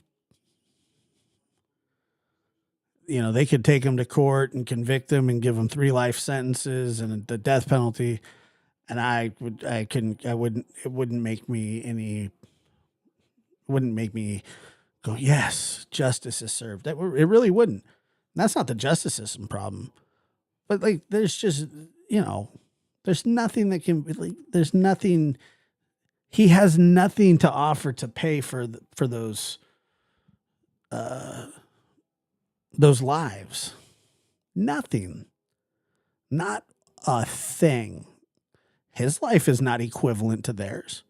you know, they could take him to court and convict him and give him 3 life sentences and the death penalty, and it wouldn't make me go, yes, justice is served. It really wouldn't. And that's not the justice system problem, but like, there's just, you know, there's nothing that can, like, there's nothing. He has nothing to offer to pay for those lives. Nothing. Not a thing. His life is not equivalent to theirs.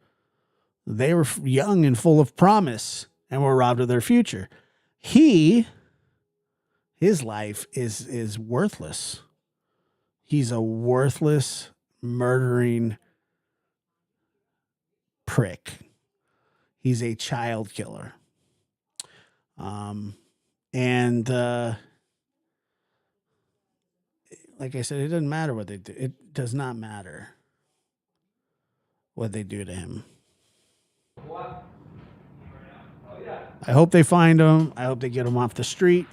They were young and full of promise and were robbed of their future. His life is worthless. He's a worthless, murdering prick. He's a child killer. And like I said, it doesn't matter what they do. It does not matter what they do to him. I hope they find him. I hope they get him off the street.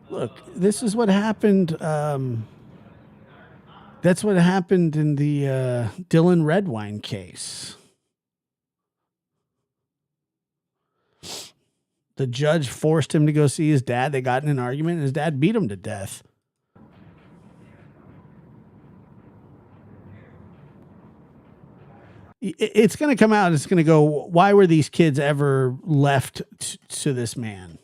Look, this is what happened. That's what happened in the Dylan Redwine case. The judge forced him to go see his dad. They got in an argument, and his dad beat him to death. It's going to come out. It's going to go, why were these kids ever left to this man?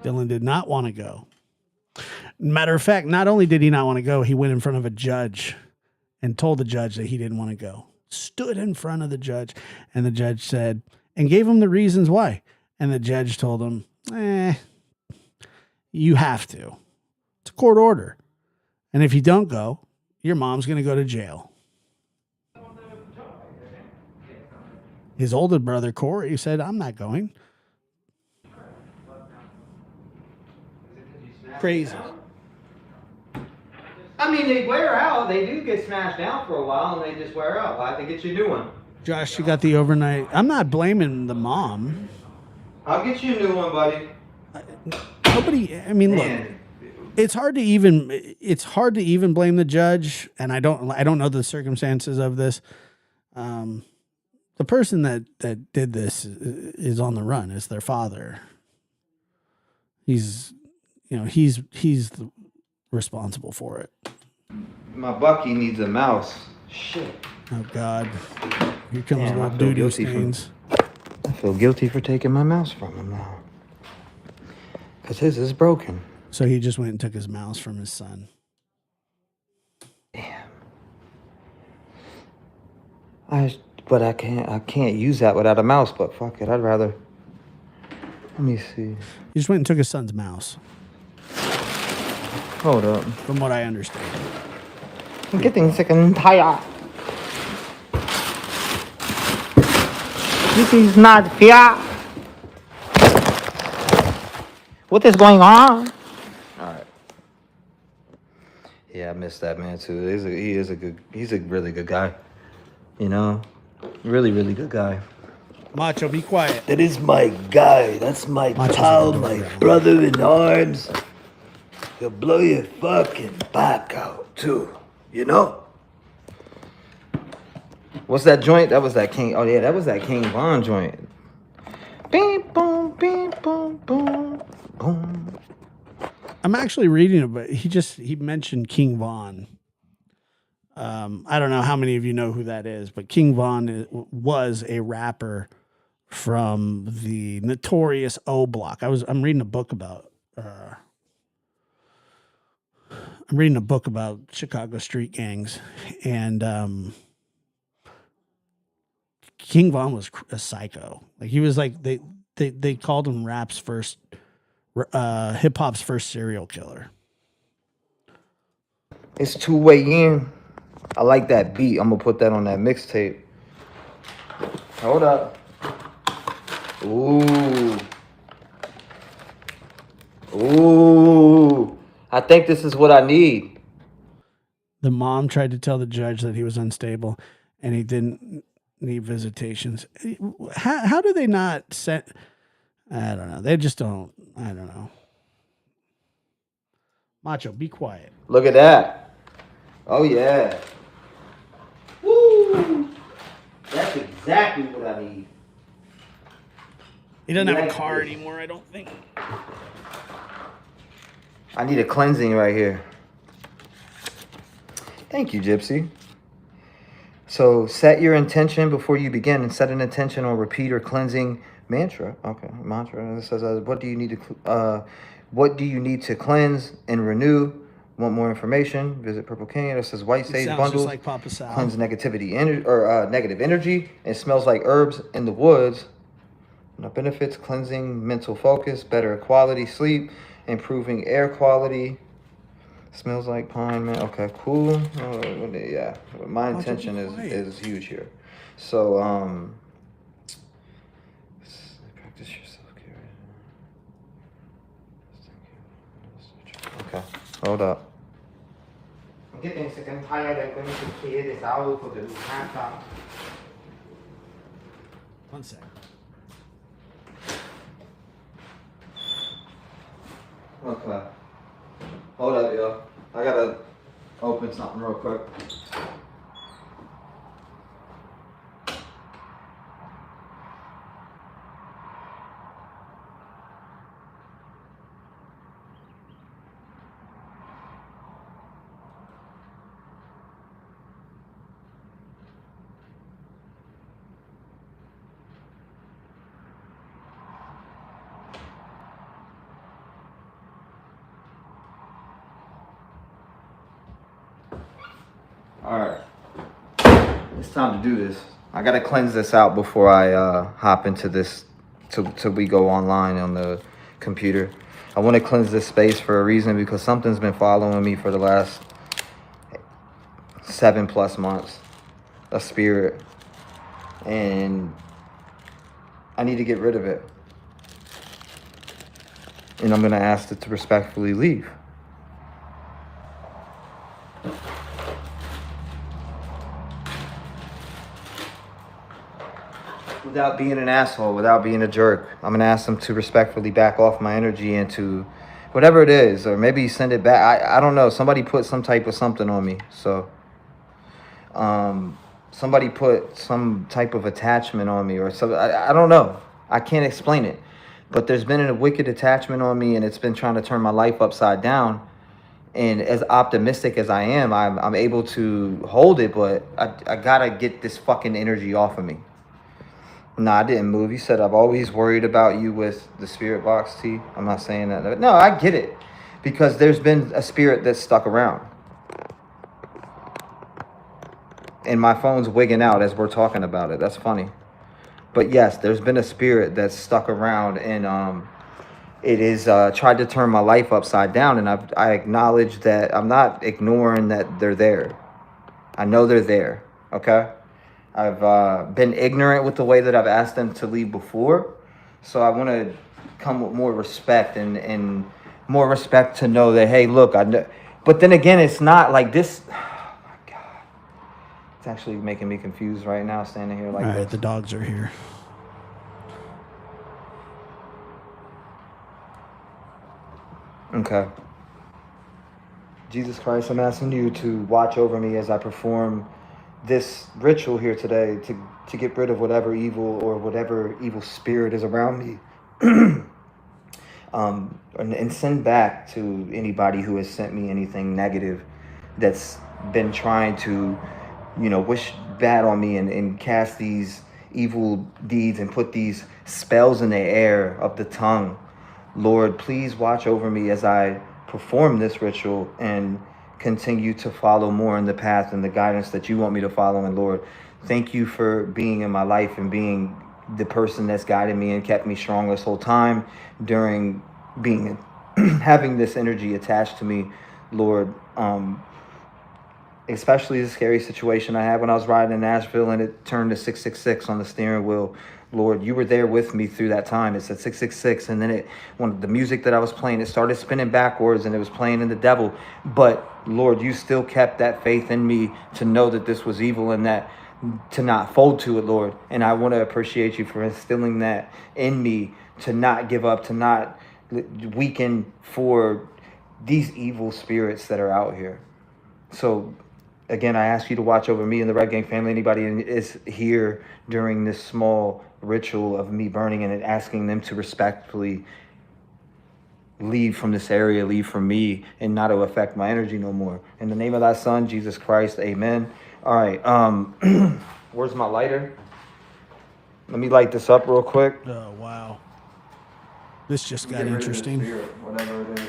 Dylan did not want to go. Matter of fact, not only did he not want to go, he went in front of a judge and told the judge that he didn't want to go. Stood in front of the judge, and the judge said, and gave him the reasons why. And the judge told him, you have to. It's a court order. And if you don't go, your mom's going to go to jail. His older brother, Corey, said, I'm not going. Crazy. I mean, they wear out. They do get smashed down for a while, and they just wear out. I have to get you a new one. Josh, you got the overnight. I'm not blaming the mom. I'll get you a new one, buddy. Nobody, I mean, look, it's hard to even blame the judge, and I don't know the circumstances of this. The person that did this is on the run. It's their father. He's responsible for it. My Bucky needs a mouse. Shit. Oh God. Here comes the doo-doo stains. I feel guilty for taking my mouse from him now. Because his is broken. So he just went and took his mouse from his son. Damn. But I can't use that without a mouse, but fuck it, I'd rather. Let me see. He just went and took his son's mouse. Hold up. From what I understand. I'm getting sick and tired. This is not fair. What is going on? Alright. Yeah, I miss that man too. He's a really good guy. You know? Really, really good guy. Macho, be quiet. That is my guy. That's my pal, my brother in arms. He'll blow your fucking back out too. You know? What's that joint? That was that King. Oh yeah, that was that King Von joint. Bing boom, bing boom, boom, boom. I'm actually reading it, but he mentioned King Von. I don't know how many of you know who that is, but King Von was a rapper from the notorious O Block. I'm reading a book about Chicago street gangs, and King Von was a psycho. Like he was like they called him rap's first, hip hop's first serial killer. It's 2-way in. I like that beat. I'm gonna put that on that mixtape. Hold up. Ooh. Ooh. I think this is what I need. The mom tried to tell the judge that he was unstable and he didn't need visitations. How do they not set? I don't know. They just don't. I don't know. Macho, be quiet. Look at that. Oh, yeah. Woo. That's exactly what I need. He doesn't have a car anymore, I don't think. I need a cleansing right here. Thank you, Gypsy. So set your intention before you begin and set an intention or repeat or cleansing mantra. Okay, mantra. It says, what do you need to cleanse and renew? Want more information? Visit Purple King. It says white sage bundles. Just like Papa Sal. Cleanse negativity negative energy. It smells like herbs in the woods. No benefits: cleansing mental focus, better quality sleep, improving air quality. Smells like pine, man. Okay, cool. Yeah, my intention is huge here. So, practice your self-care. Okay, hold up. I'm getting sick and tired of going to clear this out for the laptop. 1 second. Okay. Hold up, yo. I gotta open something real quick. Alright. It's time to do this. I gotta cleanse this out before I hop into this till we go online on the computer. I want to cleanse this space for a reason because something's been following me for the last 7+ months, a spirit, and I need to get rid of it. And I'm going to ask it to respectfully leave. Without being an asshole, without being a jerk, I'm going to ask them to respectfully back off my energy into whatever it is, or maybe send it back. I don't know. Somebody put some type of something on me. So somebody put some type of attachment on me or something. I don't know. I can't explain it. But there's been a wicked attachment on me, and it's been trying to turn my life upside down. And as optimistic as I am, I'm able to hold it, but I got to get this fucking energy off of me. No, I didn't move. You said I've always worried about you with the spirit box, T. I'm not saying that. No, I get it. Because there's been a spirit that's stuck around. And my phone's wigging out as we're talking about it. That's funny. But yes, there's been a spirit that's stuck around, and it is tried to turn my life upside down. And I acknowledge that I'm not ignoring that they're there. I know they're there. Okay? I've been ignorant with the way that I've asked them to leave before. So I want to come with more respect and more respect to know that, hey, look, I know. But then again, it's not like this. Oh, my God. It's actually making me confused right now standing here like All right, this. the dogs are here. Okay. Jesus Christ, I'm asking you to watch over me as I perform this ritual here today to get rid of whatever evil or whatever evil spirit is around me. And send back to anybody who has sent me anything negative that's been trying to, wish bad on me and cast these evil deeds and put these spells in the air of the tongue. Lord, please watch over me as I perform this ritual and continue to follow more in the path and the guidance that you want me to follow. And Lord, thank you for being in my life and being the person that's guided me and kept me strong this whole time during being having this energy attached to me, Lord. Especially the scary situation I had when I was riding in Nashville and it turned to 666 on the steering wheel. Lord, you were there with me through that time. It said 666, and then when the music that I was playing, it started spinning backwards and it was playing in the devil. But Lord, you still kept that faith in me to know that this was evil and that to not fold to it, Lord. And I want to appreciate you for instilling that in me, to not give up, to not weaken for these evil spirits that are out here. So again, I ask you to watch over me and the Red Gang family. Anybody is here during this small ritual of me burning and asking them to respectfully leave from this area, leave from me, and not to affect my energy no more. In the name of thy son, Jesus Christ, amen. All right, where's my lighter? Let me light this up real quick. Oh, wow. This just got interesting. Whatever it is.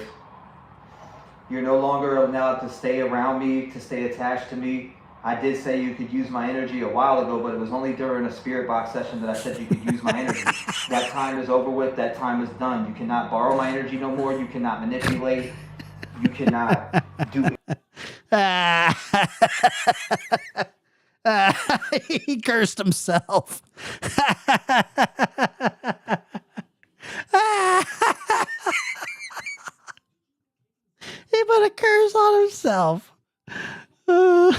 You're no longer allowed to stay around me, to stay attached to me. I did say you could use my energy a while ago, but it was only during a spirit box session that I said you could use my energy. That time is over with. That time is done. You cannot borrow my energy no more. You cannot manipulate. You cannot do it. He cursed himself. He put a curse on himself. Oh,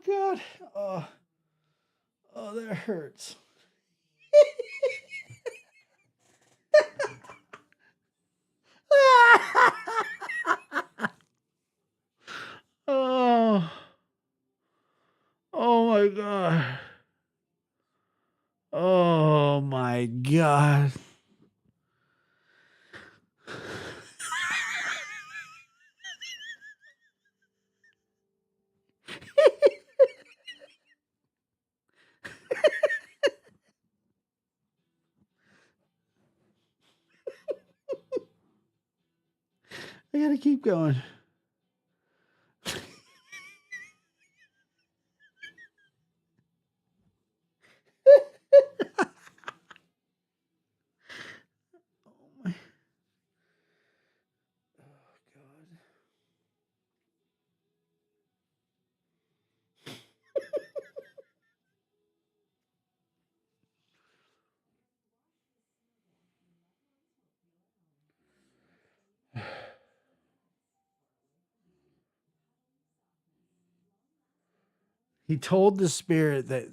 God. Oh, that hurts. Oh. Oh, my God. Oh, my God. gotta keep going. He told the spirit that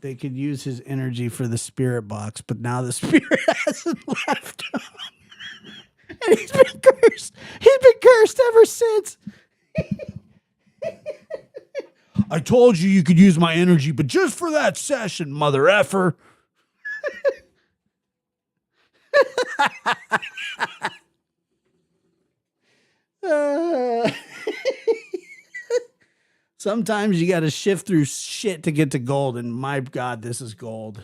they could use his energy for the spirit box, but now the spirit hasn't left him. And he's been cursed. He's been cursed ever since. I told you could use my energy, but just for that session, mother effer. Sometimes you got to shift through shit to get to gold, and my God, this is gold.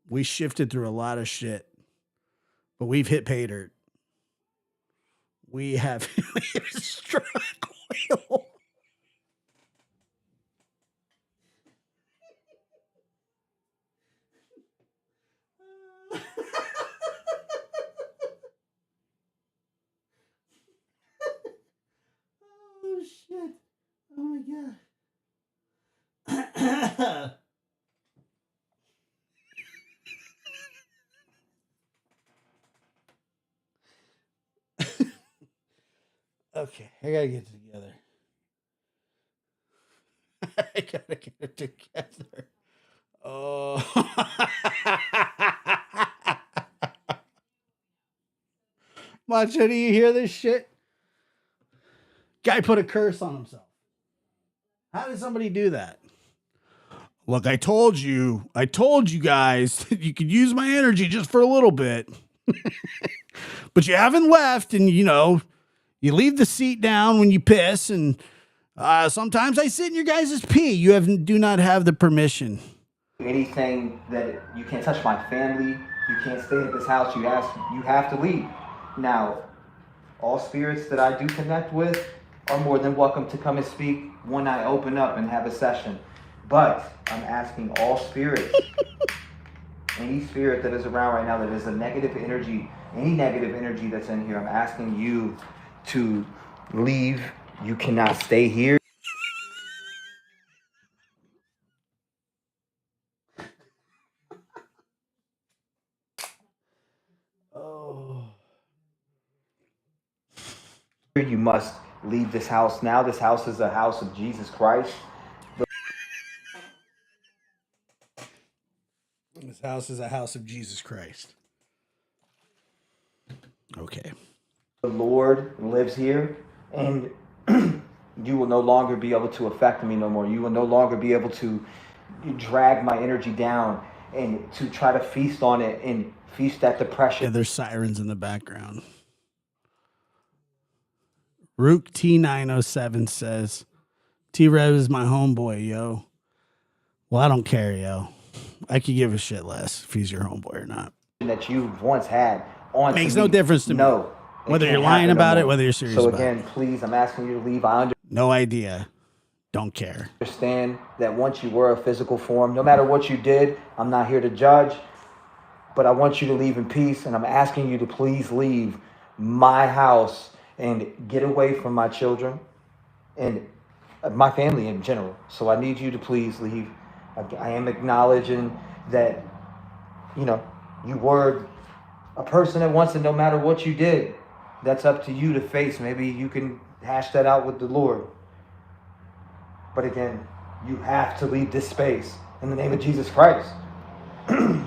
We shifted through a lot of shit, but we've hit pay dirt. We have struck oil. Oh shit. Oh my God. Okay, I gotta get it together. I gotta get it together. Oh. Macho, do you hear this shit? Guy put a curse on himself. How did somebody do that? Look, I told you guys that you could use my energy just for a little bit. But you haven't left, and you leave the seat down when you piss, and sometimes I sit in your guys' pee. You do not have the permission. Anything that you can't touch my family, you can't stay at this house, you have to leave. Now, all spirits that I do connect with are more than welcome to come and speak when I open up and have a session. But I'm asking all spirits, any spirit that is around right now that is a negative energy, any negative energy that's in here, I'm asking you to leave. You cannot stay here. Oh. You must leave this house now. This house is a house of Jesus Christ. This house is a house of Jesus Christ. Okay. The Lord lives here, and you will no longer be able to affect me no more. You will no longer be able to drag my energy down and to try to feast on it and feast that depression. Yeah, there's sirens in the background. Rook T907 says, T-Rev is my homeboy, yo. Well, I don't care, yo. I could give a shit less if he's your homeboy or not. That you once had on makes no difference to me. No. Whether you're lying about it, whether you're serious about it. So again, please, I'm asking you to leave. No idea. Don't care. Understand that once you were a physical form, no matter what you did, I'm not here to judge, but I want you to leave in peace, and I'm asking you to please leave my house and get away from my children and my family in general. So I need you to please leave. I am acknowledging that, you were a person at once, and no matter what you did, that's up to you to face. Maybe you can hash that out with the Lord. But again, you have to leave this space in the name of Jesus Christ.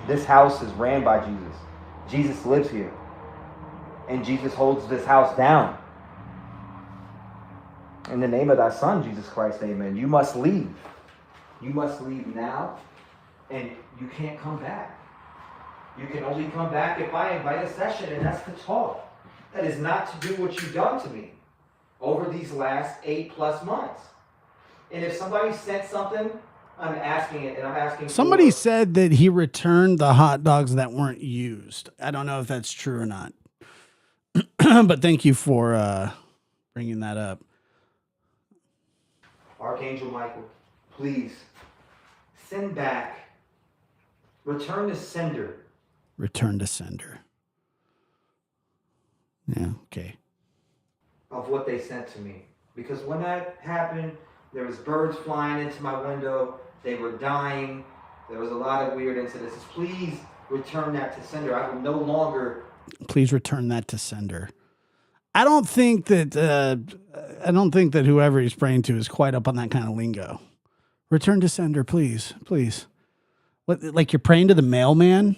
This house is ran by Jesus. Jesus lives here. And Jesus holds this house down. In the name of thy Son, Jesus Christ, amen. You must leave. You must leave now, and you can't come back. You can only come back if I invite a session, and that's to talk. That is not to do what you've done to me over these last 8+ months. And if somebody sent something I'm asking it, and I'm asking. Somebody said that he returned the hot dogs that weren't used. I don't know if that's true or not. But thank you for bringing that up. Archangel Michael, please send back. Return to sender. Return to sender. Yeah, okay. Of what they sent to me. Because when that happened, there was birds flying into my window. They were dying. There was a lot of weird incidents. Please return that to sender. I will no longer. Please return that to sender. I don't think that whoever he's praying to is quite up on that kind of lingo. Return to sender, please, please. What, like you're praying to the mailman?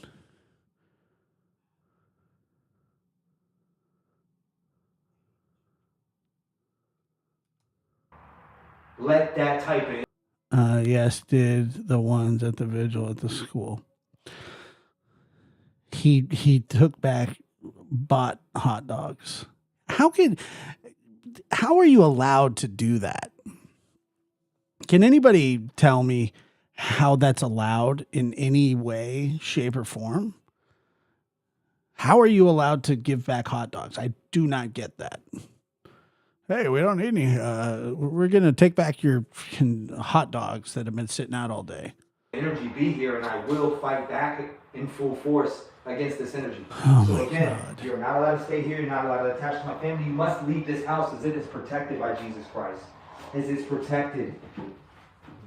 Let that type in. Yes, did the ones at the vigil at the school. He took back, bought hot dogs. How are you allowed to do that? Can anybody tell me how that's allowed in any way, shape, or form? How are you allowed to give back hot dogs? I do not get that. Hey, we don't need any. We're going to take back your hot dogs that have been sitting out all day. Energy be here, and I will fight back in full force against this energy. Oh so my again, God. you're not allowed to stay here. You're not allowed to attach to my family. You must leave this house as it is protected by Jesus Christ. As it's protected. You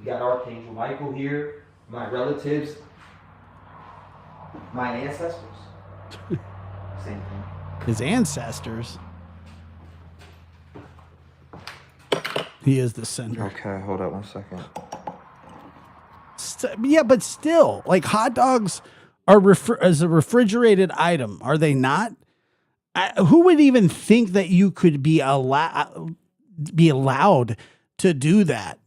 got Archangel Michael here, my relatives, my ancestors. Same thing. His ancestors. He is the sender. Okay, hold up 1 second. Yeah, but still, like hot dogs are as a refrigerated item, are they not? Who would even think that you could be allowed to do that?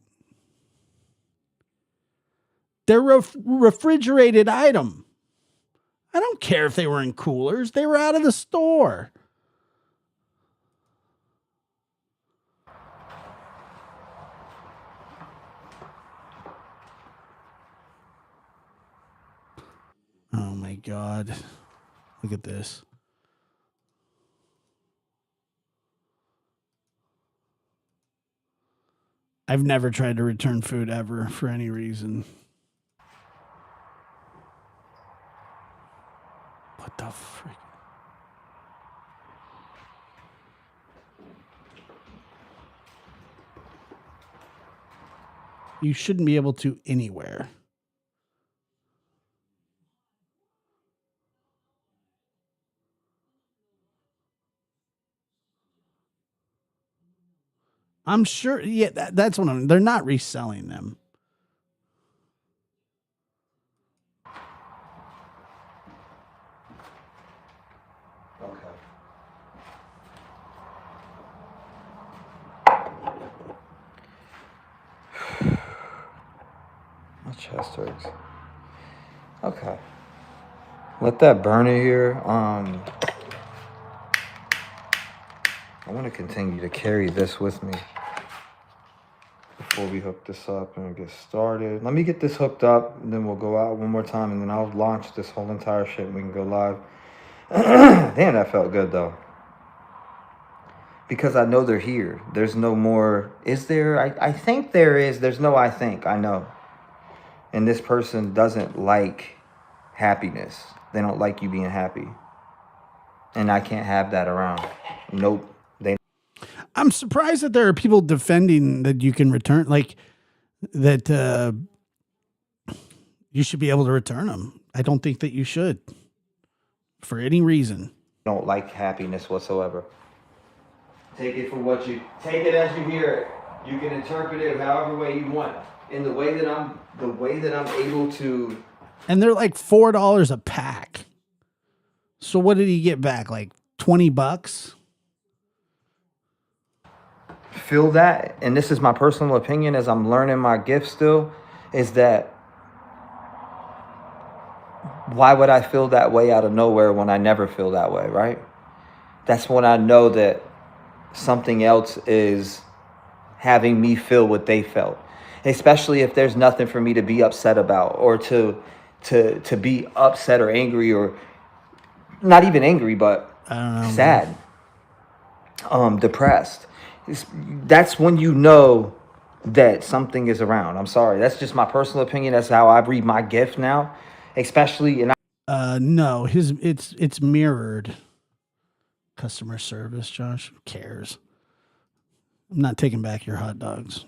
They're a refrigerated item. I don't care if they were in coolers. They were out of the store. Oh my God. Look at this. I've never tried to return food ever for any reason. What the frick? You shouldn't be able to anywhere. I'm sure. Yeah, that's what they're not reselling them. Okay. My chest hurts. Okay. Let that burn in here. I want to continue to carry this with me before we hook this up and get started. Let me get this hooked up, and then we'll go out one more time, and then I'll launch this whole entire shit and we can go live. Damn, that felt good, though. Because I know they're here. There's no more... Is there? I think there is. There's no I think. I know. And this person doesn't like happiness. They don't like you being happy. And I can't have that around. Nope. I'm surprised that there are people defending that you can return, like that you should be able to return them. I don't think that you should for any reason. Don't like happiness whatsoever. Take it for what you take it as you hear it. You can interpret it however way you want. In the way that I'm able to. And they're like $4 a pack. So what did he get back? Like $20? Feel that, and this is my personal opinion as I'm learning my gift still, is that why would I feel that way out of nowhere when I never feel that way, right? That's when I know that something else is having me feel what they felt. especially if there's nothing for me to be upset about, or to be upset or angry, or not even angry, but I don't know, sad, depressed. That's when you know that something is around. I'm sorry. That's just my personal opinion. That's how I read my gift now, especially in. No, it's mirrored customer service, Josh. Who cares? I'm not taking back your hot dogs.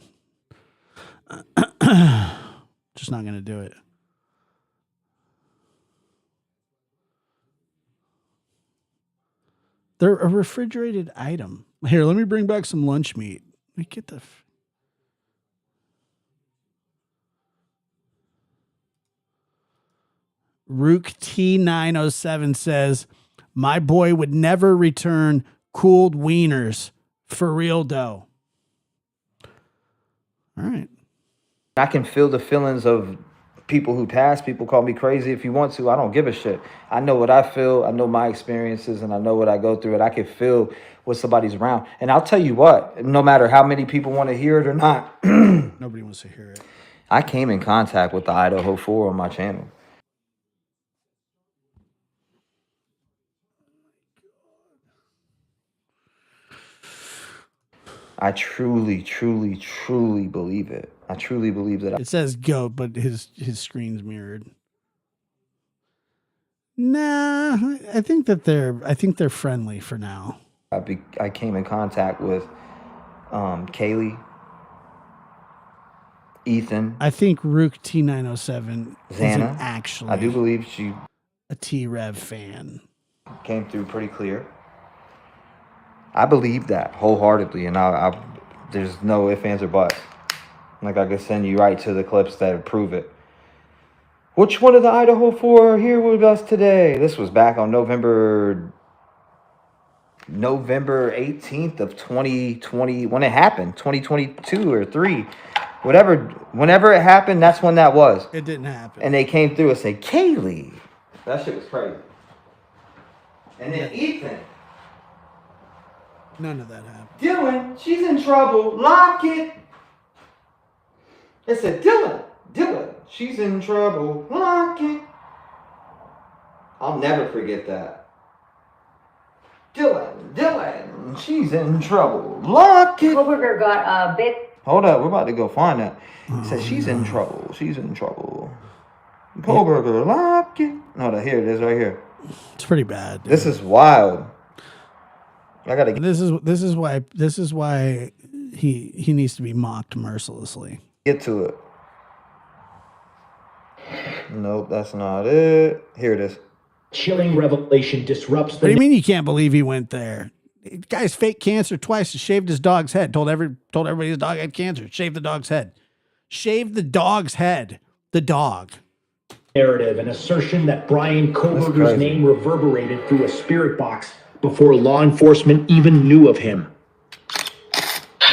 Just not gonna do it. They're a refrigerated item. Here, let me bring back some lunch meat. Let me get the. Rook T907 says, "My boy would never return cooled wieners for real dough." All right. I can feel the feelings of people who pass. People call me crazy if you want to. I don't give a shit. I know what I feel. I know my experiences, and I know what I go through. And I can feel what somebody's around. And I'll tell you what, no matter how many people want to hear it or not, nobody wants to hear it. I came in contact with the Idaho 4 on my channel. I truly, truly, truly believe it. I truly believe that. It says goat, but his screen's mirrored. Nah, I think they're friendly for now. I came in contact with Kaylee, Ethan. I think Rook T907 isn't Xana. actually. I do believe she a T-Rev fan. Came through pretty clear. I believe that wholeheartedly, and I there's no ifs, ands, or buts. Like, I could send you right to the clips that prove it. Which one of the Idaho 4 are here with us today? This was back on November 18th of 2020, when it happened, 2022 or 3. Whenever it happened, that's when that was. It didn't happen. And they came through and said, Kaylee. That shit was crazy. And then Ethan. None of that happened. Dylan, she's in trouble. Lock it. It said, Dylan, she's in trouble. Lock it. I'll never forget that. Dylan, she's in trouble. Lock it. Koberger got a bit. Hold up, we're about to go find that. It says she's in trouble. She's in trouble. Koberger, lock it. Hold on, here it is right here. It's pretty bad. This is wild. I gotta. This is why he needs to be mocked mercilessly. Get to it. Nope, that's not it. Here it is. Chilling revelation disrupts the. What do you mean you can't believe he went there? The guy's faked cancer twice. Shaved his dog's head. Told everybody his dog had cancer. Shaved the dog's head. Shaved the dog's head. The dog. Narrative, an assertion that Brian Koberger's name reverberated through a spirit box before law enforcement even knew of him.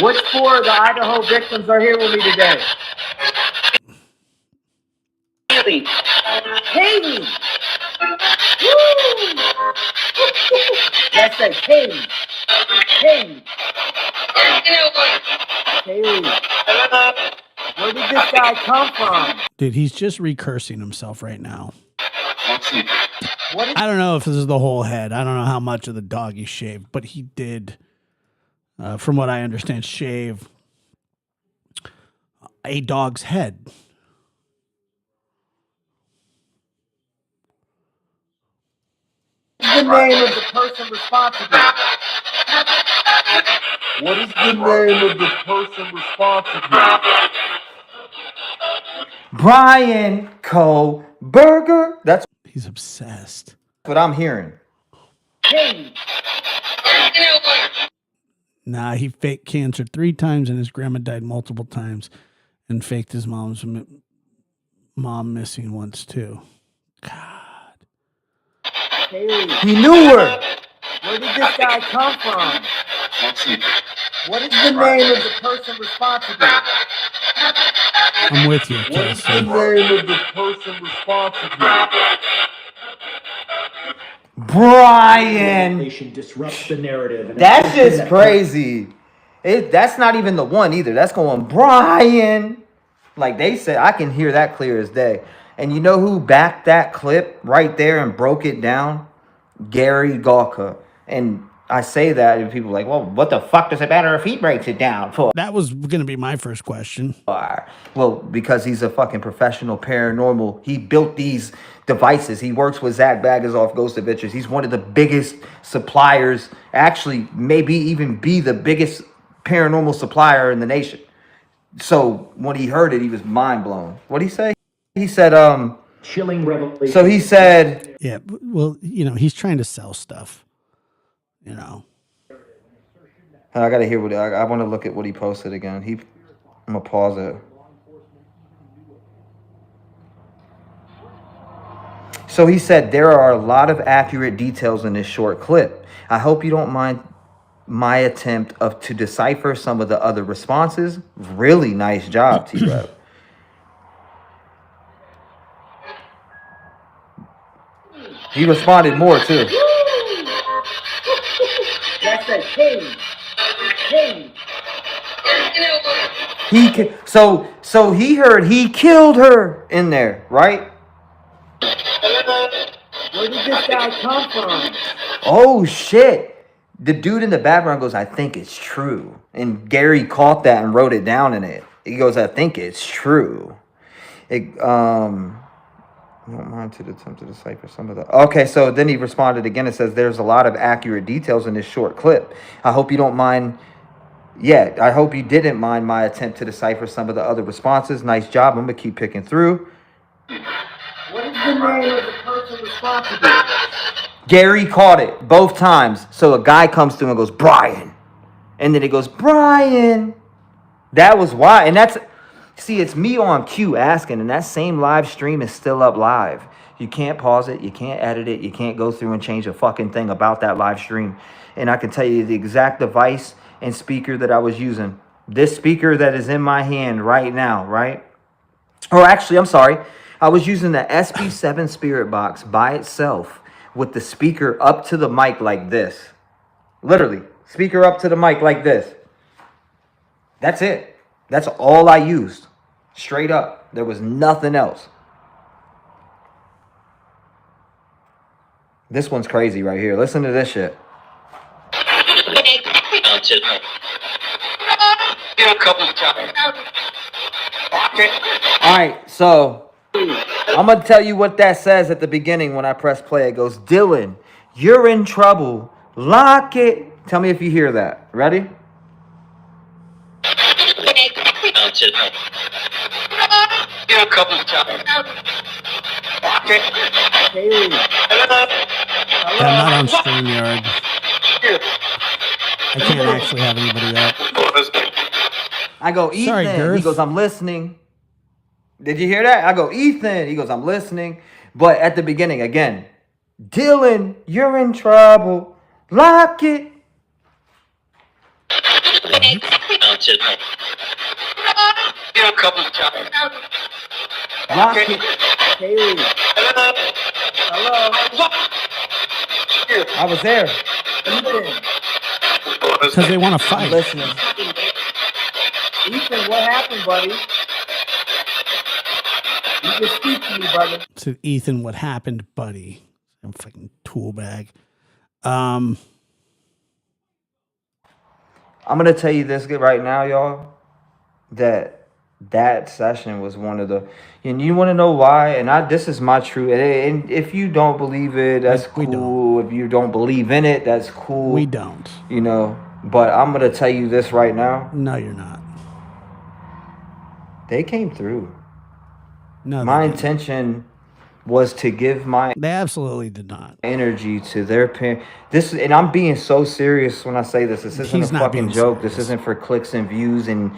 Which 4 of the Idaho victims are here with me today? Katie. Woo! That's it, Katie. Katie. Where did this guy come from? Dude, he's just recursing himself right now. What is I don't know if this is the whole head. I don't know how much of the dog he shaved, but he did, from what I understand, shave a dog's head. the name of the person responsible? What is the name of the person responsible? Brian Koberger. That's He's obsessed. what I'm hearing. Hey. Nah, he faked cancer 3 times and his grandma died multiple times, and faked his mom missing once too. He knew her. Where did this guy come from? What is the name of the person responsible? I'm with you, What is the Kelsey. name of the person responsible? Brian. Disrupts the narrative. and That's assertion just that crazy. That's not even the one either. That's going Brian Like they said, I can hear that clear as day. And you know who backed that clip right there and broke it down? Gary Gawka. And I say that, and people are like, well, what the fuck does it matter if he breaks it down for? That was going to be my first question. Well, because he's a fucking professional paranormal. He built these devices. He works with Zach Bagazoff, Ghost Adventures. He's one of the biggest suppliers, actually, maybe even be the biggest paranormal supplier in the nation. So when he heard it, he was mind blown. What'd he say? He said, chilling revelation. So he said, yeah, well, you know, he's trying to sell stuff, you know. I got to hear what I want to look at what he posted again. I'm going to pause it. So he said, there are a lot of accurate details in this short clip. I hope you don't mind my attempt to decipher some of the other responses. Really nice job, T-Rev. He responded more too. That's a king. King. So he heard he killed her in there, right? Where did this guy come from? Oh shit. The dude in the background goes, I think it's true. And Gary caught that and wrote it down in it. He goes, I think it's true. I don't mind to attempt to decipher some of the... Okay, so then he responded again and says, there's a lot of accurate details in this short clip. I hope you don't mind... Yeah, I hope you didn't mind my attempt to decipher some of the other responses. Nice job. I'm going to keep picking through. What is the name of the person responsible? Gary caught it both times. So a guy comes through and goes, Brian. And then it goes, Brian. That was why. And that's... See, it's me on cue asking, and that same live stream is still up live. You can't pause it. You can't edit it. You can't go through and change a fucking thing about that live stream. And I can tell you the exact device and speaker that I was using. This speaker that is in my hand right now, right? Or actually, I'm sorry. I was using the SB7 Spirit Box by itself with the speaker up to the mic like this. Literally, speaker up to the mic like this. That's it. That's all I used. Straight up. There was nothing else. This one's crazy right here. Listen to this shit. Alright, so I'm going to tell you what that says at the beginning when I press play. It goes, Dylan, you're in trouble. Lock it. Tell me if you hear that. Ready? I'm not on StreamYard. I can't actually have anybody up. I go, Ethan. Sorry, Girth. He goes, I'm listening. Did you hear that? I go, Ethan. He goes, I'm listening. But at the beginning, again, Dylan, you're in trouble. Lock it. Lock it. Haley. Hello. I was there. Ethan. Because they want to fight. Listening. Ethan, what happened, buddy? You can speak to me, brother. To Ethan, what happened, buddy? I'm fucking tool bag. I'm gonna tell you this right now, y'all. That session was one of the, and you want to know why? And this is my truth. And if you don't believe it, that's cool. If you don't believe in it, that's cool. We don't. You know. But I'm gonna tell you this right now. No, you're not. They came through. No, my intention was to give my... They absolutely did not. ...energy to their parents. And I'm being so serious when I say this. This isn't a fucking joke. This isn't for clicks and views and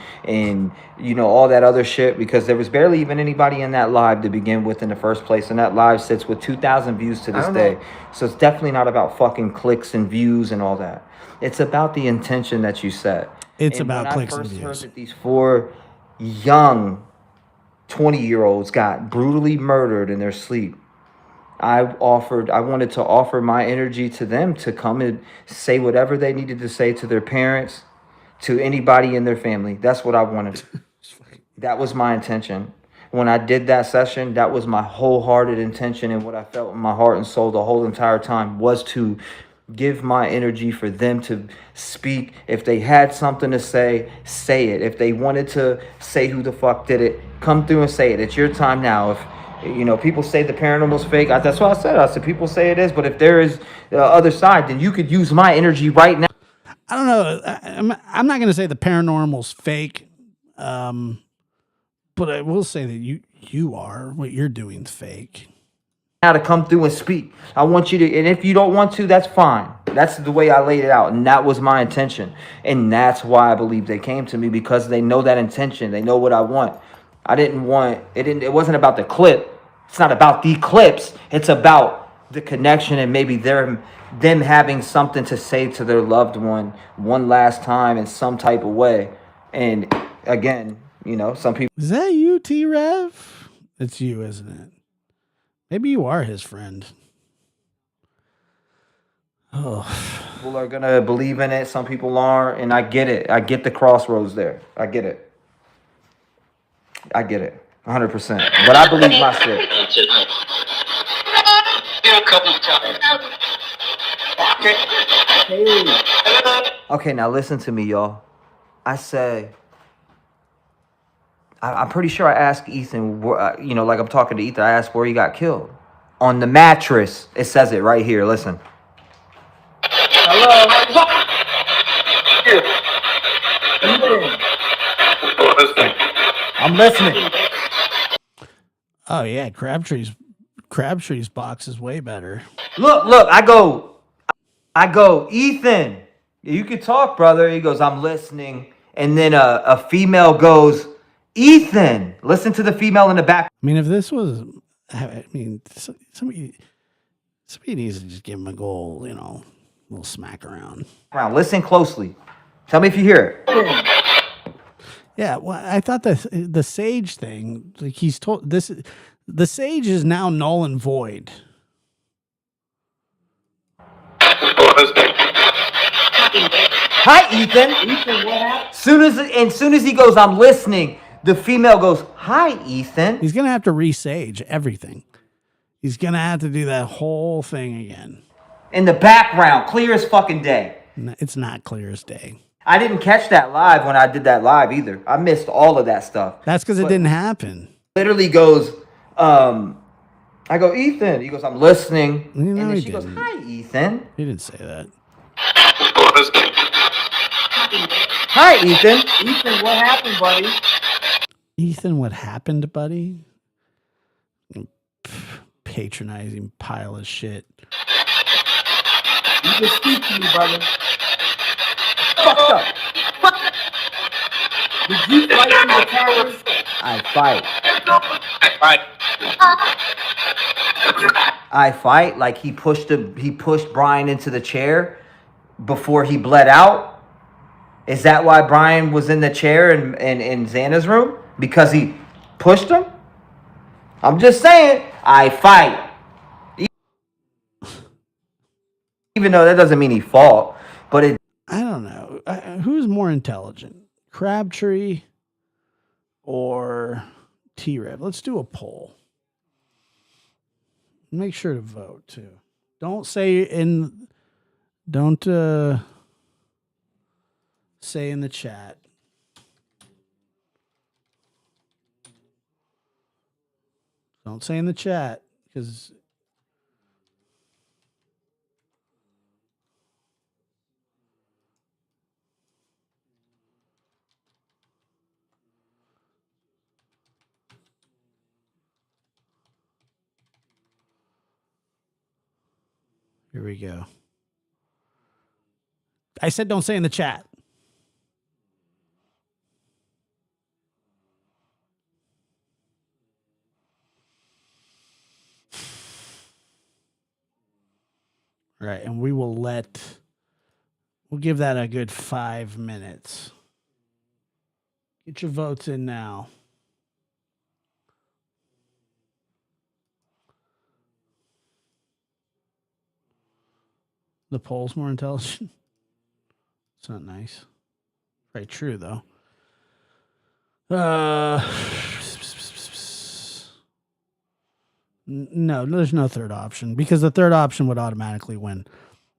you know, all that other shit, because there was barely even anybody in that live to begin with in the first place. And that live sits with 2,000 views to this day. So it's definitely not about fucking clicks and views and all that. It's about the intention that you set. It's about clicks and views. When I first heard that these 4 young 20-year-olds got brutally murdered in their sleep, I wanted to offer my energy to them to come and say whatever they needed to say to their parents, to anybody in their family. That's what I wanted. That was my intention. When I did that session, that was my wholehearted intention, and what I felt in my heart and soul the whole entire time was to give my energy for them to speak. If they had something to say it. If they wanted to say who the fuck did it, come through and say it. It's your time now. If people say the paranormal's fake, that's what I said. I said people say it is, but if there is the other side, then you could use my energy right now. I don't know. I'm not going to say the paranormal's fake, but I will say that you are. What you're doing's fake. Now to come through and speak. I want you to, and if you don't want to, that's fine. That's the way I laid it out, and that was my intention. And that's why I believe they came to me, because they know that intention. They know what I want. I didn't want it wasn't about the clip. It's not about the clips. It's about the connection and maybe them having something to say to their loved one last time in some type of way. And again, some people. Is that you, T-Rev? It's you, isn't it? Maybe you are his friend. Oh. People are going to believe in it. Some people aren't. And I get it. I get the crossroads there. I get it. 100%. But I believe my shit. Okay, now listen to me, y'all. I say, I'm pretty sure I asked Ethan, like I'm talking to Ethan, I asked where he got killed. On the mattress. It says it right here. Listen. Hello? I'm listening. Oh, yeah. Crabtree's box is way better. Look, I go, Ethan, you can talk, brother. He goes, I'm listening. And then a female goes, Ethan, listen to the female in the back. I mean, if this was, somebody needs to just give him a goal, little smack around. Listen closely. Tell me if you hear it. Yeah, well, I thought the sage thing, like he's told this, the sage is now null and void. Hi, Ethan. Ethan, what happened? Soon as he goes, I'm listening, the female goes, hi, Ethan. He's gonna have to resage everything. He's gonna have to do that whole thing again. In the background, clear as fucking day. No, it's not clear as day. I didn't catch that live when I did that live either. I missed all of that stuff. That's because it didn't happen. Literally goes, I go, Ethan. He goes, I'm listening. And then she goes, hi, Ethan. He didn't say that. Hi, Ethan. Ethan, what happened, buddy? Ethan, what happened, buddy? Patronizing pile of shit. You can speak to me, brother. Fucked up. Did you fight through the towers? I fight like he pushed Brian into the chair before he bled out. Is that why Brian was in the chair in Xana's room? Because he pushed him? I'm just saying, I fight. Even though that doesn't mean he fought, but it. I don't know. Who's more intelligent, Crabtree or T-Rev? Let's do a poll. Make sure to vote too. Don't say in the chat. Don't say in the chat because here we go. I said don't say in the chat. Right, and we'll give that a good 5 minutes. Get your votes in now. The poll's more intelligent. It's not nice. Very true, though. No, there's no third option because the third option would automatically win.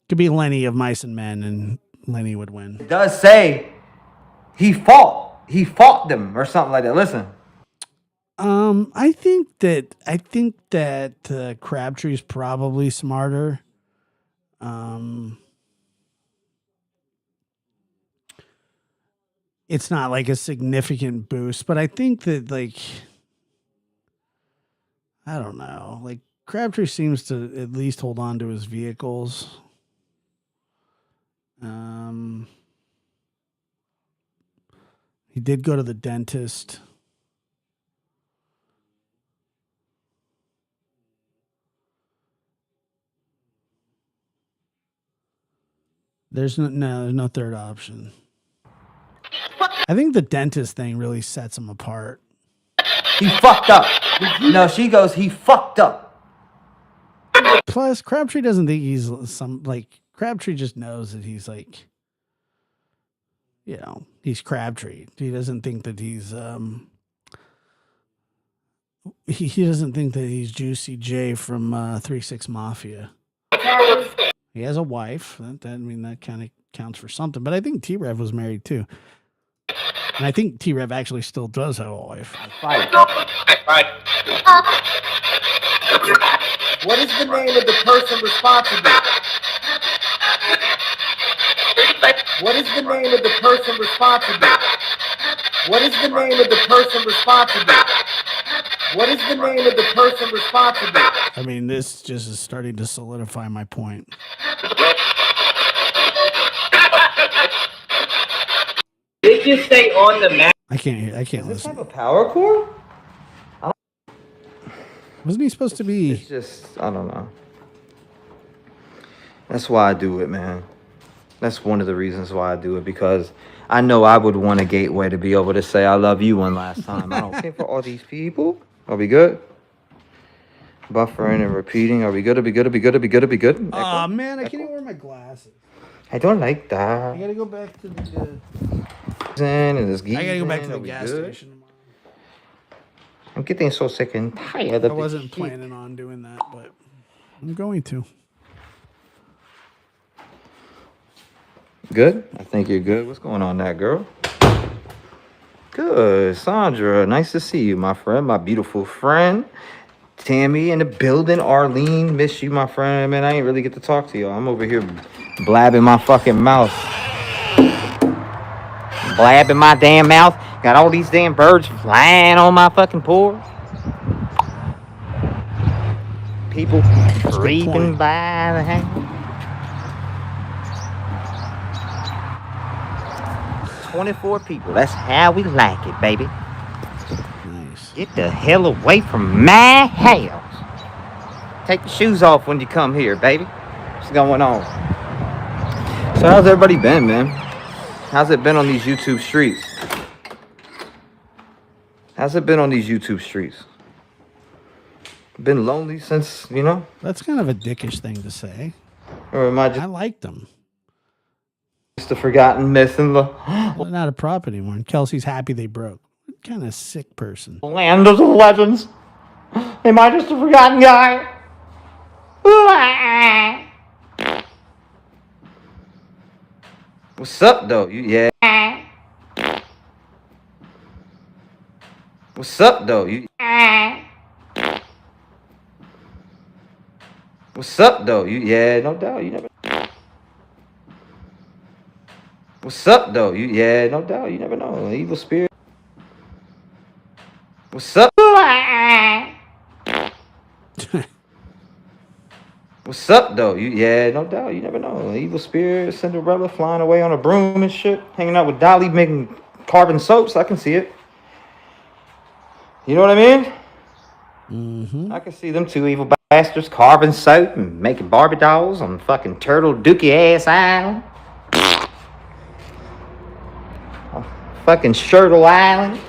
Could be Lenny of Mice and Men, and Lenny would win. It does say he fought them or something like that. Listen. I think that Crabtree's probably smarter. It's not like a significant boost, but I think that I don't know. Like Crabtree seems to at least hold on to his vehicles. He did go to the dentist. There's no third option. I think the dentist thing really sets him apart. He fucked up. No, she goes, he fucked up. Plus, Crabtree doesn't think he's Crabtree just knows that he's he's Crabtree. He doesn't think that he's he doesn't think that he's Juicy J from 3-6 Mafia. He has a wife. That kind of counts for something. But I think T-Rev was married too. And I think T-Rev actually still does have a wife. What is the name of the person responsible? What is the name of the person responsible? What is the name of the person responsible? What is the name of the person responsible? I mean, this just is starting to solidify my point. Did you say on the map? I can't Does this listen. have a power cord? Wasn't he supposed to be? It's just, I don't know. That's why I do it, man. That's one of the reasons why I do it, because I know I would want a gateway to be able to say I love you one last time. I don't care for all these people. Are we good? Buffering and repeating. Are we good? Are we good? Are we good? Are we good? Are we good? Oh man, I can't even wear my glasses. I don't like that. I gotta go back to the. And this I gotta go back to geezing. the Are we gas good? station tomorrow. I'm getting so sick and tired of I this wasn't shit. planning on doing that, but I'm going to. Good? I think you're good. What's going on there, girl? Good. Sandra, nice to see you, my friend, my beautiful friend. Tammy in the building. Arlene, miss you, my friend. Man, I ain't really get to talk to you. I'm over here blabbing my fucking mouth. Blabbing my damn mouth. Got all these damn birds flying on my fucking porch. People creeping by the house. 24 people. That's how we like it, baby. Nice. Get the hell away from my house. Take the shoes off when you come here, baby. What's going on? So how's everybody been, man? How's it been on these YouTube streets? How's it been on these YouTube streets? Been lonely since, you know? That's kind of a dickish thing to say. Or am I just I liked them. the forgotten myth in the They're not a prop anymore. And Kelsey's happy they broke. What kind of sick person? land of the legends? Am I just a forgotten guy? What's up, though? Yeah. What's up, though? What's up, though? Yeah, no doubt. You never. What's up, though? Yeah, no doubt. You never know. An evil spirit. What's up? What's up, though? Yeah, no doubt. You never know. An evil spirit, Cinderella flying away on a broom and shit, hanging out with Dolly, making carving soaps. I can see it. You know what I mean? Mm-hmm. I can see them two evil bastards carving soap and making Barbie dolls on fucking Turtle Dookie ass Island. Fucking Shirtle Island.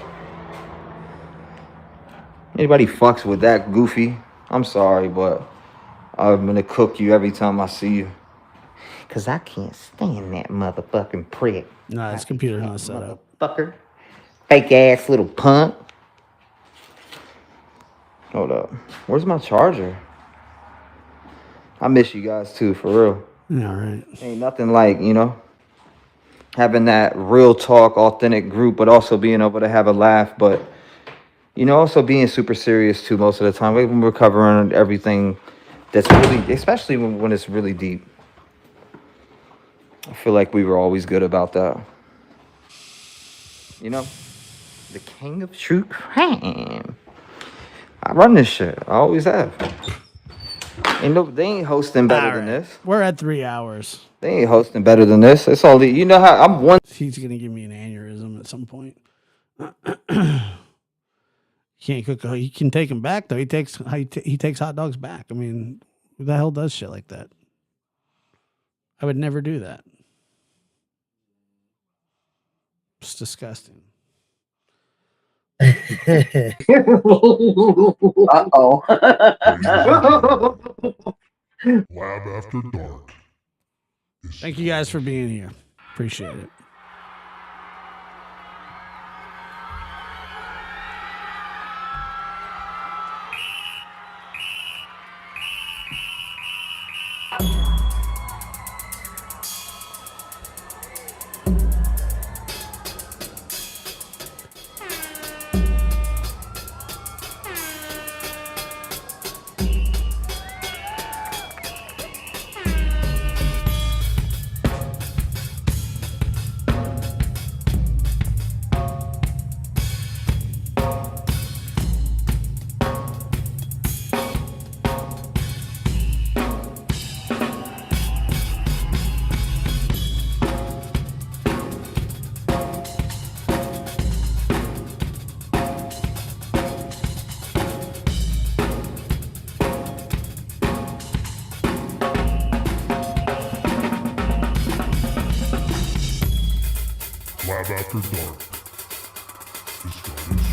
Anybody fucks with that goofy, I'm sorry, but I'm gonna cook you every time I see you. Cause I can't stand that motherfucking prick. No, his computer's not set up. Fucker. Fake ass little punk. Hold up. Where's my charger? I miss you guys too, for real. Yeah, right. Ain't nothing like, you know, having that real talk, authentic group, but also being able to have a laugh, but, you know, also being super serious too most of the time. We're covering everything that's really, especially when it's really deep. I feel like we were always good about that. You know, the king of true crime. I run this shit. I always have. They ain't hosting better than this. We're at 3 hours. They ain't hosting better than this. It's all you know how I'm one. He's gonna give me an aneurysm at some point. Can't cook. He can take him back though. He takes hot dogs back. I mean, who the hell does shit like that? I would never do that. It's disgusting. Uh-oh. Lab After Dark. Thank you guys for being here. Appreciate it. Lab After Dark. Is starting soon.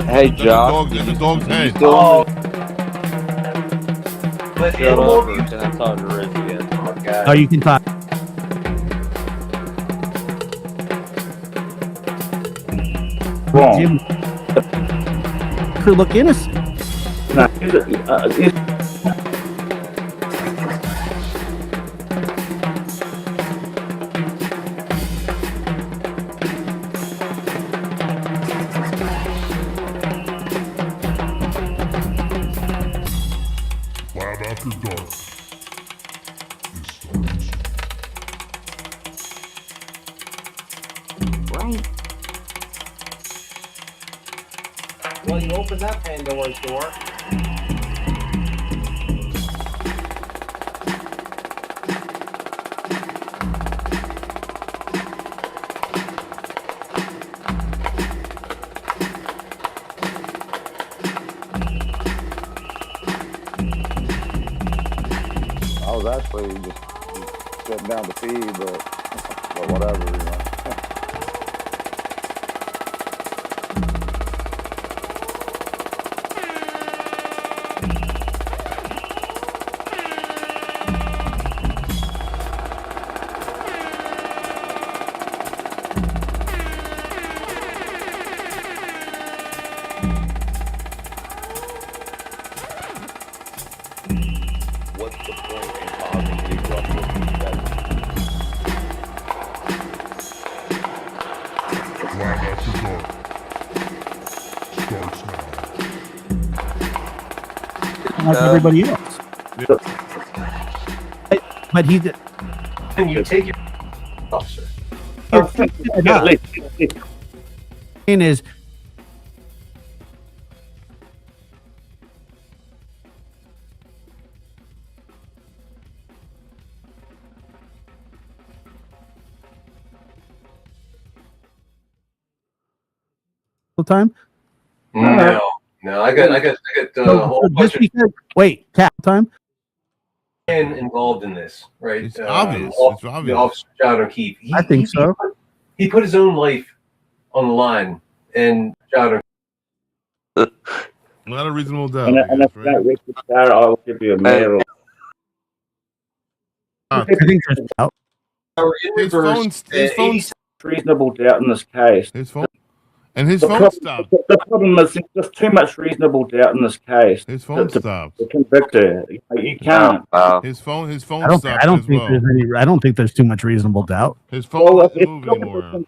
Hey, Josh. There's a dog's head. Still But shut it up, will or be. can I talk to Rick again? Okay. Oh, you can talk. Wrong. Could look innocent. Nah, Lab After Dark. Is starting soon. right. Well, you opened that Pandora's door. was actually just sitting down to pee, but whatever, you know. What's the point in causing the ruckus? Live After Dark starts now. Like everybody else. But he did. And you take it, officer. Is the time? No, I got a whole bunch of wait, cap time. men involved in this, right? It's obvious. It's obvious. The officer John O'Keefe. I think so. He put his own life on the line, and John. Not a reasonable doubt. And if that Richard Starr, I'll give you a medal. I think there's doubt. His phone's Reasonable doubt in this case. His phone stopped. The problem is there's just too much reasonable doubt in this case. His phone stopped. To convict her. You can't. His phone I stopped. don't as think well. there's any. I don't think there's too much reasonable doubt. His phone doesn't move anymore.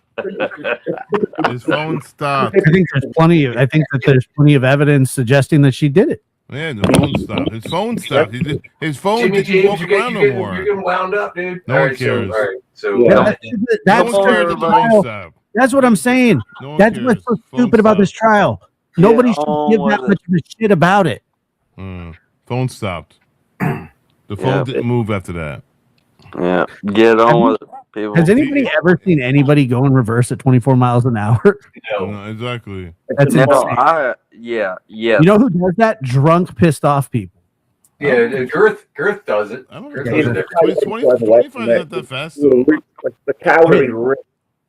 His phone stopped. I think there's plenty of. I think that there's plenty of evidence suggesting that she did it. Yeah, the phone stopped. His phone stopped. His phone Jimmy didn't James, walk you're around no getting, more. you're getting wound up, dude. No one cares. So That's no one cares if the phone stopped. That's what I'm saying. No one That's cares. what's so Phone stupid about this trial. Nobody should give that much of a shit about it. Phone stopped. The phone didn't move after that. Yeah, get on with it, people. Has anybody ever seen anybody go in reverse at 24 miles an hour? No, exactly. That's insane. Yeah. You know who does that? Drunk, pissed off people. Yeah, Girth does it. Girth does it. 25 is not that fast. Though. The calorie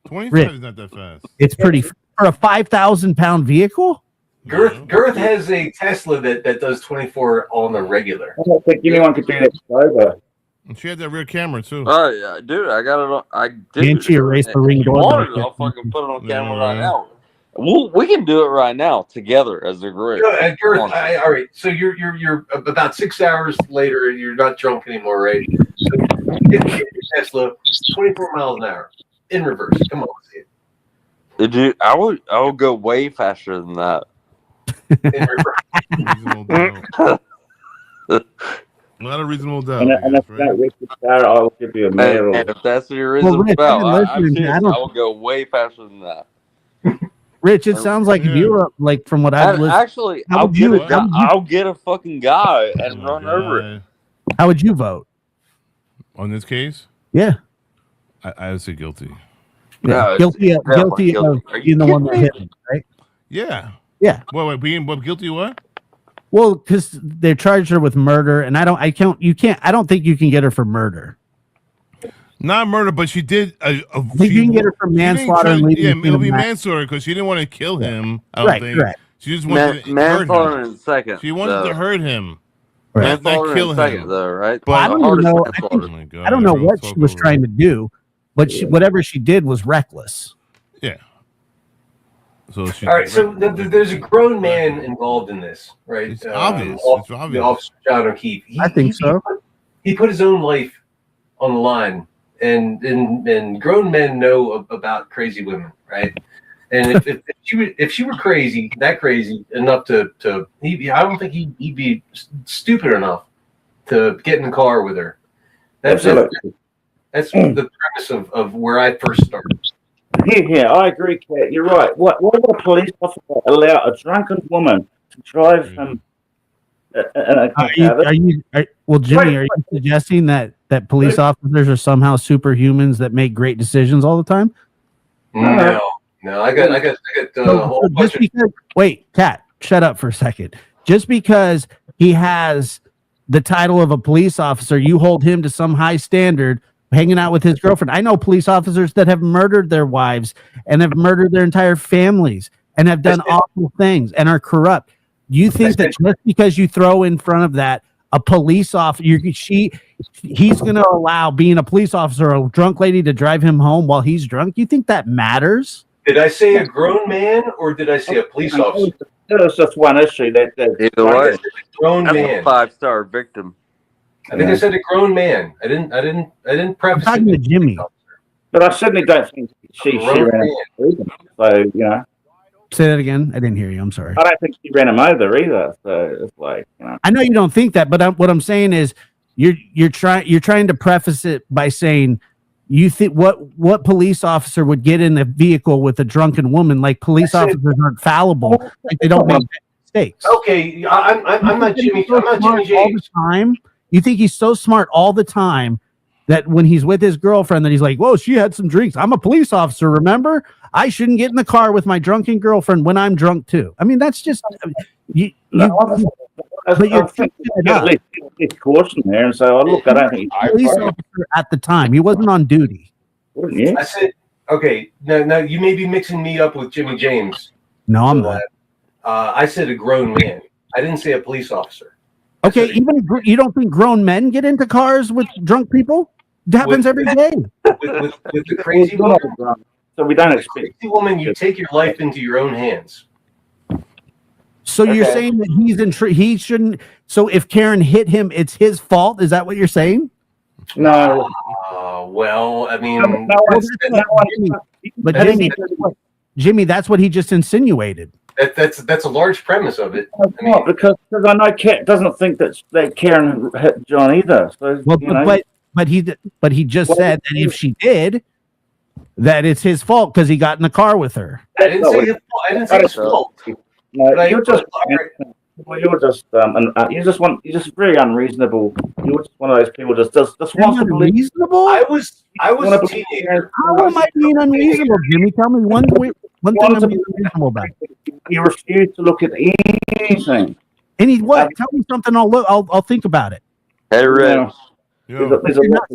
25 is not that fast. It's pretty for a 5,000-pound vehicle. Girth has a Tesla that does 24 on the regular. I don't think anyone could do that sober. And she had that rear camera too. Oh yeah, dude, I got it on. I did. And she erased the ring If you doorbell. want it, I'll fucking put it on camera right now. We can do it right now together as a group. And Girth, all right. So you're about 6 hours later, and you're not drunk anymore, right? So you get your Tesla 24 miles an hour in reverse. Come on, let's see it. Dude, I would go way faster than that. Not a reasonable doubt. And if that Richard Starr, I'll give you a medal. And if that's your reasonable Rich, doubt, I've been listening, I I don't- will go way faster than that. Rich, it sounds like if you were like from what I've listened. Actually, I'll get a fucking guy and run over it. How would you vote On this case? Yeah. I would say guilty. Yeah, guilty of being the one that hit him, right? Yeah. Yeah. Wait, being guilty of what? Well, because they charged her with murder, and I don't think you can get her for murder. Not murder, but she did. I think you can get her for manslaughter and leaving. Yeah, the it'll be scene of manslaughter because she didn't want to kill him. I don't Right, think. correct. She just wanted to hurt Manslaughter him. in second. She wanted to hurt him. Right. Not kill in second, him. though, right? Well, I don't even know. I don't know everyone's what she was trying to do, but whatever she did was reckless. Yeah. So she. All right, so there's a grown man involved in this, right? It's obvious. The obvious. officer John O'Keefe. I think so. He put his own life on the line, and grown men know about crazy women, right? And if she were crazy, that crazy enough I don't think he'd be stupid enough to get in the car with her. That's the premise of where I first started. Yeah, I agree, Kat. You're right. Why would a police officer allow a drunken woman to drive him? Jimmy, are you suggesting that police officers are somehow superhumans that make great decisions all the time? No, I got a whole bunch of. Wait, Kat, shut up for a second. Just because he has the title of a police officer, you hold him to some high standard, hanging out with his girlfriend. I know police officers that have murdered their wives and have murdered their entire families and have done awful things and are corrupt. You think that just because you throw in front of that a police officer, he's going to allow being a police officer, a drunk lady, to drive him home while he's drunk? You think that matters? Did I say a grown man or did I say a police officer? There's just one issue that Either way, grown that's man. a 5-star victim. I think I said a grown man. I didn't preface I'm talking to Jimmy. But I certainly don't think she ran him over. So, you know. Say that again. I didn't hear you. I'm sorry. I don't think she ran him over either. So it's like, you know. I know you don't think that, but what I'm saying is you're trying to preface it by saying you think what police officer would get in a vehicle with a drunken woman? Like police officers aren't fallible. Like they don't make mistakes. Okay, I'm not Jimmy. I'm not Jimmy James. All the time. You think he's so smart all the time that when he's with his girlfriend that he's like, whoa, she had some drinks. I'm a police officer, remember? I shouldn't get in the car with my drunken girlfriend when I'm drunk too. I mean, that's just but you're it's caution there, and so look, I don't think police officer at the time. He wasn't on duty. I said, okay, now you may be mixing me up with Jimmy James. No, I'm not. I said a grown man. I didn't say a police officer. Okay, even you don't think grown men get into cars with drunk people? It happens every day. With the crazy woman. So we don't expect. Crazy woman, you take your life into your own hands. So you're saying that he shouldn't. So if Karen hit him, it's his fault. Is that what you're saying? No. Well, I mean, but Jimmy, that's what he just insinuated. That's a large premise of it. I mean, because I know Kat doesn't think that Karen hit John either. So, well, but he just said that if she did, that it's his fault because he got in the car with her. I didn't say his fault. I didn't say his fault. No, you're just very unreasonable. You're just one of those people just wants to believe. Unreasonable? I was a teenager. How am I being unreasonable, Jimmy? Tell me one thing I'm being unreasonable about. You refuse to look at anything. What? Tell me something. I'll think about it. Hey, Rick. You're not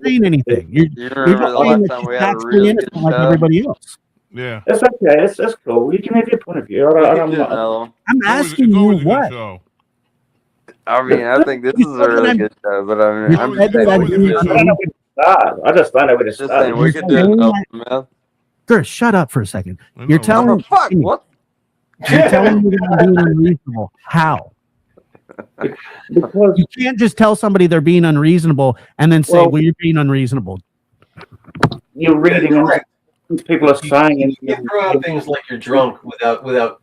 saying anything. You're just saying that she's actually innocent like everybody else. Yeah, it's okay. It's cool. You can have your point of view. I'm asking you what. I mean, I think this is a really good show, but I mean, I just don't know where to start. We could do it. Sir, shut up for a second. You're telling me what? You're telling me that I'm being unreasonable. How? You can't just tell somebody they're being unreasonable and then say, well, you're being unreasonable. You're reading people are saying, and you throw out things like you're drunk without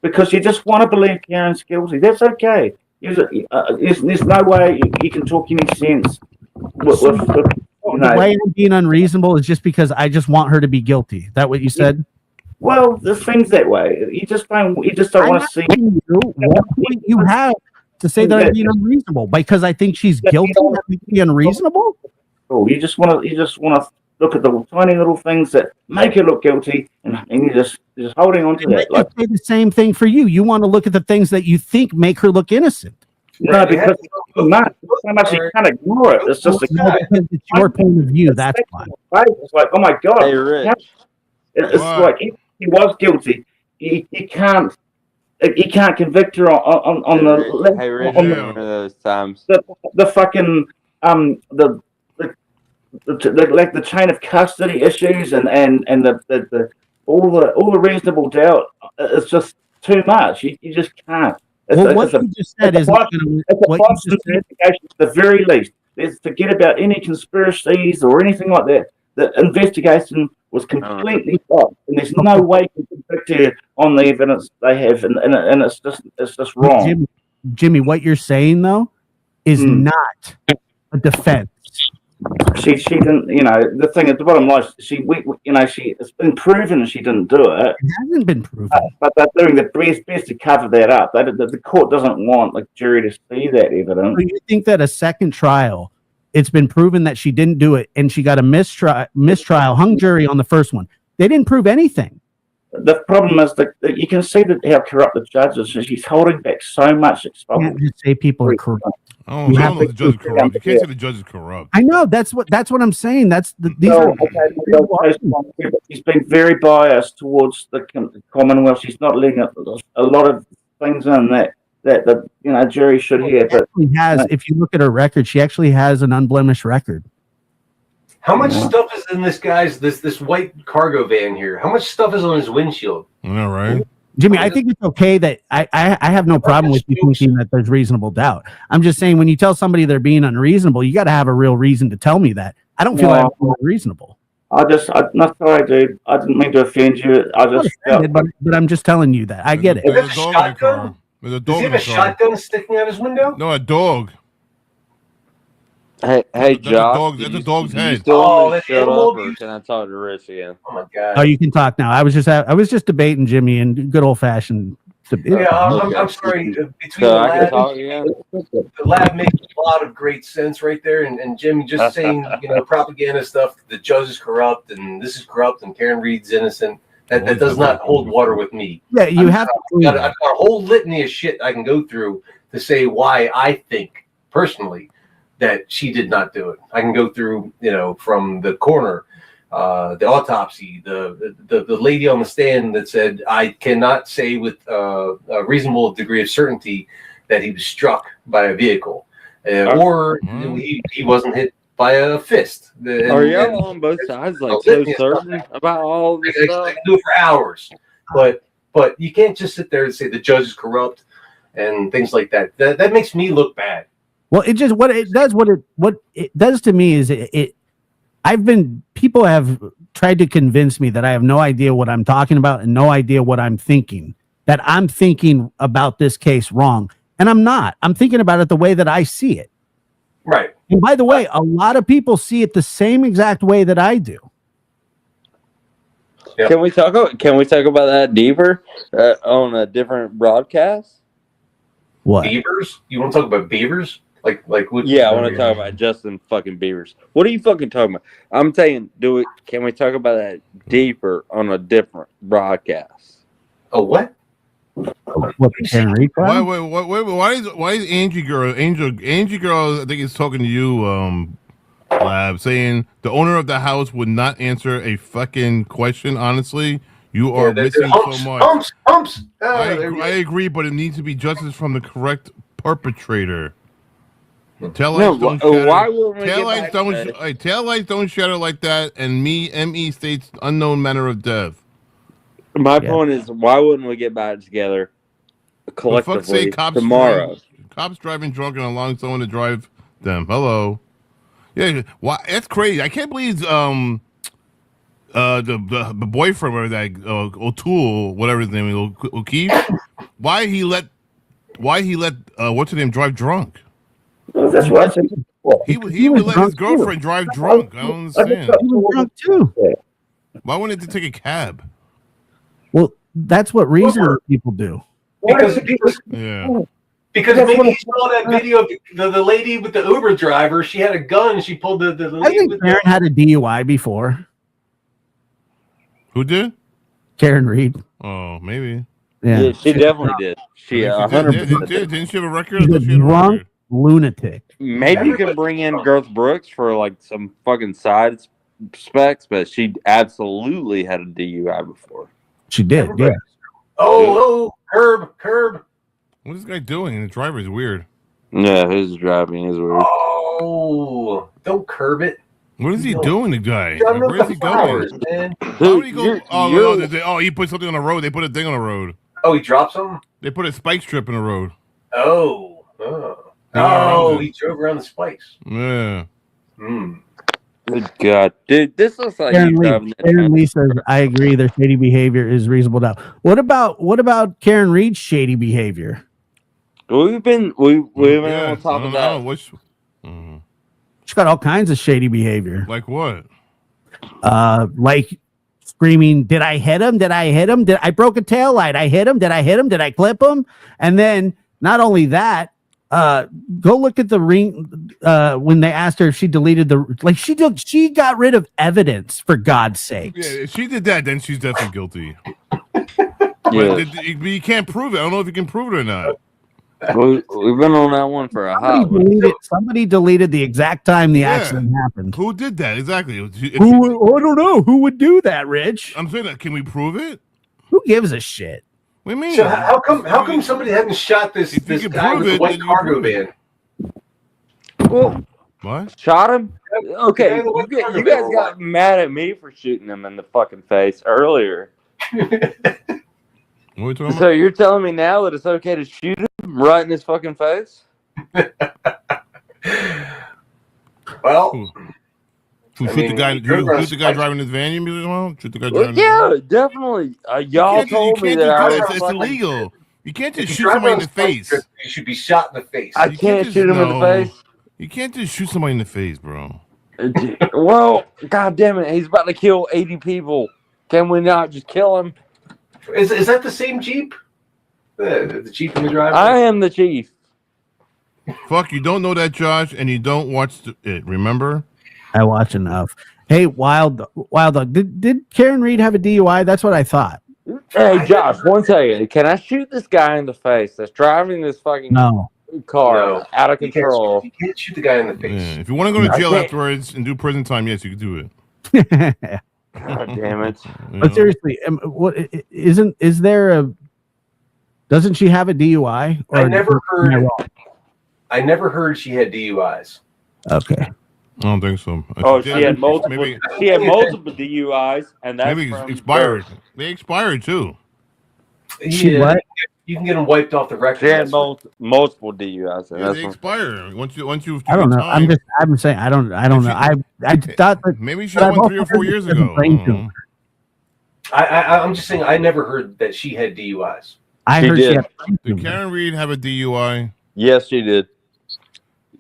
because you just want to believe Karen's guilty. That's okay. There's no way you can talk any sense. The way I'm being unreasonable is just because I just want her to be guilty. Is that what you said? Well, there's things that way. You just don't want to see. What point you have to say that I'm being unreasonable because I think she's guilty? That makes me unreasonable? Oh, you just want to look at the tiny little things that make you look guilty, and you're just holding on to that. Like, say the same thing for you. You want to look at the things that you think make her look innocent. No, because so much you can't ignore it. It's just it's your point of view. That's why. It's like, oh my god, hey, Rich. It's like if he was guilty. He can't convict her on the. Hey, Rich, on one of those times. The fucking like the chain of custody issues and the all the reasonable doubt. It's just too much. You just can't. What you just said is what you just said. At the very least, is forget about any conspiracies or anything like that. The investigation was completely stopped, and there's no way to convict you on the evidence they have, and it's just wrong. Jimmy, what you're saying though is not a defense. She didn't, the thing at the bottom line, it's been proven that she didn't do it. It hasn't been proven. But they're doing the best to cover that up. The court doesn't want the jury to see that evidence. So you think that a second trial, it's been proven that she didn't do it and she got a mistrial, hung jury on the first one. They didn't prove anything. the problem is that you can see that how corrupt the judge is. She's holding back so much You exposure. can't just say people are corrupt. Oh, You I have don't know to- if the judge is corrupt. You can't say the judge is corrupt. I know that's what I'm saying. These So, are she's been very biased towards the Commonwealth. She's not letting a lot of things in that the jury should hear. But actually has. If you look at her record, she actually has an unblemished record. How much stuff is in this guy's this white cargo van here? How much stuff is on his windshield? Yeah, right. Jimmy, I think it's okay that I have no problem with you thinking that there's reasonable doubt. I'm just saying when you tell somebody they're being unreasonable, you got to have a real reason to tell me that. I don't feel like I'm unreasonable. I'm not sorry, dude. I didn't mean to offend you. I just felt, but I'm just telling you that. I get it. There's a dog in the car. There's a Does dog he in have a the car. shotgun sticking out his window? No, a dog. Hey, That's a Josh. dog. That's a dog's Do you head. still want me to that's shut animal up, or abuse. can I talk to Rich again? Oh my god. Oh, you can talk now. I was just debating Jimmy and good old fashioned. Yeah, I'm sorry. Between So the I can lab, talk again? the lab makes a lot of great sense right there, and Jim just saying propaganda stuff. The judge is corrupt, and this is corrupt, and Karen Reed's innocent. That does not hold water with me. Yeah, you have I've got a whole litany of shit I can go through to say why I think personally that she did not do it. I can go through, from the coroner, the autopsy, the lady on the stand that said I cannot say with a reasonable degree of certainty that he was struck by a vehicle, or he wasn't hit by a fist. Are y'all on both sides so certain about all this I stuff? can do it for hours, but you can't just sit there and say the judge is corrupt and things like that. That makes me look bad. Well, it just what it does to me is people have tried to convince me that I have no idea what I'm talking about and no idea what I'm thinking, that I'm thinking about this case wrong. And I'm not. I'm thinking about it the way that I see it. Right. And by the way, a lot of people see it the same exact way that I do. Yep. Can we talk about that deeper on a different broadcast? What? Beavers? You want to talk about beavers? Like what? Yeah, I want to talk about Justin fucking Beavers. What are you fucking talking about? I'm saying, can we talk about that deeper on a different broadcast? Oh, what? What the Karen Reed trial? Why is Angie Girl, I think is talking to you, Lab, saying the owner of the house would not answer a fucking question, honestly. You are missing so much. Humps. I agree, but it needs to be justice from the correct perpetrator. Taillights don't shatter. Why wouldn't we get taillights don't shatter like that, and ME states unknown manner of death. My point is, why wouldn't we get back together collectively tomorrow? Cops driving drunk and allowing someone to drive them. Hello. Yeah, why? That's crazy. I can't believe the boyfriend or that O'Toole, whatever his name is, O'Keefe. Why he let what's her name drive drunk? Well, that's what I said before. He would let his girlfriend drive drunk. I don't understand. He was drunk too. Why wouldn't they take a cab? Well, that's what reasonable people do. Because Yeah. Because maybe you saw that video of the lady with the Uber driver. She had a gun. She pulled the I lady think with Karen had a DUI before. Who did? Karen Reed. Oh, maybe. Yeah, she definitely did. She 100% did. Didn't she have a record? She's a drunk lunatic. Maybe you could bring in Garth Brooks for like some fucking side specs, but she absolutely had a DUI before. She did, yeah. Curb. What is this guy doing? The driver is weird. Yeah, his driving is weird. Oh, don't curb it. What is he doing, the guy? Driving Where is he flowers, going? man. How would he go? He put something on the road. They put a thing on the road. Oh, he dropped something? They put a spike strip in the road. Oh, he drove around the spikes. Yeah. Good God, dude, this looks like Karen you Lee, driving Karen Lee says, I agree, their shady behavior is reasonable doubt. What about Karen Reed's shady behavior? We've been on top of that. She's got all kinds of shady behavior. Like what? Like screaming, did I hit him? Did I hit him? Did I broke a taillight? I hit him? Did I hit him? Did I clip him? And then not only that, go look at the ring when they asked her if she deleted she got rid of evidence, for God's sake. Yeah, if she did that, then she's definitely guilty. But you can't prove it. I don't know if you can prove it or not. We've been on that one for a hot Somebody deleted the exact time the accident happened. Who did that exactly? I don't know. Who would do that, Rich? I'm saying that. Can we prove it? Who gives a shit? What do you mean? So how come somebody hadn't shot this guy with the white cargo van? Well, what? Shot him? Okay, you guys got mad at me for shooting him in the fucking face earlier. What are we talking So you're telling me now that it's okay to shoot him right in his fucking face? Well, shoot the guy driving his van? You mean? Shoot the guy driving. Yeah, definitely. Y'all told me that it's illegal. You can't just shoot somebody in the face. You should be shot in the face. I can't shoot him in the face. You can't just shoot somebody in the face, bro. Well, god damn it, he's about to kill 80 people. Can we not just kill him? Is that the same Jeep? The Jeep in the driveway? I am the chief. Fuck, you don't know that, Josh, and you don't watch it, remember? I watch enough. Hey, Wild Dog, did Karen Reed have a DUI? That's what I thought. Hey, Josh, one second. Can I shoot this guy in the face that's driving this fucking car out of control? You can't shoot the guy in the face. Yeah, if you want to go to jail afterwards and do prison time, yes, you can do it. God damn it. But seriously, what is there a? Doesn't she have a DUI? Or I never heard she had DUIs. Okay. I don't think so. She had multiple. She had multiple DUIs, and that's maybe expired. They expired too. Yeah, you can get them wiped off the record. She had multiple DUIs. Yeah, they expire once you. I don't know. I'm saying I don't know. I thought that maybe she had one 3 or 4 years ago. I'm just saying I never heard that she had DUIs. I heard she had. Did Karen Reed have a DUI? Yes, she did.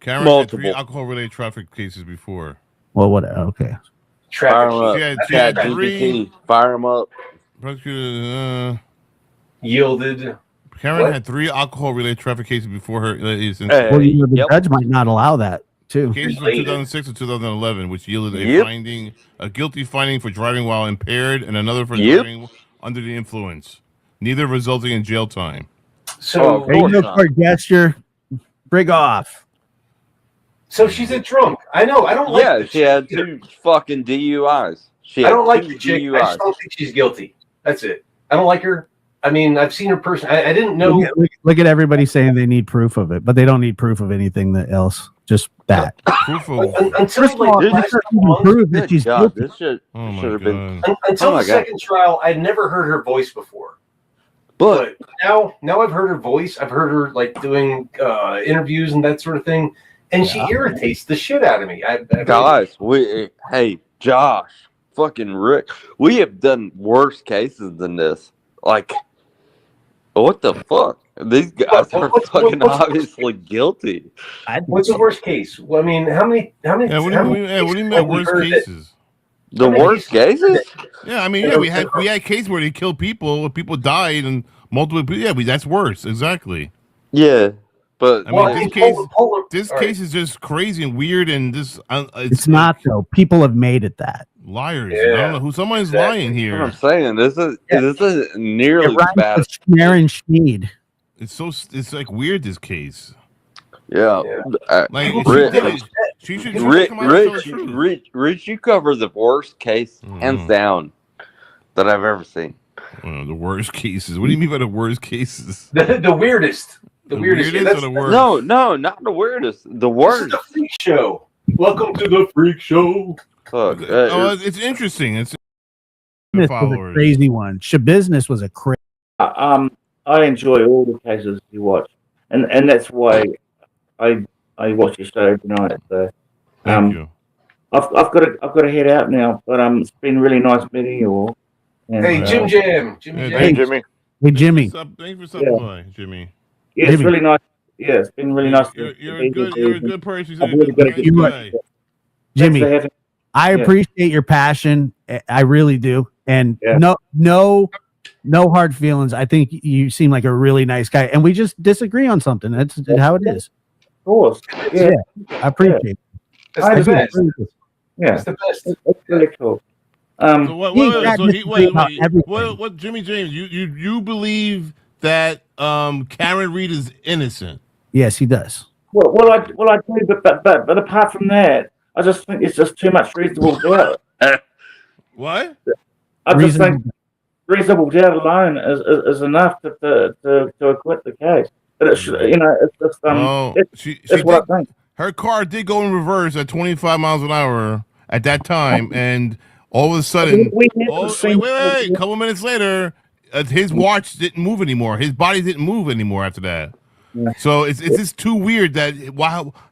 Karen had 3 alcohol-related traffic cases before. Well, what? Okay. Fire him up. She had 3. Fire him up. Prosecutor yielded. Karen had 3 alcohol-related traffic cases before her. Well, the judge might not allow that too. Cases from 2006 to 2011, which yielded a guilty finding for driving while impaired, and another for driving under the influence. Neither resulting in jail time. So there you go, court gesture. Brig off. So she's a drunk. I know. I don't like. Yeah, she had 2 fucking DUIs. I don't like the chick. I just don't think she's guilty. That's it. I don't like her. I mean, I've seen her person. I didn't know. Look at everybody saying they need proof of it, but they don't need proof of anything else. Just that. Proof of until prove that she's guilty. This should have been. Until the second trial, I'd never heard her voice before. But now I've heard her voice. I've heard her like doing interviews and that sort of thing, and she irritates the shit out of me. Guys, hey, Josh, fucking Rick, we have done worse cases than this. Like, what the fuck? These guys are fucking obviously guilty. What's the worst case? Well, I mean, how many? What do you mean by worst cases? The worst cases? Yeah, I mean, we had cases where they killed people, people died, and multiple people. Yeah, that's worse. Exactly. Yeah, but I mean, this case is just crazy and weird, and this it's not though. People have made it that. Liars. I don't know who someone's lying here. That's what I'm saying. This is nearly as bad as Aaron Schneed. It's like weird, this case. Yeah. Like Rich, you cover the worst case hands down that I've ever seen. The worst cases. What do you mean by the worst cases? The weirdest. The weirdest or the worst? No, not the weirdest. The worst. This is the freak show. Welcome to the freak show. Look, it's interesting. It's This was a crazy one. Shabusiness was a crazy. I enjoy all the cases you watch, and that's why I watch your show every night. So, Thank you. I've got to head out now, but it's been really nice meeting you all. And, hey, Jim Jam. Hey, Jimmy. Hey, Jimmy. Thanks for stopping by, Jimmy. Yeah, it's really nice. Yeah, it's been really nice. You're a good person. Jimmy, I appreciate your passion. I really do. And no hard feelings. I think you seem like a really nice guy. And we just disagree on something. That's how it is. Of course. Yeah. I appreciate it. That's the best. Yeah. It's the best. It's really cool. So what? everything. What? Jimmy James, you believe that Karen Reed is innocent? Yes, he does. Well, I do, but apart from that, I just think it's just too much reasonable doubt. What? I just think reasonable doubt alone is enough to acquit the case. But it should, it's just she what I think. Her car did go in reverse at 25 miles an hour at that time, and all of a sudden, wait, a couple minutes later, his watch didn't move anymore. His body didn't move anymore after that. Yeah. So it's just too weird that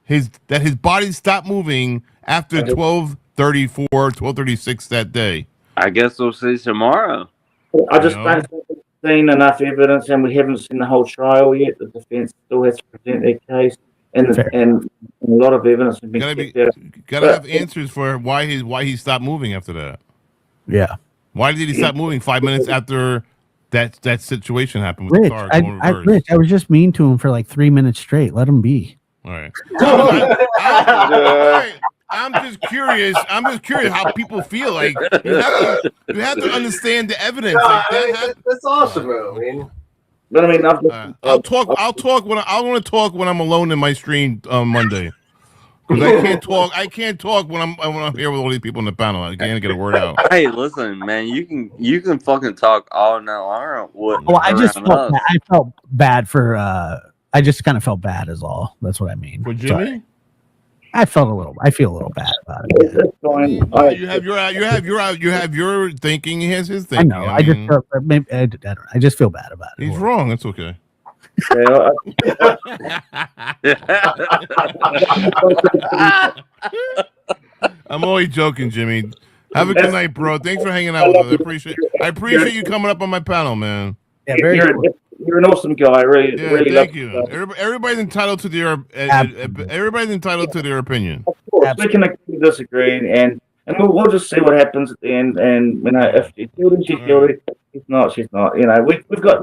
his body stopped moving after 12:34, 12:36 that day. I guess we'll see tomorrow. I just don't think we've seen enough evidence, and we haven't seen the whole trial yet. The defense still has to present their case, and a lot of evidence has been Gotta have answers for why he stopped moving after that. Yeah. Why did he stop moving 5 minutes after that situation happened with Rich, the car going reverse? Rich, I was just mean to him for like 3 minutes straight. Let him be. All right. I'm just curious how people feel. Like you have to understand the evidence. Like that's awesome, bro. I mean, but I mean, I'll talk when I want to talk when I'm alone in my stream Monday. Because I can't talk when I'm here with all these people in the panel. I can't get a word out. Hey, listen, man, you can fucking talk all night long. Well, I felt bad for. I just kind of felt bad, is all. That's what I mean. For Jimmy. Sorry. I feel a little bad about it. Yeah. You have your thinking. He has his thinking. I know. I just feel bad about it. He's wrong. That's okay. I'm only joking, Jimmy. Have a good night, bro. Thanks for hanging out with us. I appreciate you coming up on my panel, man. Yeah, you're an awesome guy. Really, thank you. Everybody's entitled to their opinion. Of course, we can agree to disagree, and we'll just see what happens at the end. And if she's guilty, she's guilty. If not, she's not. We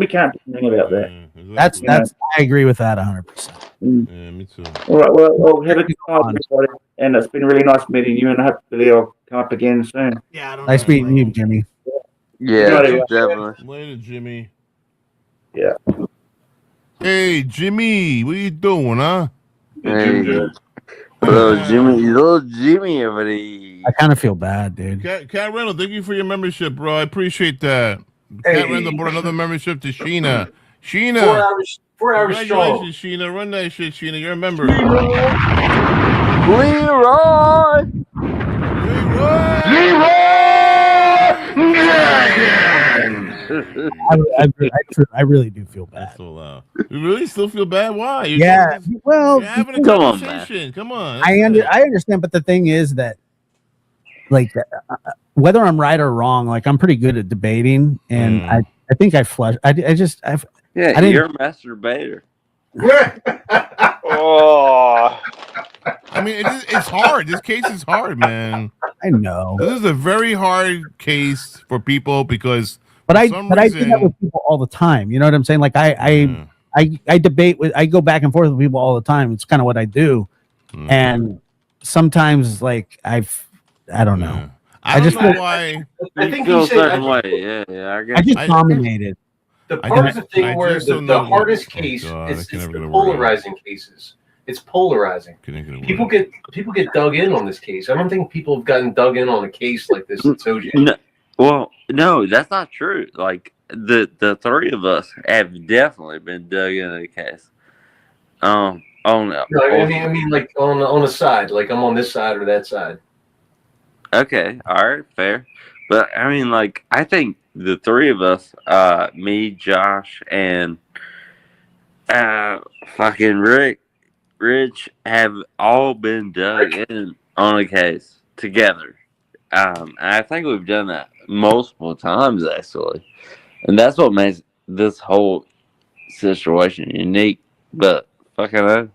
can't do anything about that. That's I agree with that 100%. Yeah, me too. All right, well, have a good night, everybody, and it's been really nice meeting you, and hopefully I'll come up again soon. Yeah, nice meeting you, Jimmy. Yeah, definitely. Later, Jimmy. Yeah. Hey, Jimmy, what you doing, huh? Hey, little Jimmy over there. I kind of feel bad, dude. Cat Randall, thank you for your membership, bro. I appreciate that. Hey. Cat Randall brought another membership to Sheena. Sheena. 4 hours strong. Congratulations, Sheena. Run that shit, Sheena. You're a member. I really do feel bad. So loud. You really still feel bad? Why? You're having a come on, conversation. Come on. I understand, but the thing is that, like, whether I'm right or wrong, like, I'm pretty good at debating, and I think I flushed. You're a masturbator. Oh. I mean, it's hard. This case is hard, man. I know. This is a very hard case for people because. But I do that with people all the time. You know what I'm saying? Like I debate with, I go back and forth with people all the time. It's kind of what I do, and sometimes like I don't know. I just know why. I think you said way. Yeah. I just dominated. The part of the thing where the hardest case is the polarizing cases. It's polarizing. People get dug in on this case. I don't think people have gotten dug in on a case like this in Soja. No, that's not true. Like the three of us have definitely been dug into the case. I mean, like on a side, like I'm on this side or that side. Okay, all right, fair. But I mean, like, I think the three of us, me, Josh, and fucking Rich, have all been dug in on a case together. I think we've done that multiple times, actually. And that's what makes this whole situation unique. But fucking that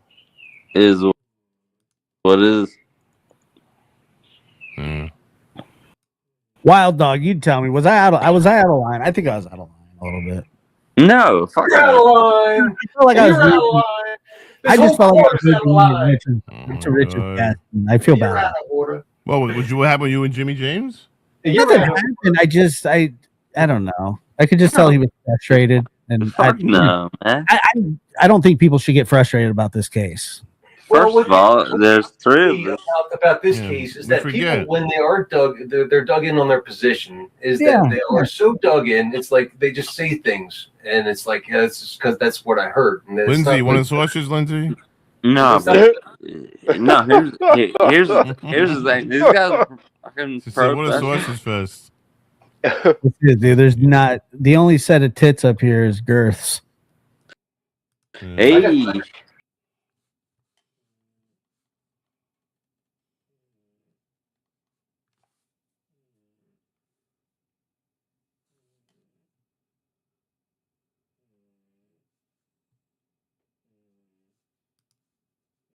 is what it is. Wild Dog, you'd tell me, was I out of line? I think I was out of line a little bit. No, fuck You're out of line. I feel like I was out of line. I just felt like I was to Richard. I feel bad. What happened to you and Jimmy James? You're Nothing right. happened. I don't know. I could just tell he was frustrated, and No, man. I don't think people should get frustrated about this case. First of all, there's three of us. About this case is that people, when they are they're dug in on their position, is that they are so dug in. It's like they just say things, and it's like it's just because that's what I heard. And it's Lindsay, not you want like- to sausage, Lindsay? No, but no. Here's the thing. These guys are fucking She said, "What a professionals. sausage fest." Dude, there's not the only set of tits up here is girths. Hey,